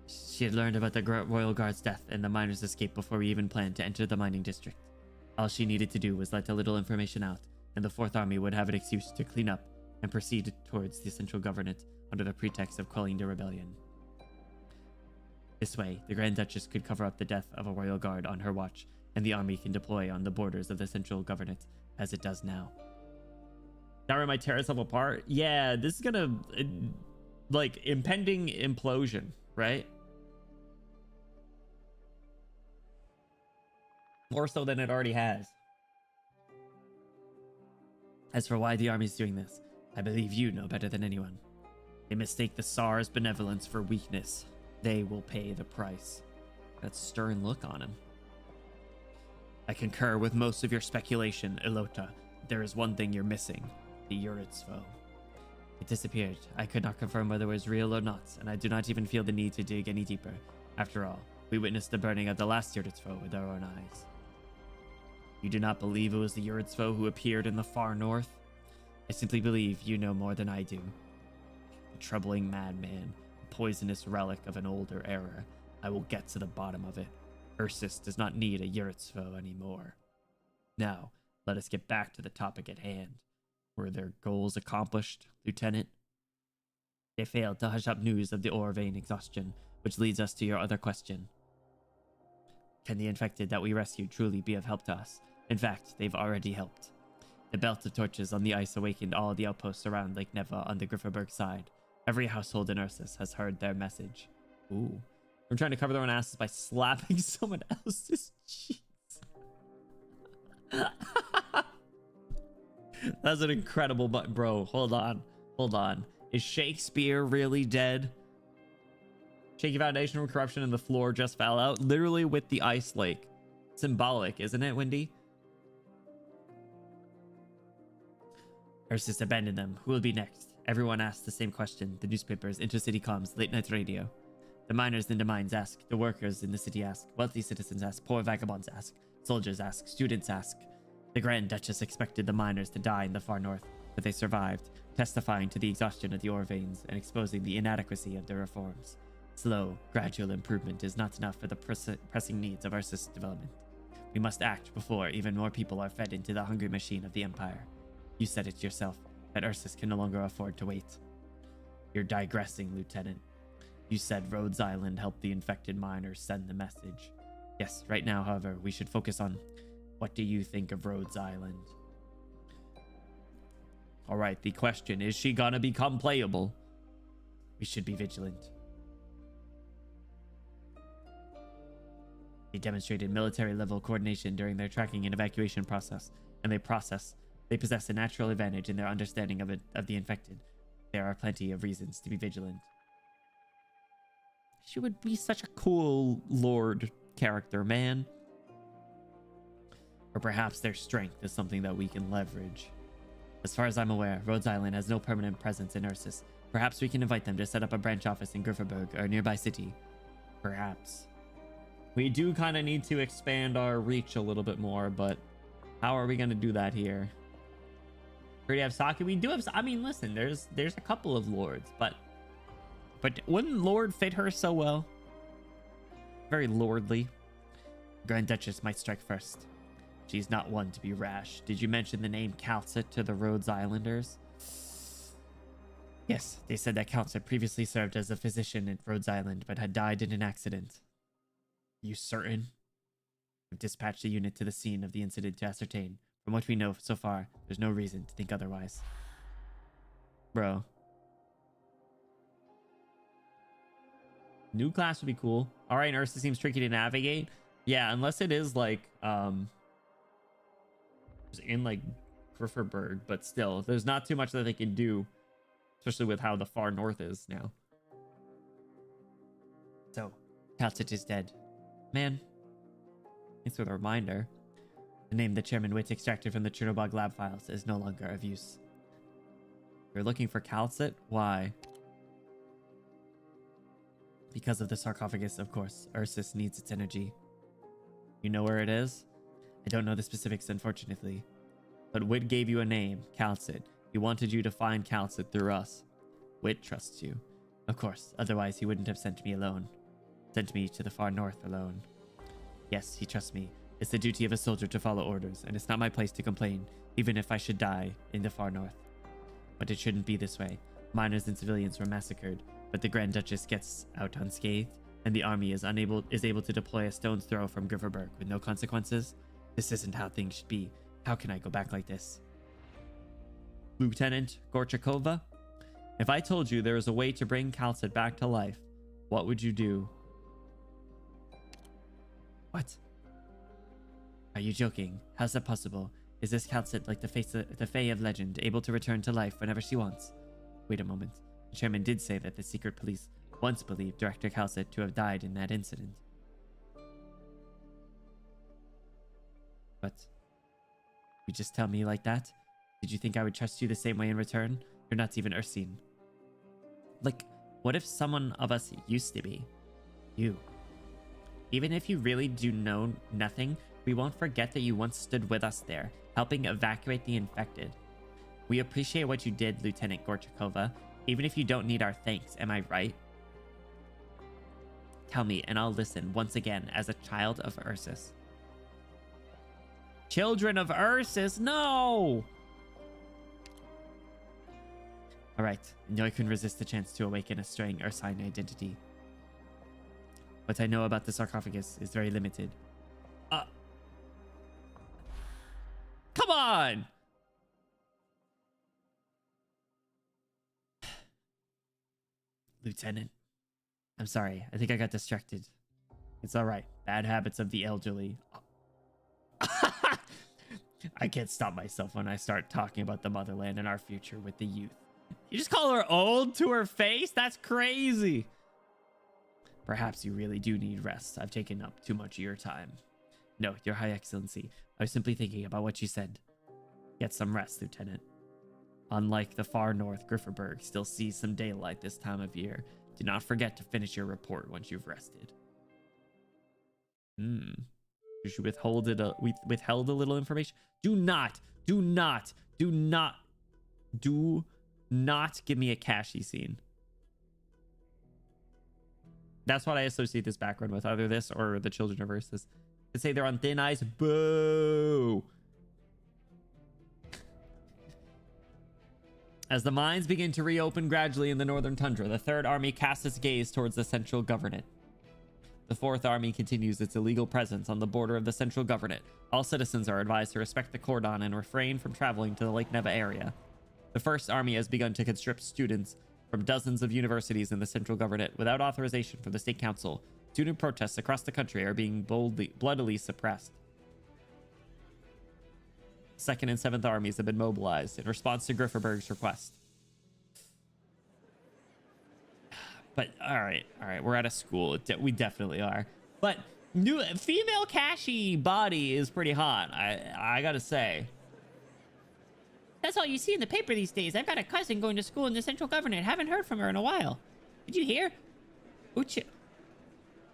She had learned about the Royal Guard's death and the miners' escape before we even planned to enter the mining district. All she needed to do was let a little information out, and the Fourth Army would have an excuse to clean up and proceed towards the central government under the pretext of quelling the rebellion. This way, the Grand Duchess could cover up the death of a royal guard on her watch, and the army can deploy on the borders of the central government as it does now. That where my terrace up apart? Yeah, this is gonna like impending implosion, right? More so than it already has. As for why the army's doing this, I believe you know better than anyone. They mistake the Tsar's benevolence for weakness. They will pay the price. That stern look on him. I concur with most of your speculation, Elota. There is one thing you're missing. The Yuritsvo. It disappeared. I could not confirm whether it was real or not, and I do not even feel the need to dig any deeper. After all, we witnessed the burning of the last Yuritsvo with our own eyes. You do not believe it was the Yuritsvo who appeared in the far north? I simply believe you know more than I do. A troubling madman, a poisonous relic of an older era. I will get to the bottom of it. Ursus does not need a Yuritsvo anymore. Now, let us get back to the topic at hand. Were their goals accomplished, Lieutenant? They failed to hush up news of the ore vein exhaustion, which leads us to your other question. Can the infected that we rescued truly be of help to us? In fact, they've already helped. The belt of torches on the ice awakened all the outposts around Lake Neva on the Grifferberg side. Every household in Ursus has heard their message. Ooh. I'm trying to cover their own asses by slapping someone else's cheeks. That's an incredible button, bro. Hold on. Is Shakespeare really dead? Shaky foundation from corruption and the floor just fell out. Literally with the ice lake. Symbolic, isn't it, Wendy? Ursus abandoned them. Who will be next? Everyone asks the same question. The newspapers, intercity comms, late night radio. The miners in the mines ask. The workers in the city ask. Wealthy citizens ask. Poor vagabonds ask. Soldiers ask. Students ask. The Grand Duchess expected the miners to die in the far north, but they survived, testifying to the exhaustion of the ore veins and exposing the inadequacy of their reforms. Slow, gradual improvement is not enough for the pressing needs of Ursus development. We must act before even more people are fed into the hungry machine of the Empire. You said it yourself, that Ursus can no longer afford to wait. You're digressing, Lieutenant. You said Rhodes Island helped the infected miners send the message. Yes, right now, however, we should focus on what do you think of Rhodes Island? All right, the question, is she gonna become playable? We should be vigilant. They demonstrated military-level coordination during their tracking and evacuation process, and they possess a natural advantage in their understanding of the infected. There are plenty of reasons to be vigilant. She would be such a cool Lord character, man. Or perhaps their strength is something that we can leverage. As far as I'm aware, Rhodes Island has no permanent presence in Ursus. Perhaps we can invite them to set up a branch office in Grifferberg or a nearby city. Perhaps. We do kind of need to expand our reach a little bit more, but how are we going to do that here? We have Saki. We do have... I mean, listen, there's a couple of lords, but wouldn't Lord fit her so well? Very lordly. Grand Duchess might strike first. She's not one to be rash. Did you mention the name Calcit to the Rhodes Islanders? Yes, they said that Calcit previously served as a physician at Rhodes Island, but had died in an accident. You certain? We've dispatched a unit to the scene of the incident to ascertain. From what we know so far, there's no reason to think otherwise. Bro. New class would be cool. All right, Ursa seems tricky to navigate. Yeah, unless it is like, in like Grifferberg, but still, there's not too much that they can do, especially with how the far north is now. So, Calcit is dead. Man, thanks for the reminder. The name that Chairman Witt extracted from the Chernobog lab files is no longer of use. You're looking for Calcit? Why? Because of the sarcophagus, of course. Ursus needs its energy. You know where it is? I don't know the specifics, unfortunately. But Witt gave you a name, Calcit. He wanted you to find Calcit through us. Witt trusts you. Of course, otherwise he wouldn't have sent me alone. Sent me to the far north alone. Yes, he trusts me. It's the duty of a soldier to follow orders, and it's not my place to complain, even if I should die in the far north. But it shouldn't be this way. Miners and civilians were massacred, but the Grand Duchess gets out unscathed, and the army is able to deploy a stone's throw from Grifferberg with no consequences. This isn't how things should be. How can I go back like this? Lieutenant Gorchakova, if I told you there was a way to bring Calcit back to life, what would you do? What? Are you joking? How's that possible? Is this Calcit like the Fae of legend, able to return to life whenever she wants? Wait a moment. The chairman did say that the secret police once believed Director Calcit to have died in that incident. But you just tell me like that? Did you think I would trust you the same way in return? You're not even Ursine. Like, what if someone of us used to be? You. Even if you really do know nothing, we won't forget that you once stood with us there, helping evacuate the infected. We appreciate what you did, Lieutenant Gorchakova, even if you don't need our thanks, am I right? Tell me, and I'll listen once again as a child of Ursus. Children of Ursus, no! Alright, I know I couldn't resist the chance to awaken a straying Ursine identity. What I know about the sarcophagus is very limited. Come on! Lieutenant, I'm sorry. I think I got distracted. It's alright. Bad habits of the elderly. I can't stop myself when I start talking about the motherland and our future with the youth. You just call her old to her face? That's crazy. Perhaps you really do need rest. I've taken up too much of your time. No, Your High Excellency. I was simply thinking about what you said. Get some rest, Lieutenant. Unlike the far north, Grifferberg still sees some daylight this time of year. Do not forget to finish your report once you've rested. You should withheld a little information. Do not give me a cashy scene. That's what I associate this background with, either this or the Children of Ursus. They say they're on thin ice. Boo! As the mines begin to reopen gradually in the northern tundra, the Third Army casts its gaze towards the central governorate. The Fourth Army continues its illegal presence on the border of the central governorate. All citizens are advised to respect the cordon and refrain from traveling to the Lake Neva area. The First Army has begun to conscript students from dozens of universities in the central governorate without authorization from the state council. Student protests across the country are being bloodily suppressed. Second and Seventh Armies have been mobilized in response to Grifferberg's request. But all right, we're at a school. We definitely are. But new female Kashi body is pretty hot. I gotta say. That's all you see in the paper these days. I've got a cousin going to school in the central government. Haven't heard from her in a while. Did you hear? Uchitel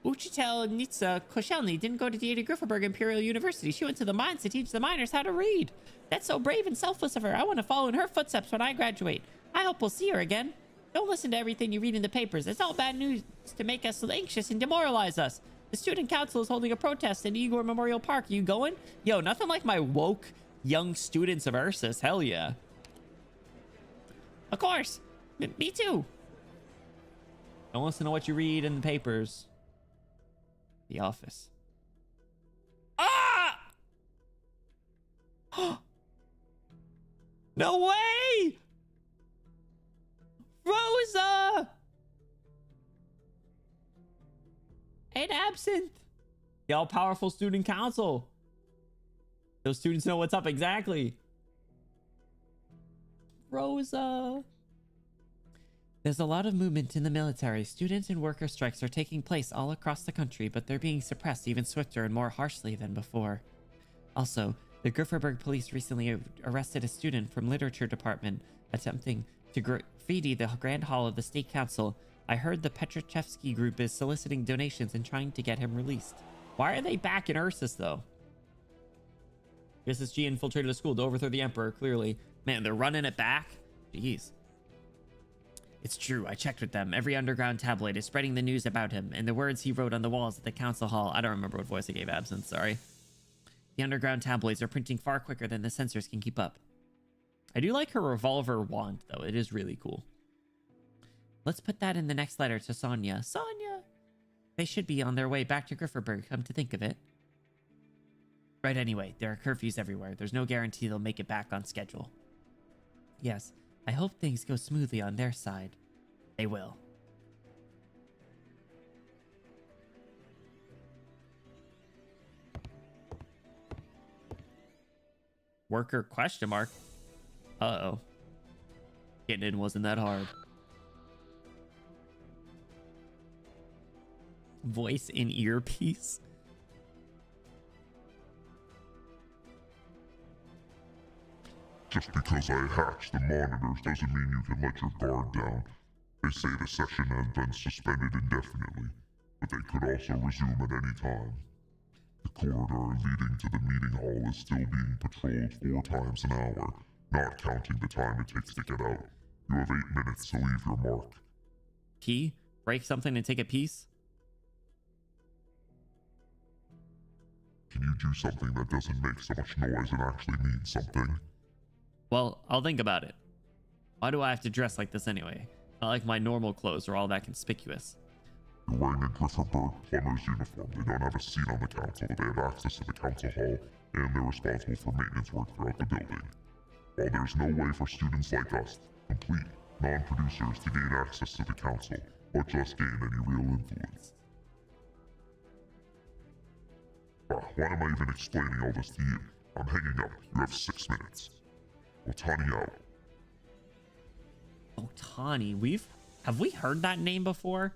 Koshelny didn't go to the Grifferberg Imperial University. She went to the mines to teach the miners how to read. That's so brave and selfless of her. I want to follow in her footsteps when I graduate. I hope we'll see her again. Don't listen to everything you read in the papers. It's all bad news to make us anxious and demoralize us. The student council is holding a protest in Igor Memorial Park. You going? Yo, nothing like my woke young students of Ursus. Hell yeah. Of course. Me too. Don't listen to what you read in the papers. The office. Ah! No way! Rosa! And absent. The all-powerful student council. Those students know what's up exactly. Rosa. There's a lot of movement in the military. Student and worker strikes are taking place all across the country, but they're being suppressed even swifter and more harshly than before. Also, the Grifferberg police recently arrested a student from literature department attempting to graffiti the Grand Hall of the State Council. I heard the Petrochevsky group is soliciting donations and trying to get him released. Why are they back in Ursus, though? SSG infiltrated a school to overthrow the Emperor, clearly. Man, they're running it back? Jeez. It's true, I checked with them. Every underground tabloid is spreading the news about him, and the words he wrote on the walls at the council hall. I don't remember what voice I gave Absinthe, sorry. The underground tabloids are printing far quicker than the censors can keep up. I do like her revolver wand, though. It is really cool. Let's put that in the next letter to Sonia. Sonia! They should be on their way back to Grifferberg, come to think of it. Right, anyway, there are curfews everywhere. There's no guarantee they'll make it back on schedule. Yes, I hope things go smoothly on their side. They will. Worker question mark. Uh-oh. Getting in wasn't that hard. Voice in earpiece. Just because I hatched the monitors doesn't mean you can let your guard down. They say the session has been suspended indefinitely, but they could also resume at any time. The corridor leading to the meeting hall is still being patrolled 4 times an hour, not counting the time it takes to get out. You have 8 minutes to leave your mark. Key? Break something and take a piece? Can you do something that doesn't make so much noise and actually mean something? Well, I'll think about it. Why do I have to dress like this anyway? Not like my normal clothes are all that conspicuous. You're wearing a Grifferberg plumber's uniform. They don't have a seat on the council, but they have access to the council hall, and they're responsible for maintenance work throughout the building. While there's no way for students like us, complete non-producers, to gain access to the council, much less gain any real influence. Why am I even explaining all this to you? I'm hanging up. You have 6 minutes. Otani out. Otani, have we heard that name before?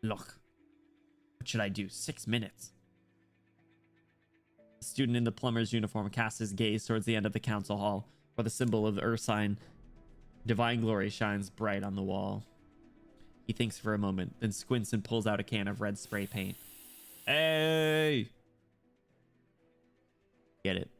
Look, what should I do? 6 minutes. The student in the plumber's uniform casts his gaze towards the end of the council hall, where the symbol of the Ursine divine glory shines bright on the wall. He thinks for a moment, then squints and pulls out a can of red spray paint. Hey! Get it.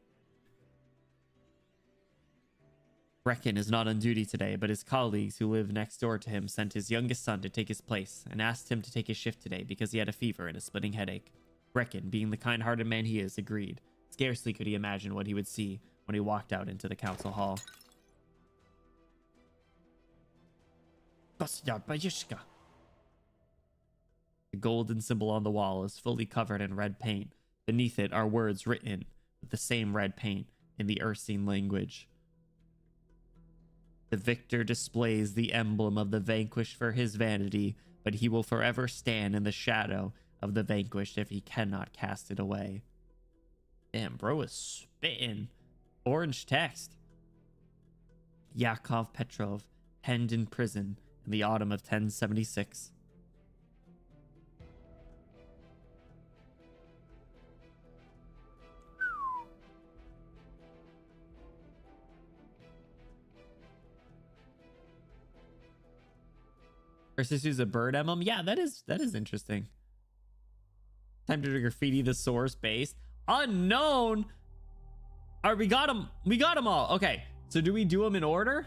Brecken is not on duty today, but his colleagues who live next door to him sent his youngest son to take his place and asked him to take his shift today because he had a fever and a splitting headache. Brecken, being the kind-hearted man he is, agreed. Scarcely could he imagine what he would see when he walked out into the council hall. The golden symbol on the wall is fully covered in red paint. Beneath it are words written with the same red paint in the Ursine language. The victor displays the emblem of the vanquished for his vanity, but he will forever stand in the shadow of the vanquished if he cannot cast it away. Damn, bro is spitting. Orange text. Yakov Petrov, penned in prison in the autumn of 1076. Versus use a bird emblem. Yeah, that is interesting. Time to graffiti the source base. Unknown. All right, we got them. We got them all. Okay, so do we do them in order?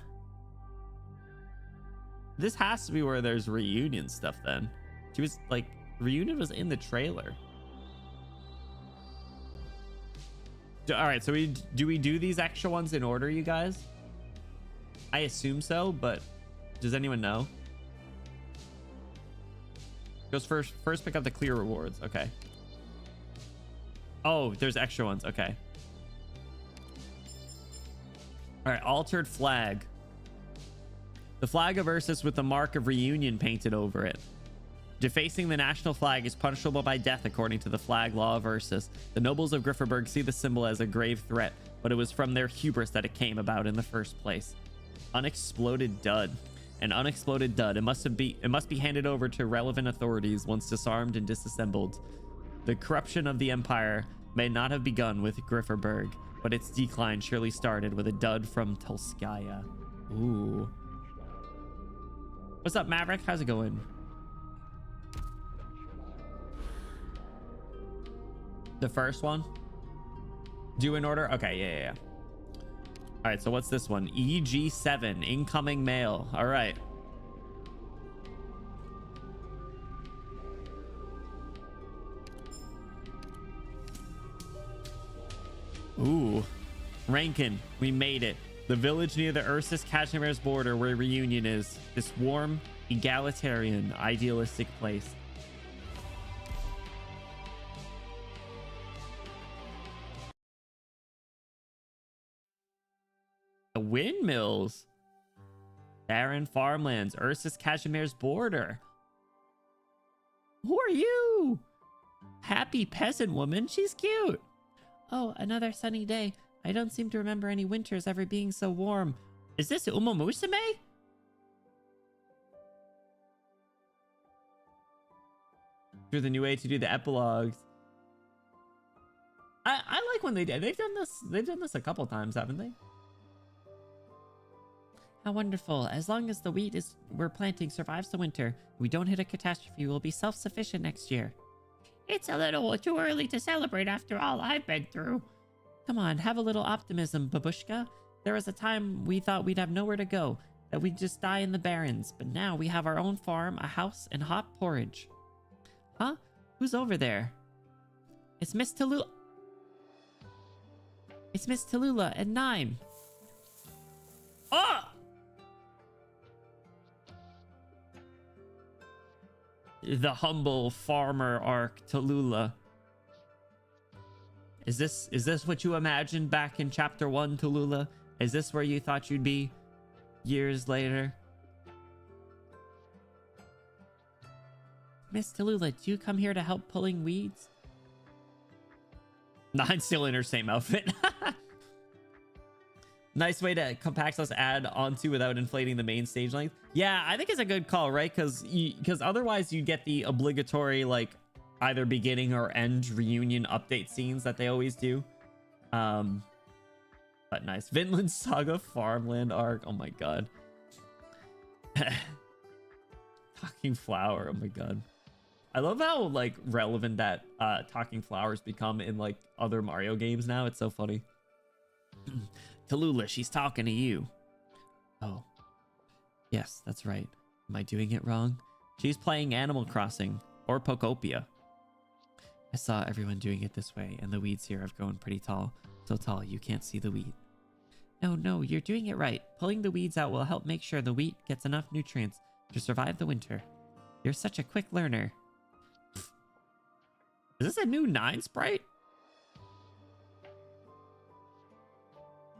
This has to be where there's reunion stuff then. She was like, reunion was in the trailer. All right, so do we do these extra ones in order, you guys? I assume so, but does anyone know? Goes first pick up the clear rewards. Okay. Oh, there's extra ones. Okay. All right, altered flag. The flag of Ursus with the mark of reunion painted over it. Defacing the national flag is punishable by death according to the flag law of Ursus. The nobles of Grifferberg see the symbol as a grave threat, but it was from their hubris that it came about in the first place. Unexploded dud. An unexploded dud. It must be handed over to relevant authorities once disarmed and disassembled. The corruption of the empire may not have begun with Grifferberg, but its decline surely started with a dud from Tolskaya. Ooh. What's up, Maverick? How's it going? The first one? Do in order? Okay, yeah. All right, so what's this one? EG7, incoming mail. All right. Ooh. Rankin, we made it. The village near the Ursus Cachemir's border where reunion is. This warm, egalitarian, idealistic place. The windmills. Barren farmlands. Ursus Cachemir's border. Who are you? Happy peasant woman. She's cute. Oh, another sunny day. I don't seem to remember any winters ever being so warm. Is this Uma Musume? Through the new way to do the epilogues. I like when they did. They've done this a couple times, haven't they? How wonderful. As long as the wheat we're planting survives the winter, we don't hit a catastrophe, we'll be self-sufficient next year. It's a little too early to celebrate after all I've been through. Come on, have a little optimism, Babushka. There was a time we thought we'd have nowhere to go, that we'd just die in the barrens, but now we have our own farm, a house, and hot porridge. Huh? Who's over there? It's Miss Tallulah. It's Miss Tallulah and Nime. Oh! The humble farmer Ark Tallulah. Is this what you imagined back in chapter 1, Tallulah? Is this where you thought you'd be years later? Miss Tallulah, do you come here to help pulling weeds? Nine's still in her same outfit. Nice way to Compaxos add onto without inflating the main stage length. Yeah, I think it's a good call, right? Because otherwise you get the obligatory like either beginning or end reunion update scenes that they always do. But nice. Vinland Saga Farmland arc. Oh my god. Talking flower. Oh my god. I love how like relevant that talking flowers become in like other Mario games now. It's so funny. Tallulah, she's talking to you. Oh. Yes, that's right. Am I doing it wrong? She's playing Animal Crossing or Pokopia. I saw everyone doing it this way, and the weeds here have grown pretty tall. So tall you can't see the wheat. No, you're doing it right. Pulling the weeds out will help make sure the wheat gets enough nutrients to survive the winter. You're such a quick learner. Is this a new 9 sprite?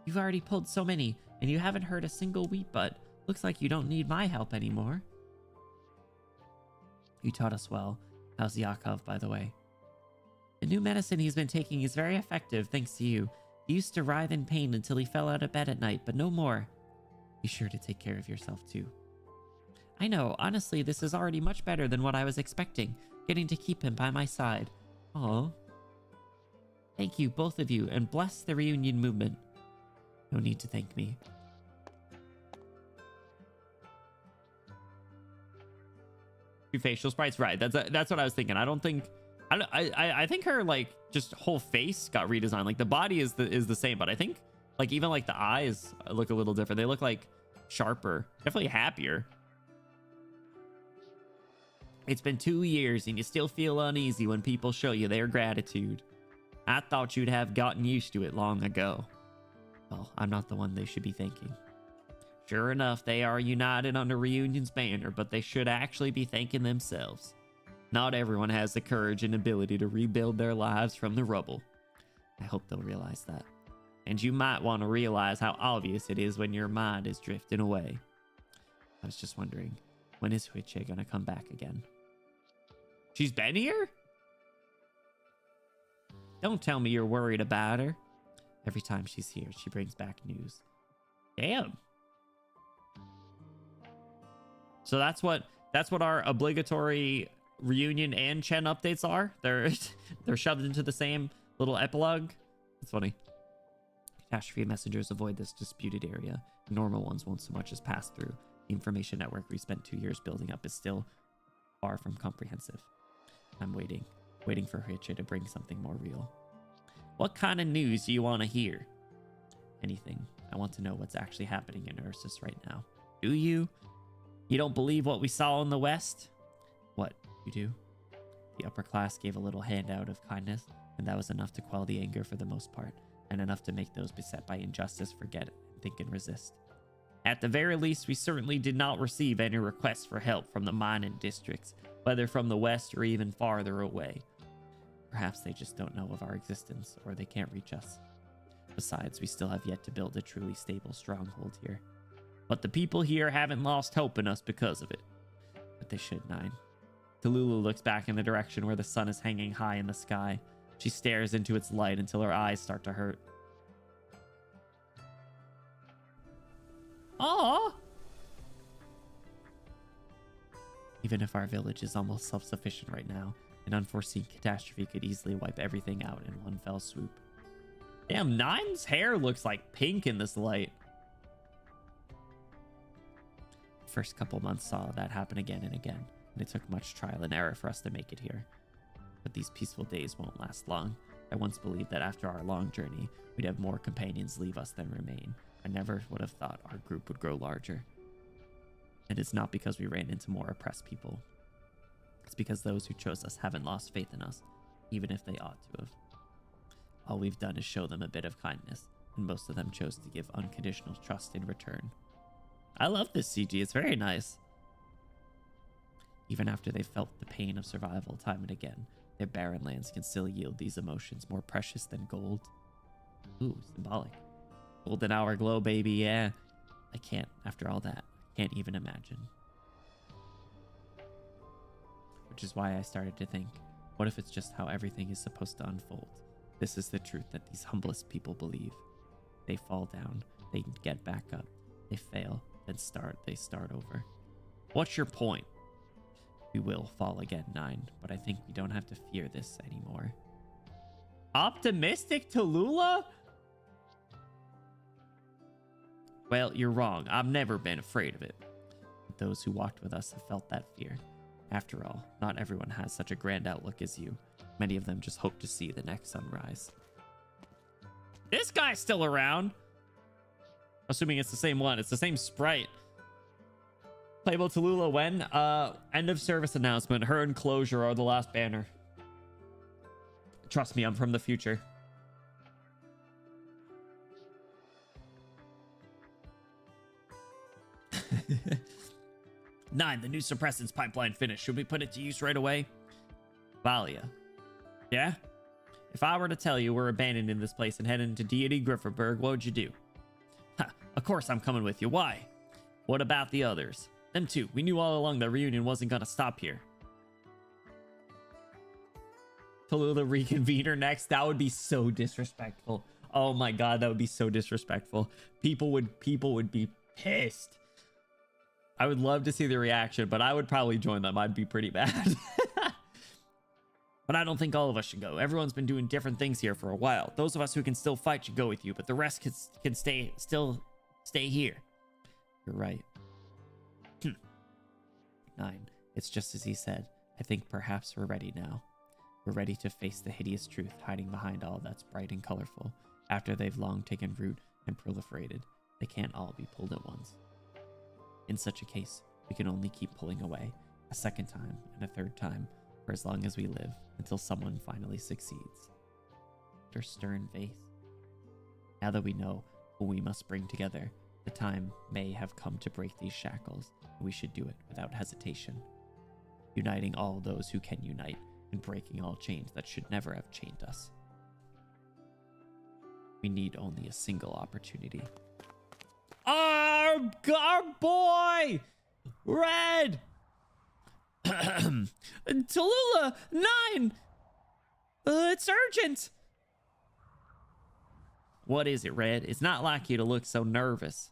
You've already pulled so many, and you haven't hurt a single wheat bud. Looks like you don't need my help anymore. You taught us well. How's Yakov, by the way? The new medicine he's been taking is very effective, thanks to you. He used to writhe in pain until he fell out of bed at night, but no more. Be sure to take care of yourself, too. I know, honestly, this is already much better than what I was expecting, getting to keep him by my side. Oh. Thank you, both of you, and bless the reunion movement. No need to thank me. Two facial sprites, right? That's what I was thinking. I don't think, I think her like just whole face got redesigned. Like the body is the same, but I think like even like the eyes look a little different. They look like sharper, definitely happier. It's been 2 years and you still feel uneasy when people show you their gratitude. I thought you'd have gotten used to it long ago. Well, I'm not the one they should be thanking. Sure enough, they are united under Reunion's banner, but they should actually be thanking themselves. Not everyone has the courage and ability to rebuild their lives from the rubble. I hope they'll realize that. And you might want to realize how obvious it is when your mind is drifting away. I was just wondering, when is Huiche gonna come back again? She's been here? Don't tell me you're worried about her. Every time she's here, she brings back news. Damn. So that's what our obligatory reunion and Chen updates are. They're shoved into the same little epilogue. It's funny. Catastrophe messengers avoid this disputed area. Normal ones won't so much as pass through. The information network we spent 2 years building up is still far from comprehensive. I'm waiting for Huiche to bring something more real. What kind of news do you want to hear? Anything. I want to know what's actually happening in Ursus right now. Do you? You don't believe what we saw in the West? What, you do? The upper class gave a little handout of kindness, and that was enough to quell the anger for the most part, and enough to make those beset by injustice forget it and think and resist. At the very least, we certainly did not receive any requests for help from the mining districts, whether from the West or even farther away. Perhaps they just don't know of our existence, or they can't reach us. Besides, we still have yet to build a truly stable stronghold here. But the people here haven't lost hope in us because of it. But they should, Nine. Tallulah looks back in the direction where the sun is hanging high in the sky. She stares into its light until her eyes start to hurt. Aww! Even if our village is almost self-sufficient right now, an unforeseen catastrophe could easily wipe everything out in one fell swoop. Damn, Nine's hair looks like pink in this light. First couple months saw that happen again and again, and it took much trial and error for us to make it here. But these peaceful days won't last long. I once believed that after our long journey, we'd have more companions leave us than remain. I never would have thought our group would grow larger. And it's not because we ran into more oppressed people. It's because those who chose us haven't lost faith in us, even if they ought to have. All we've done is show them a bit of kindness, and most of them chose to give unconditional trust in return. I love this CG, it's very nice. Even after they've felt the pain of survival time and again, their barren lands can still yield these emotions more precious than gold. Ooh, symbolic. Golden hour glow, baby, yeah. I can't, after all that, can't even imagine. Which is why I started to think, what if it's just how everything is supposed to unfold? This is the truth that these humblest people believe. They fall down, they get back up, they fail, then they start over. What's your point? We will fall again, Nine, but I think we don't have to fear this anymore. Optimistic Tallulah? Well, you're wrong. I've never been afraid of it. But those who walked with us have felt that fear. After all, not everyone has such a grand outlook as you. Many of them just hope to see the next sunrise. This guy's still around. Assuming it's the same one. It's the same sprite. Playable Tallulah when? End of service announcement. Her and Closure are the last banner. Trust me, I'm from the future. Nine, the new suppressants pipeline finished. Should we put it to use right away? Valia. Yeah? If I were to tell you we're abandoning this place and heading to Deity Grifferberg, what would you do? Ha, of course I'm coming with you. Why? What about the others? Them too. We knew all along that reunion wasn't gonna stop here. Tallulah reconvene her next? That would be so disrespectful. Oh my god, that would be so disrespectful. People would be pissed. I would love to see the reaction, but I would probably join them. I'd be pretty bad. But I don't think all of us should go. Everyone's been doing different things here for a while. Those of us who can still fight should go with you, but the rest can still stay here. You're right. 9. It's just as he said. I think perhaps we're ready now. We're ready to face the hideous truth hiding behind all that's bright and colorful. After they've long taken root and proliferated, they can't all be pulled at once. In such a case, we can only keep pulling away, a second time and a third time, for as long as we live, until someone finally succeeds. Her stern face. Now that we know who we must bring together, the time may have come to break these shackles, and we should do it without hesitation. Uniting all those who can unite, and breaking all chains that should never have chained us. We need only a single opportunity. Our boy! Red! Tallulah! 9! It's urgent! What is it, Red? It's not like you to look so nervous.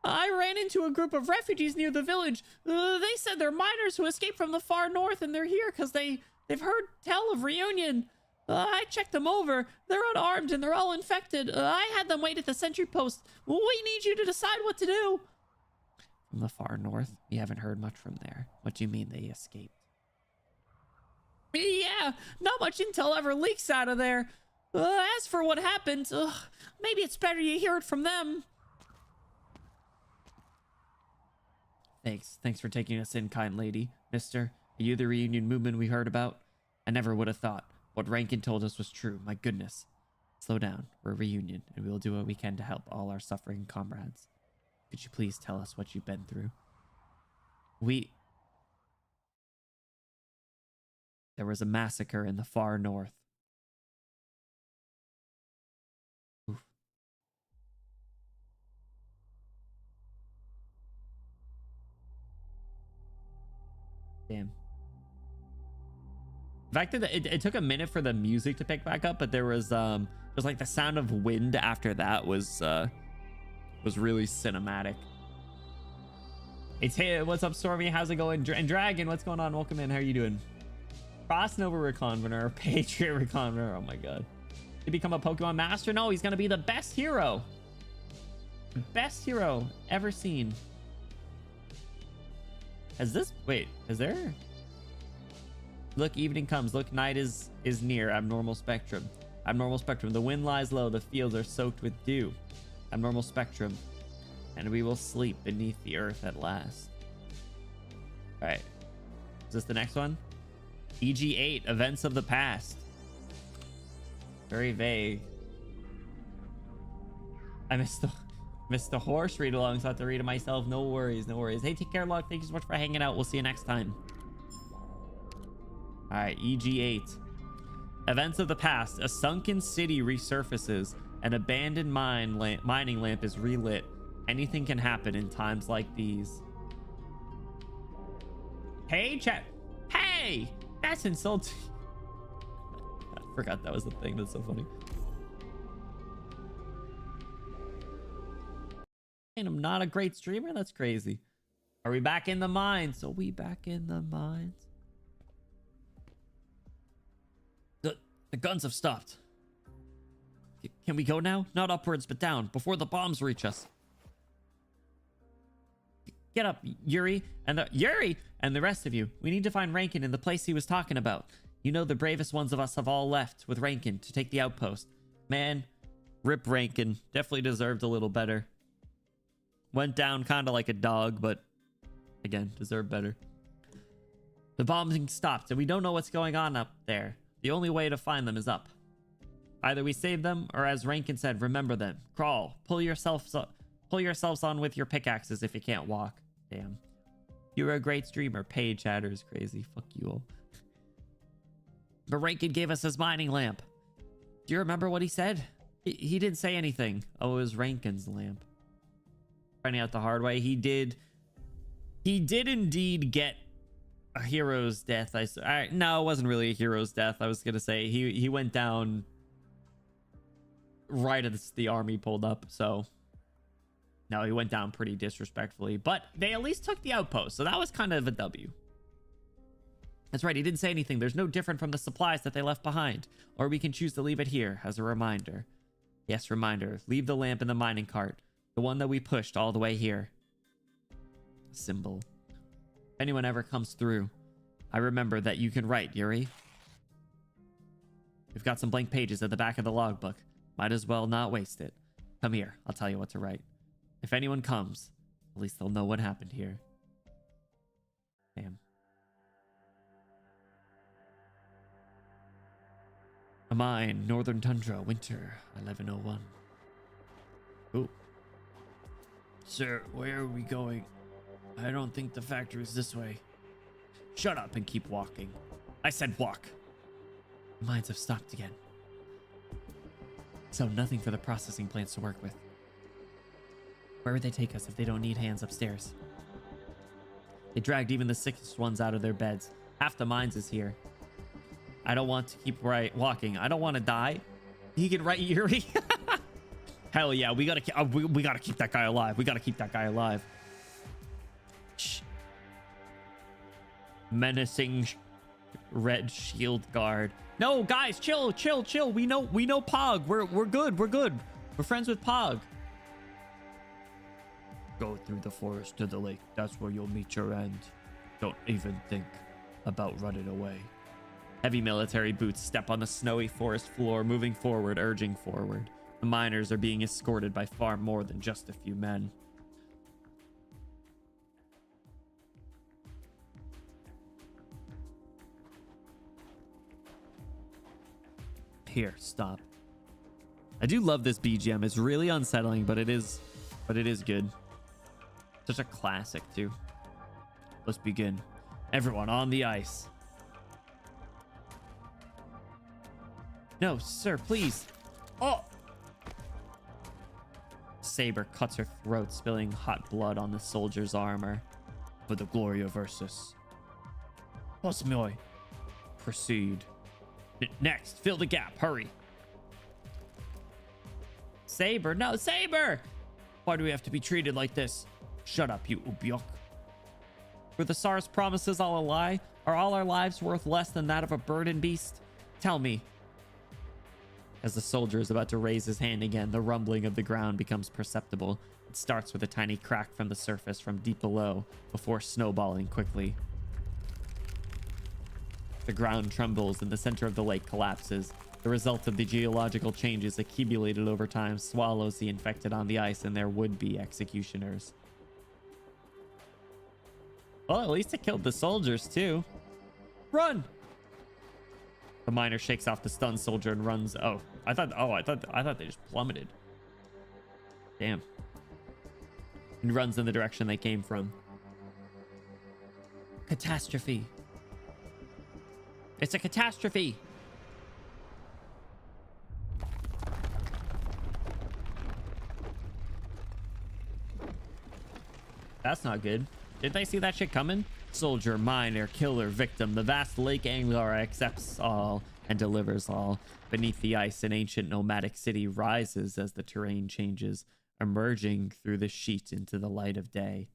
I ran into a group of refugees near the village. They said they're miners who escaped from the far north, and they're here because they've heard tell of reunion. I checked them over. They're unarmed and they're all infected. I had them wait at the sentry post. We need you to decide what to do. From the far north? We haven't heard much from there. What do you mean they escaped? Yeah, not much intel ever leaks out of there. As for what happened, maybe it's better you hear it from them. Thanks for taking us in, kind lady. Mister, are you the reunion movement we heard about? I never would have thought. What Rankin told us was true, my goodness. Slow down, we're a reunion, and we'll do what we can to help all our suffering comrades. Could you please tell us what you've been through? There was a massacre in the far north. Oof. Damn. The fact that it took a minute for the music to pick back up, but there was like the sound of wind after that was really cinematic. It's hey, what's up, Stormy? How's it going? And Dragon, what's going on? Welcome in. How are you doing? Crossnova Reconvener, Patriot Reconvener. Oh my god. Did he become a Pokemon master? No, he's gonna be the best hero. The best hero ever seen. Has there? Look, evening comes. Look, night is near. Abnormal spectrum. Abnormal spectrum. The wind lies low. The fields are soaked with dew. Abnormal spectrum. And we will sleep beneath the earth at last. All right. Is this the next one? EG8, events of the past. Very vague. I missed the horse read along, so I have to read it myself. No worries, no worries. Hey, take care, Locke. Thank you so much for hanging out. We'll see you next time. All right, EG8. Events of the past. A sunken city resurfaces. An abandoned mining lamp is relit. Anything can happen in times like these. Hey, chat. Hey! That's insulting. I forgot that was the thing. That's so funny. And I'm not a great streamer? That's crazy. Are we back in the mines? Are we back in the mines? The guns have stopped. Can we go now? Not upwards, but down, before the bombs reach us. Get up, Yuri, and the rest of you. We need to find Rankin in the place he was talking about. You know the bravest ones of us have all left with Rankin to take the outpost. Man, rip Rankin. Definitely deserved a little better. Went down kind of like a dog, but again, deserved better. The bombing stopped, and we don't know what's going on up there. The only way to find them is up. Either we save them, or as Rankin said, remember them. Crawl. Pull yourselves on with your pickaxes if you can't walk. Damn. You're a great streamer. Paid chatter is crazy. Fuck you all. But Rankin gave us his mining lamp. Do you remember what he said? He didn't say anything. Oh, it was Rankin's lamp. Finding out the hard way, he did indeed get a hero's death. No, it wasn't really a hero's death. I was gonna say he went down right as the army pulled up. So no, he went down pretty disrespectfully. But they at least took the outpost, so that was kind of a W. That's right. He didn't say anything. There's no different from the supplies that they left behind, or we can choose to leave it here as a reminder. Yes, reminder. Leave the lamp in the mining cart, the one that we pushed all the way here. Symbol. If anyone ever comes through, I remember that you can write, Yuri. We've got some blank pages at the back of the logbook. Might as well not waste it. Come here. I'll tell you what to write. If anyone comes, at least they'll know what happened here. Damn. A mine, Northern Tundra, winter, 1101. Ooh. Sir, where are we going? I don't think the factory's this way. Shut up and keep walking. I said walk. The mines have stopped again. So nothing for the processing plants to work with. Where would they take us if they don't need hands upstairs? They dragged even the sickest ones out of their beds. Half the mines is here. I don't want to keep walking. I don't want to die. He can write Yuri. Hell yeah, we gotta keep that guy alive. We gotta keep that guy alive. Shh. Menacing red shield guard. No, guys, chill. We know Pog. We're good. We're friends with Pog. Go through the forest to the lake. That's where you'll meet your end. Don't even think about running away. Heavy military boots step on the snowy forest floor, moving forward, urging forward. The miners are being escorted by far more than just a few men. Here, stop. I do love this BGM. It's really unsettling, but it is good. Such a classic, too. Let's begin. Everyone on the ice. No, sir, please. Oh! Saber cuts her throat, spilling hot blood on the soldier's armor. For the glory of Ursus. Osmoy. Proceed. Next, fill the gap. Hurry. Saber. No, Saber! Why do we have to be treated like this? Shut up, you Ubyok. Were the Tsar's promises all a lie? Are all our lives worth less than that of a bird and beast? Tell me. As the soldier is about to raise his hand again, the rumbling of the ground becomes perceptible. It starts with a tiny crack from the surface from deep below, before snowballing quickly. The ground trembles and the center of the lake collapses. The result of the geological changes accumulated over time swallows the infected on the ice and their would-be executioners. Well, at least it killed the soldiers, too. Run! The miner shakes off the stunned soldier and runs. I thought they just plummeted. Damn. And runs in the direction they came from. Catastrophe. It's a catastrophe. That's not good. Did they see that shit coming? Soldier, miner, killer, victim. The vast Lake Anglar accepts all and delivers all. Beneath the ice, an ancient nomadic city rises as the terrain changes, emerging through the sheet into the light of day.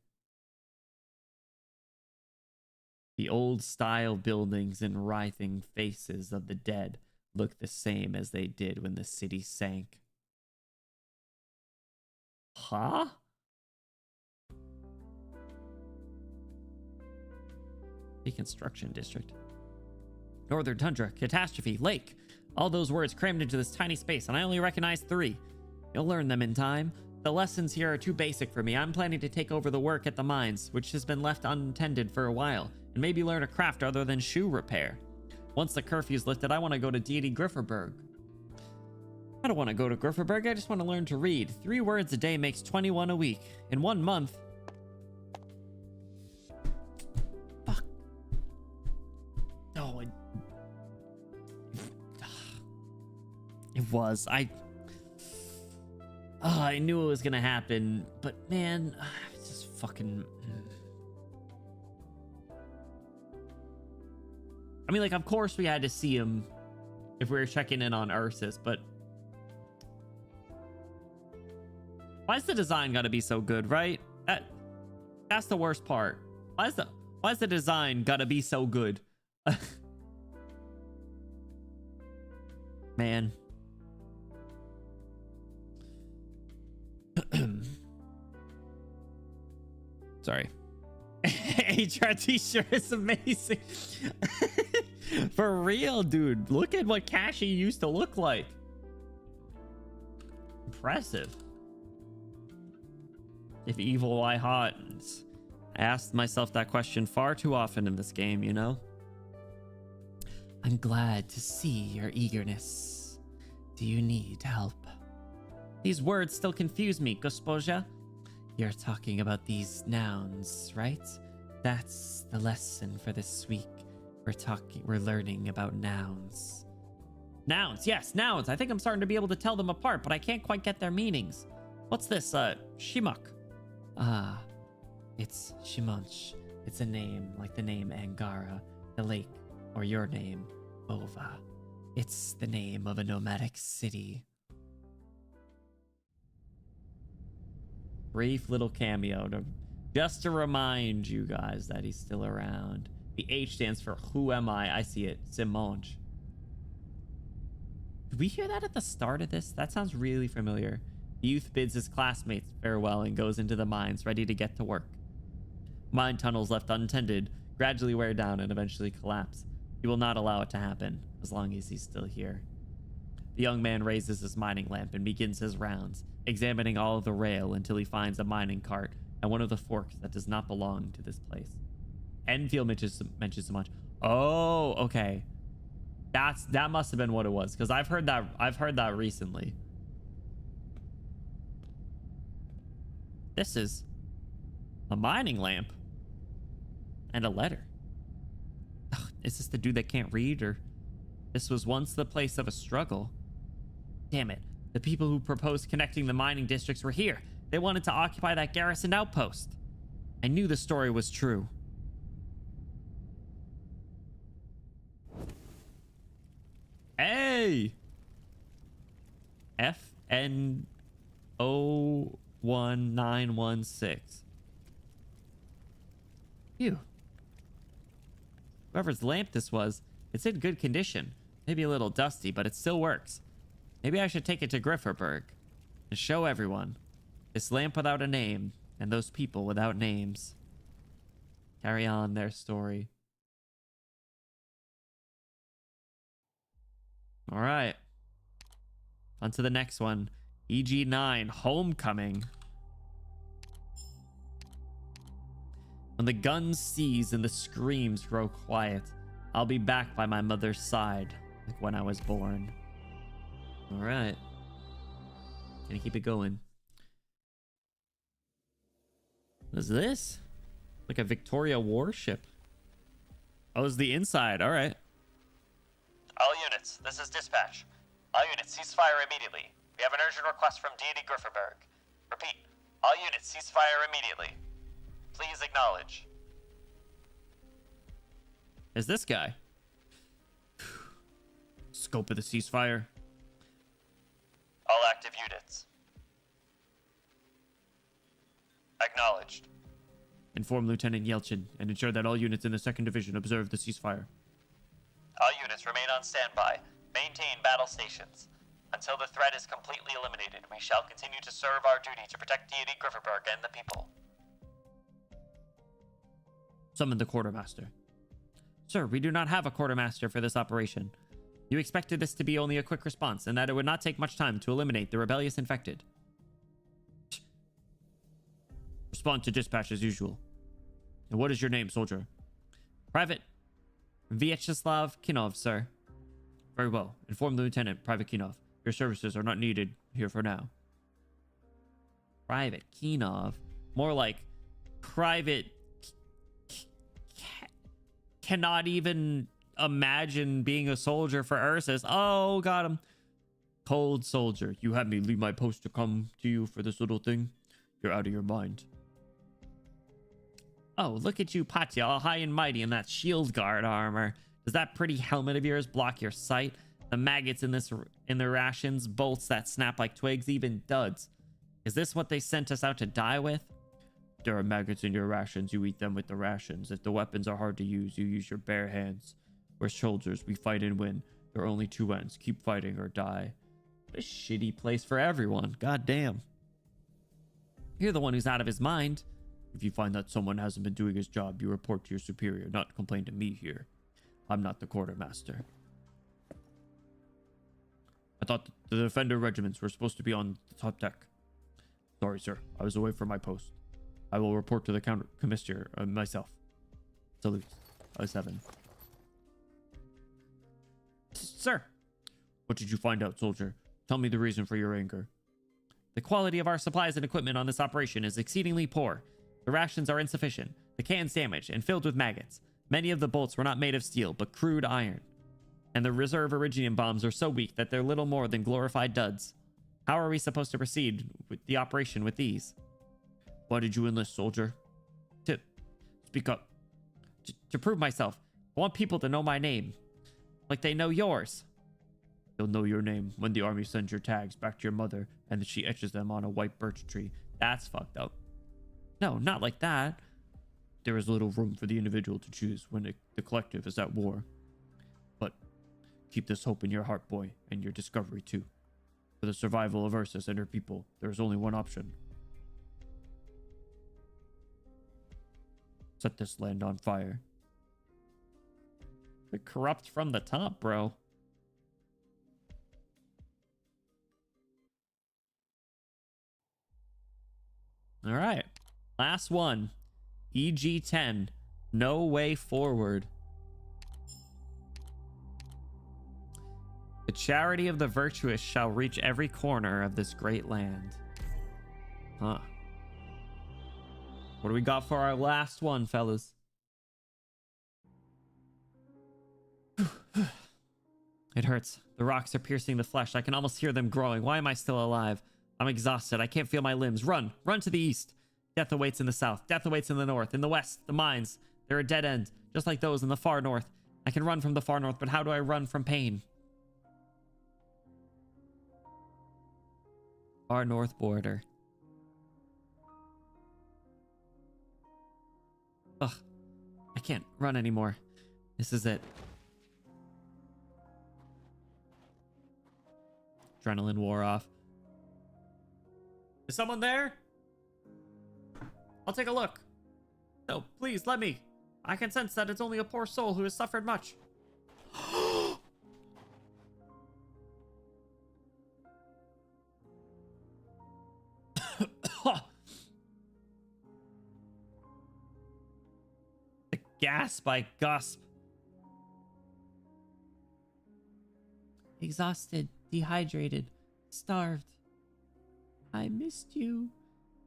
The old-style buildings and writhing faces of the dead look the same as they did when the city sank. Huh? Reconstruction district. Northern Tundra, catastrophe, lake. All those words crammed into this tiny space, and I only recognize 3. You'll learn them in time. The lessons here are too basic for me. I'm planning to take over the work at the mines, which has been left untended for a while, and maybe learn a craft other than shoe repair. Once the curfew's lifted, I want to go to deity Grifferberg. I don't want to go to Grifferberg. I just want to learn to read. 3 words a day makes 21 a week. In 1 month... Fuck. Oh, it was. I knew it was gonna happen, but man, it's just fucking... I mean, like, of course we had to see him if we were checking in on Ursus, but... Why's the design gotta be so good, right? That's the worst part. Why's the design gotta be so good? Man. Sorry. HRT sure is amazing. For real, dude. Look at what Kashi used to look like. Impressive. If evil, why hot? I asked myself that question far too often in this game, you know? I'm glad to see your eagerness. Do you need help? These words still confuse me, Gospoja. You're talking about these nouns, right? That's the lesson for this week. We're learning about nouns. Nouns, yes, nouns. I think I'm starting to be able to tell them apart, but I can't quite get their meanings. What's this, Shimok? Ah, it's Shimonch. It's a name like the name Angara, the lake, or your name, Bova. It's the name of a nomadic city. Brief little cameo just to remind you guys that he's still around. The H stands for who am I? I see it. Simonch. Did we hear that at the start of this? That sounds really familiar. The youth bids his classmates farewell and goes into the mines, ready to get to work. Mine tunnels left untended gradually wear down and eventually collapse. He will not allow it to happen as long as he's still here. The young man raises his mining lamp and begins his rounds, examining all of the rail until he finds a mining cart and one of the forks that does not belong to this place. Enfield mentions so much. Oh, okay. That must have been what it was, because I've heard that recently. This is a mining lamp and a letter. Ugh, is this the dude that can't read, or this was once the place of a struggle? Damn it. The people who proposed connecting the mining districts were here. They wanted to occupy that garrison outpost. I knew the story was true. Hey! FN01916. Phew. Whoever's lamp this was, it's in good condition. Maybe a little dusty, but it still works. Maybe I should take it to Grifferberg and show everyone. This lamp without a name and those people without names carry on their story. All right. On to the next one. EG9, Homecoming. When the guns cease and the screams grow quiet, I'll be back by my mother's side, like when I was born. All right. Gonna keep it going. What is this? Like a Victoria warship. Oh, it's the inside. All right. All units, this is dispatch. All units, cease fire immediately. We have an urgent request from deity Grifferberg. Repeat, all units, cease fire immediately. Please acknowledge. Is this guy? Scope of the ceasefire. All active units. Acknowledged. Inform Lieutenant Yelchin and ensure that all units in the 2nd Division observe the ceasefire. All units remain on standby. Maintain battle stations. Until the threat is completely eliminated, we shall continue to serve our duty to protect deity Grifferberg and the people. Summon the quartermaster. Sir, we do not have a quartermaster for this operation. You expected this to be only a quick response and that it would not take much time to eliminate the rebellious infected. Respond to dispatch as usual. And what is your name, soldier? Private Vyacheslav Kinov, sir. Very well. Inform the lieutenant, Private Kinov. Your services are not needed here for now. Private Kinov? More like Private... cannot even imagine being a soldier for Ursus. Oh, got him. Cold soldier, you had me leave my post to come to you for this little thing? You're out of your mind. Oh, look at you, Patya, all high and mighty in that shield guard armor. Does that pretty helmet of yours block your sight? The maggots in the rations, bolts that snap like twigs, even duds. Is this what they sent us out to die with? There are maggots in your rations, you eat them with the rations. If the weapons are hard to use, you use your bare hands. We're soldiers, we fight and win. There are only two ends, keep fighting or die. What a shitty place for everyone, god damn. You're the one who's out of his mind. If you find that someone hasn't been doing his job, you report to your superior, not complain to me here. I'm not the quartermaster. I thought the defender regiments were supposed to be on the top deck. Sorry, sir. I was away from my post. I will report to the counter commissioner myself. Salute. 07. Sir. What did you find out, soldier? Tell me the reason for your anger. The quality of our supplies and equipment on this operation is exceedingly poor. The rations are insufficient, the cans damaged and filled with maggots. Many of the bolts were not made of steel, but crude iron. And the reserve Iridium bombs are so weak that they're little more than glorified duds. How are we supposed to proceed with the operation with these? Why did you enlist, soldier? To speak up. To prove myself. I want people to know my name. Like they know yours. They'll know your name when the army sends your tags back to your mother and she etches them on a white birch tree. That's fucked up. No, not like that. There is little room for the individual to choose when the collective is at war. But keep this hope in your heart, boy, and your discovery too. For the survival of Ursus and her people, there is only one option. Set this land on fire. They're corrupt from the top, bro. All right. Last one. EG10. No way forward. The charity of the virtuous shall reach every corner of this great land. Huh. What do we got for our last one, fellas? It hurts. The rocks are piercing the flesh. I can almost hear them growing. Why am I still alive? I'm exhausted. I can't feel my limbs. Run! Run to the east! Death awaits in the south. Death awaits in the north. In the west, the mines. They're a dead end, just like those in the far north. I can run from the far north, but how do I run from pain? Far north border. Ugh. I can't run anymore. This is it. Adrenaline wore off. Is someone there? I'll take a look. No, please, let me. I can sense that it's only a poor soul who has suffered much. The gasp I gasp. Exhausted, dehydrated, starved. I missed you.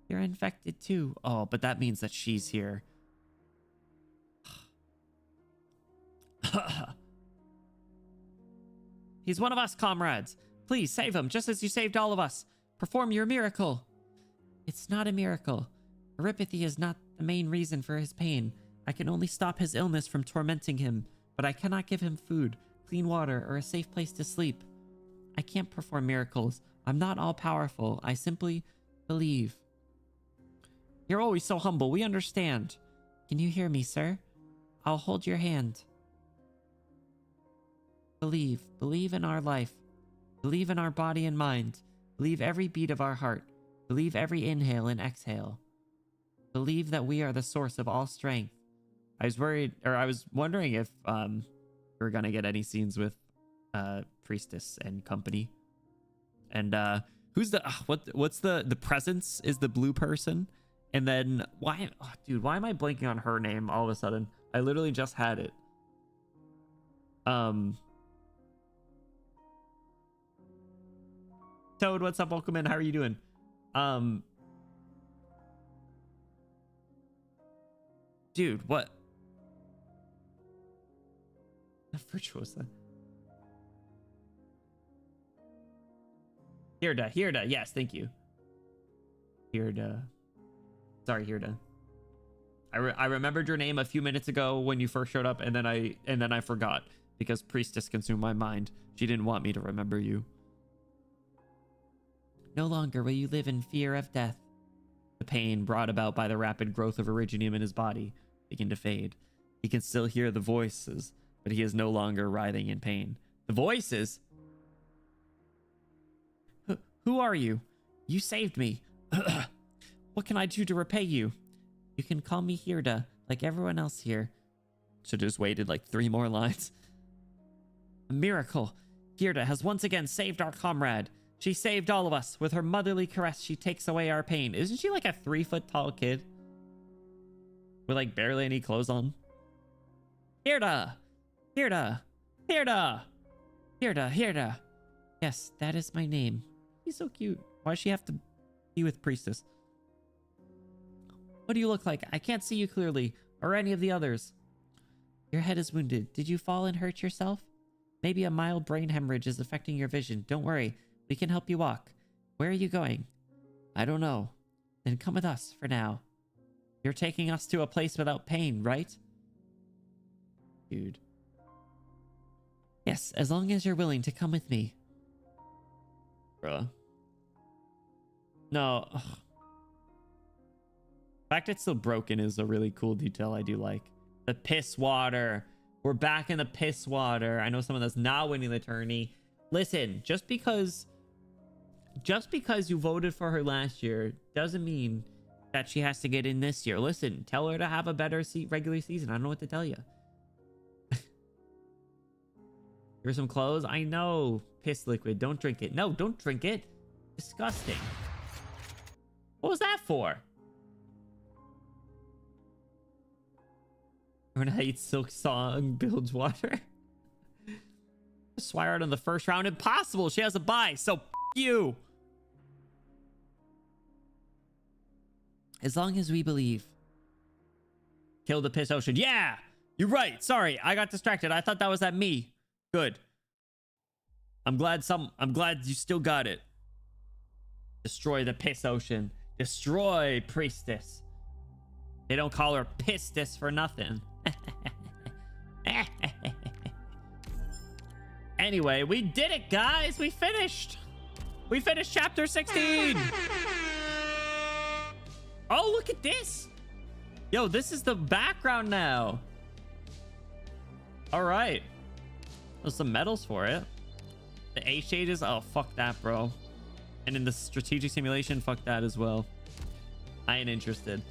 You're infected too. Oh, but that means that she's here. He's one of us, comrades. Please save him, just as you saved all of us. Perform your miracle. It's not a miracle. Erypathy is not the main reason for his pain. I can only stop his illness from tormenting him, but I cannot give him food, clean water, or a safe place to sleep. I can't perform miracles. I'm not all-powerful. I simply believe. You're always so humble. We understand. Can you hear me, sir? I'll hold your hand. Believe. Believe in our life. Believe in our body and mind. Believe every beat of our heart. Believe every inhale and exhale. Believe that we are the source of all strength. I was wondering if we're gonna get any scenes with Priestess and company. And who's the what's the presence is the blue person, and then why am I blanking on her name all of a sudden? I literally just had it. Toad, what's up? Welcome in. How are you doing? Dude, what? Virtuosa. Hirda. Yes, thank you. Hirda. Sorry, Hirda. I remembered your name a few minutes ago when you first showed up, and then I forgot because Priestess consumed my mind. She didn't want me to remember you. No longer will you live in fear of death. The pain brought about by the rapid growth of Originium in his body began to fade. He can still hear the voices, but he is no longer writhing in pain. The voices? Who are you? You saved me. What can I do to repay you? You can call me Hirda, like everyone else here. Should just waited like 3 more lines. A miracle. Hirda has once again saved our comrade. She saved all of us. With her motherly caress, she takes away our pain. Isn't she like a 3-foot tall kid? With like barely any clothes on? Hirda! Hirda! Hirda! Hirda, Hirda. Yes, that is my name. He's so cute. Why does she have to be with Priestess? What do you look like? I can't see you clearly, or any of the others. Your head is wounded. Did you fall and hurt yourself? Maybe a mild brain hemorrhage is affecting your vision. Don't worry. We can help you walk. Where are you going? I don't know. Then come with us for now. You're taking us to a place without pain, right? Dude. Yes, as long as you're willing to come with me. Bruh. No. Ugh. The fact it's still broken is a really cool detail I do like. The piss water. We're back in the piss water. I know someone that's not winning the tourney. Listen, just because you voted for her last year doesn't mean that she has to get in this year. Listen, tell her to have a better regular season. I don't know what to tell you. Here's some clothes. I know. Piss liquid. Don't drink it. No, don't drink it. Disgusting. What was that for? Arknights Silk Song builds water. Swire out in the first round. Impossible. She has a bye. So f you. As long as we believe. Kill the piss ocean. Yeah, you're right. Sorry, I got distracted. I thought that was at me. Good. I'm glad you still got it. Destroy the piss ocean. Destroy Priestess. They don't call her Pistis for nothing. Anyway, we did it, guys. We finished. We finished chapter 16. Oh, look at this. Yo, this is the background now. All right. There's some medals for it. The A shades. Oh, fuck that, bro. And in the strategic simulation, fuck that as well. I ain't interested.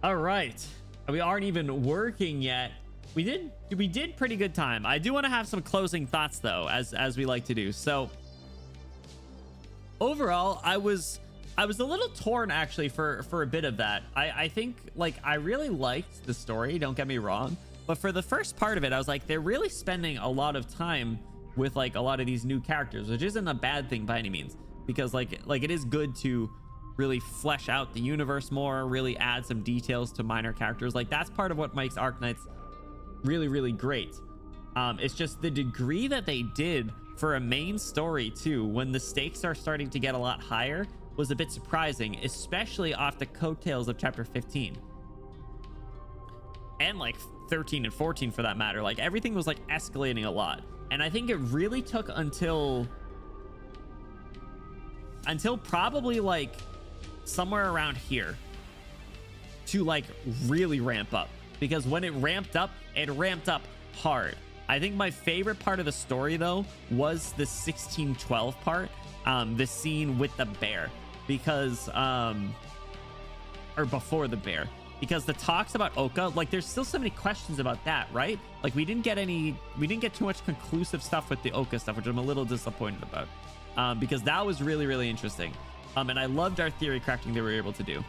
All right. We aren't even working yet. We did pretty good time. I do want to have some closing thoughts though, as we like to do. So overall, I was a little torn actually for a bit of that. I think like I really liked the story, don't get me wrong, but for the first part of it, I was like, they're really spending a lot of time with like a lot of these new characters, which isn't a bad thing by any means, because like it is good to really flesh out the universe more, really add some details to minor characters. Like that's part of what makes Arknights really, really great. It's just the degree that they did for a main story too, when the stakes are starting to get a lot higher, was a bit surprising, especially off the coattails of chapter 15 and like 13 and 14 for that matter. Like everything was like escalating a lot, and I think it really took until probably like somewhere around here to like really ramp up, because when it ramped up hard. I think my favorite part of the story though was the 1612 part, the scene with the bear, because or before the bear, because the talks about Oka, like there's still so many questions about that, right? Like we didn't get too much conclusive stuff with the Oka stuff, which I'm a little disappointed about, because that was really, really interesting. And I loved our theory crafting they were able to do.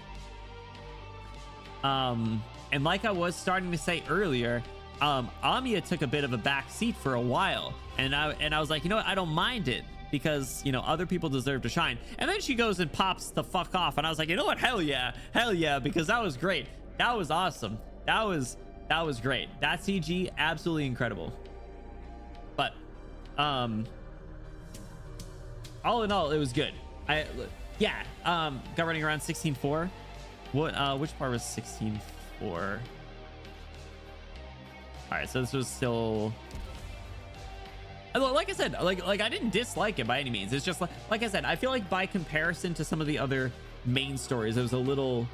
And like I was starting to say earlier, Amiya took a bit of a back seat for a while, and I was like, you know what, I don't mind it, because, you know, other people deserve to shine. And then she goes and pops the fuck off, and I was like, you know what, hell yeah, because that was great. That was awesome. That was great. That CG, absolutely incredible. But all in all, it was good. Got running around 16.4. What which part was 16.4? All right, so this was still, like I said, like I didn't dislike it by any means. It's just like I said, I feel like by comparison to some of the other main stories, it was a little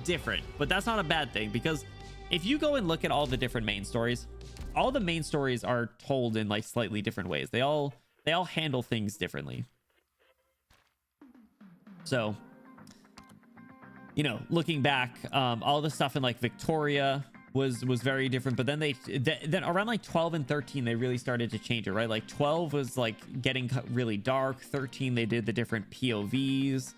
different, but that's not a bad thing, because if you go and look at all the different main stories, all the main stories are told in like slightly different ways. They all handle things differently. So, you know, looking back, all the stuff in like Victoria was very different, but then then around like 12 and 13 they really started to change it, right? Like 12 was like getting really dark. 13 they did the different POVs.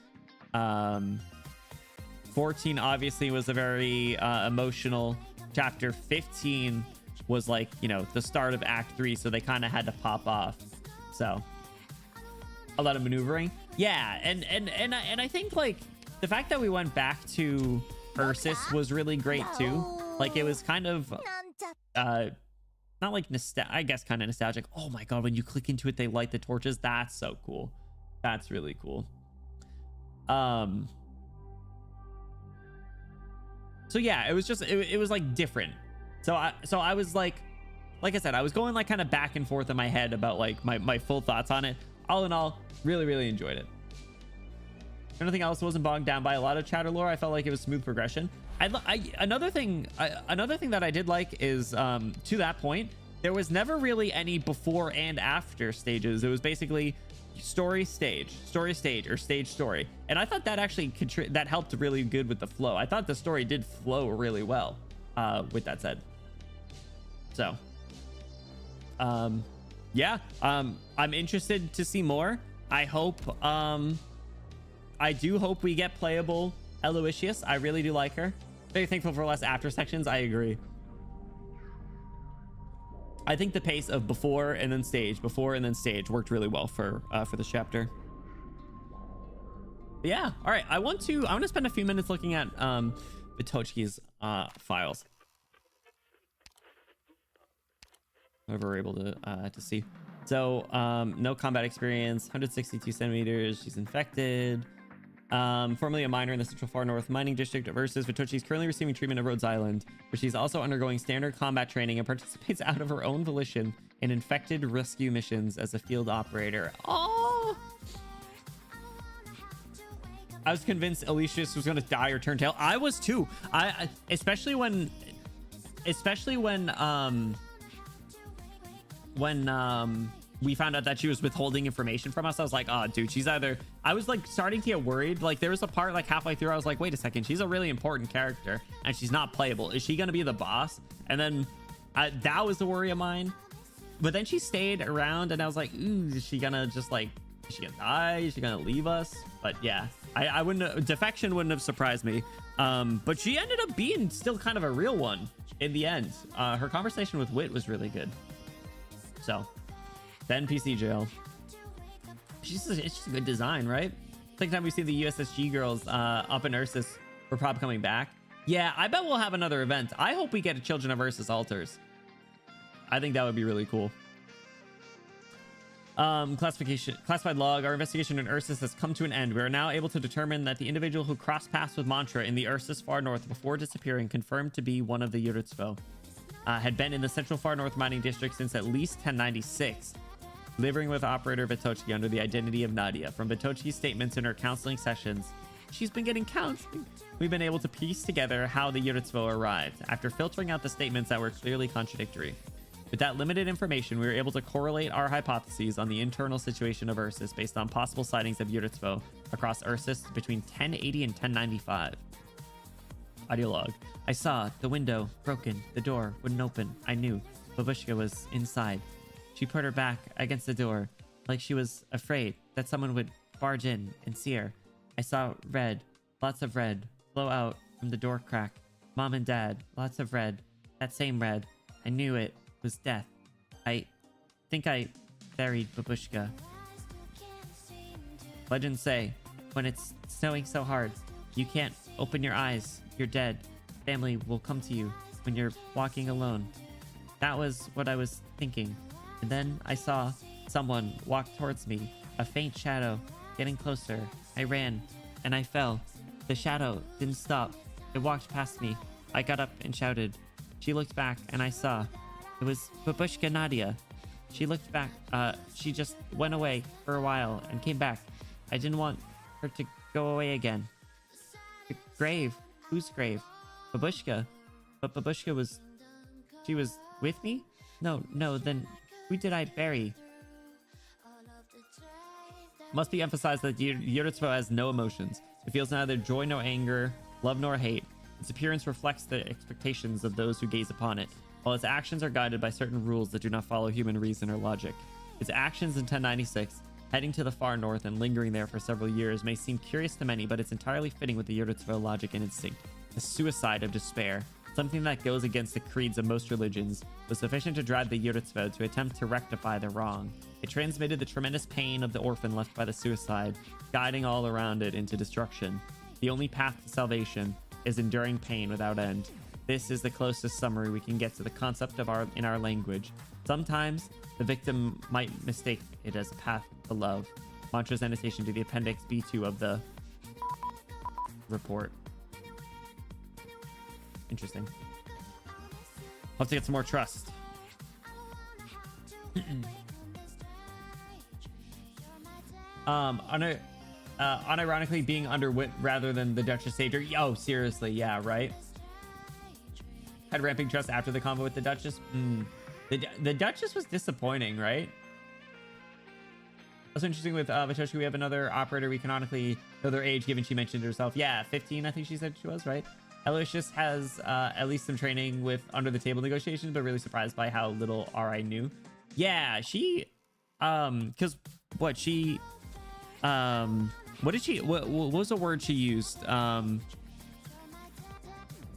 14 obviously was a very emotional chapter. 15 was like, you know, the start of Act 3, so they kind of had to pop off. So a lot of maneuvering, yeah. And I think like the fact that we went back to Ursus was really great too. Like it was kind of not like I guess kind of nostalgic. Oh my god, when you click into it they light the torches. That's so cool. That's really cool. So yeah, it was just it was like different. So I was like I said, I was going like kind of back and forth in my head about like my full thoughts on it. All in all, really enjoyed it. Anything else wasn't bogged down by a lot of chatter lore. I felt like it was smooth progression. Another thing that I did like is to that point, there was never really any before and after stages. It was basically story stage or stage story, and I thought that actually that helped really good with the flow. I thought the story did flow really well. With that said, so yeah, I'm interested to see more. I hope I do hope we get playable Aloysius. I really do like her. Very thankful for less after sections. I agree. I think the pace of before and then stage worked really well for this chapter. But yeah, all right. I want to spend a few minutes looking at Vitochki's files. Whatever we're able to see. So no combat experience, 162 centimeters. She's infected. Formerly a miner in the Central Far North Mining District of Ursus, Vitochi is currently receiving treatment at Rhodes Island, where she's also undergoing standard combat training and participates out of her own volition in infected rescue missions as a field operator. Oh, I was convinced Aloysius was going to die or turn tail. I was too. I especially when we found out that she was withholding information from us. I was like, oh dude, she's either, I was like starting to get worried. Like there was a part like halfway through I was like, wait a second, she's a really important character and she's not playable. Is she gonna be the boss? And then that was the worry of mine. But then she stayed around and I was like, ooh, is she gonna just like, is she gonna die? Is she gonna leave us? But yeah, I wouldn't, defection wouldn't have surprised me. But she ended up being still kind of a real one in the end. Her conversation with Wit was really good. So then PC jail. It's just a good design, right? Second time we see the USSG girls up in Ursus. We're probably coming back. Yeah, I bet we'll have another event. I hope we get a Children of Ursus altars. I think that would be really cool. Classified log. Our investigation in Ursus has come to an end. We are now able to determine that the individual who crossed paths with Mantra in the Ursus Far North before disappearing, confirmed to be one of the Yuritsvo, had been in the Central Far North Mining District since at least 1096. Living with operator Vitochki under the identity of Nadia. From Vitochki's statements in her counseling sessions, she's been getting counseling. We've been able to piece together how the Yuritsvo arrived, after filtering out the statements that were clearly contradictory. With that limited information, we were able to correlate our hypotheses on the internal situation of Ursus based on possible sightings of Yuritsvo across Ursus between 1080 and 1095. Audio log. I saw the window broken. The door wouldn't open. I knew Babushka was inside. She put her back against the door, like she was afraid that someone would barge in and see her. I saw red, lots of red, flow out from the door crack. Mom and Dad, lots of red, that same red, I knew it was death. I think I buried Babushka. Legends say, when it's snowing so hard, you can't open your eyes. You're dead. Family will come to you when you're walking alone. That was what I was thinking. And then I saw someone walk towards me, a faint shadow getting closer. I ran and I fell. The shadow didn't stop. It walked past me. I got up and shouted. She looked back and I saw it was Babushka Nadia. She looked back. She just went away for a while and came back. I didn't want her to go away again. The grave? Whose grave? Babushka. But Babushka was... She was with me? No, then who did I bury? Must be emphasized that Yuritsvo has no emotions. It feels neither joy nor anger, love nor hate. Its appearance reflects the expectations of those who gaze upon it, while its actions are guided by certain rules that do not follow human reason or logic. Its actions in 1096, heading to the far north and lingering there for several years, may seem curious to many, but it's entirely fitting with the Yuritsvo logic and instinct. A suicide of despair, something that goes against the creeds of most religions, was sufficient to drive the Yuritsvo to attempt to rectify the wrong. It transmitted the tremendous pain of the orphan left by the suicide, guiding all around it into destruction. The only path to salvation is enduring pain without end. This is the closest summary we can get to the concept of in our language. Sometimes the victim might mistake it as a path to love. Mantra's annotation to the appendix B2 of the report. Interesting. I'll have to get some more trust. Unironically being underwit rather than the Duchess Sager. Oh, seriously, yeah, right? Had ramping trust after the combo with the Duchess. The Duchess was disappointing, right? Also interesting with Vitoshka, we have another operator we canonically know their age, given she mentioned herself. Yeah, 15, I think she said she was, right? Aloysius has at least some training with under the table negotiations, but really surprised by how little RI knew. Yeah, she because what was the word she used in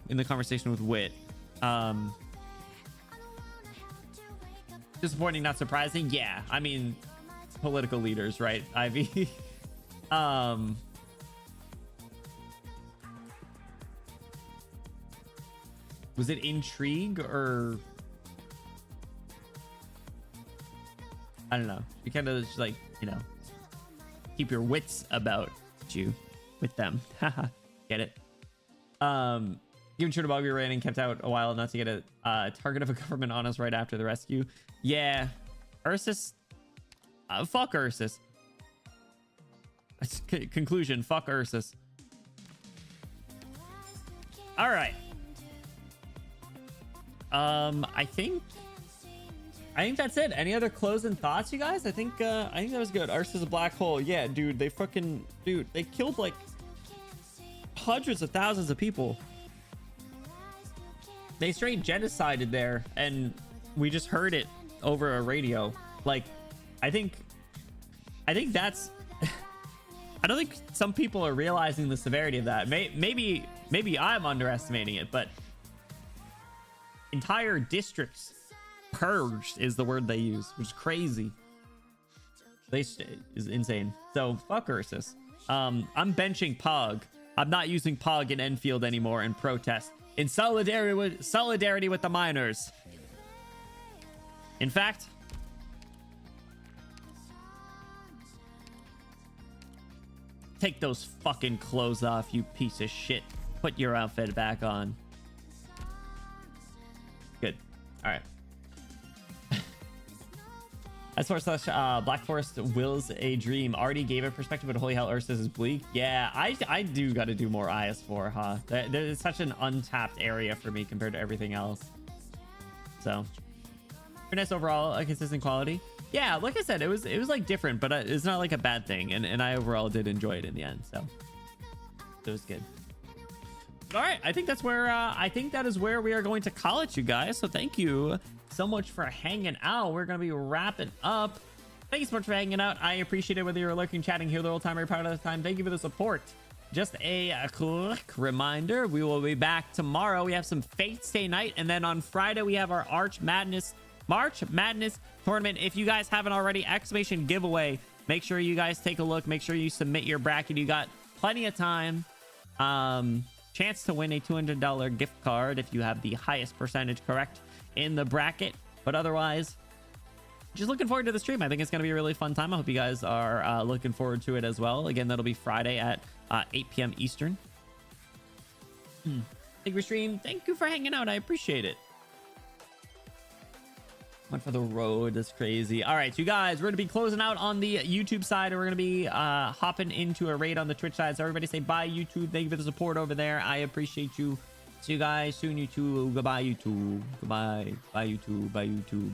the conversation with Wit? Disappointing, not surprising. Yeah, I mean, political leaders, right, Ivy? Was it intrigue or I don't know. You kind of just like, you know, keep your wits about you with them. Get it? Given Chernobog ran and kept out a while not to get a target of a government on us right after the rescue. Yeah, Ursus. Fuck Ursus. Conclusion. Fuck Ursus. All right. I think that's it. Any other closing thoughts, you guys? I think that was good. Ursus is a black hole. Yeah, dude. They killed like hundreds of thousands of people. They straight genocided there, and we just heard it over a radio. Like, I think that's. I don't think some people are realizing the severity of that. Maybe I'm underestimating it, but entire districts purged is the word they use, which is crazy. Is insane. So fuck Ursus. I'm benching Pog. I'm not using Pog in Enfield anymore in protest. In solidarity with the miners. In fact, take those fucking clothes off, you piece of shit. Put your outfit back on. Good. All right. As far as Black Forest wills a dream, already gave a perspective, but holy hell, Ursus is bleak. Yeah, I do got to do more IS4, huh? There's such an untapped area for me compared to everything else. So, very nice overall, a consistent quality. Yeah, like I said, it was like different, but it's not like a bad thing, and I overall did enjoy it in the end. So, it was good. All right, I think that's where that is where we are going to call it, you guys. So thank you so much for hanging out. We're gonna be wrapping up. Thank you so much for hanging out. I appreciate it, whether you're lurking, chatting here the whole time or part of the time. Thank you for the support. just a quick reminder, we will be back tomorrow. We have some Fates Day night, and then on Friday we have our March Madness tournament. If you guys haven't already, exclamation giveaway. Make sure you guys take a look. Make sure you submit your bracket. You got plenty of time. Chance to win a $200 gift card if you have the highest percentage correct in the bracket. But otherwise, just looking forward to the stream. I think it's going to be a really fun time. I hope you guys are looking forward to it as well. Again, that'll be Friday at 8 p.m. Eastern. Thank you for stream. Thank you for hanging out. I appreciate it. Went for the road. That's crazy. All right, you guys, we're going to be closing out on the YouTube side, and we're going to be hopping into a raid on the Twitch side. So everybody say bye, YouTube. Thank you for the support over there. I appreciate you. See you guys soon, YouTube. Goodbye, YouTube. Goodbye. Bye, YouTube. Bye, YouTube.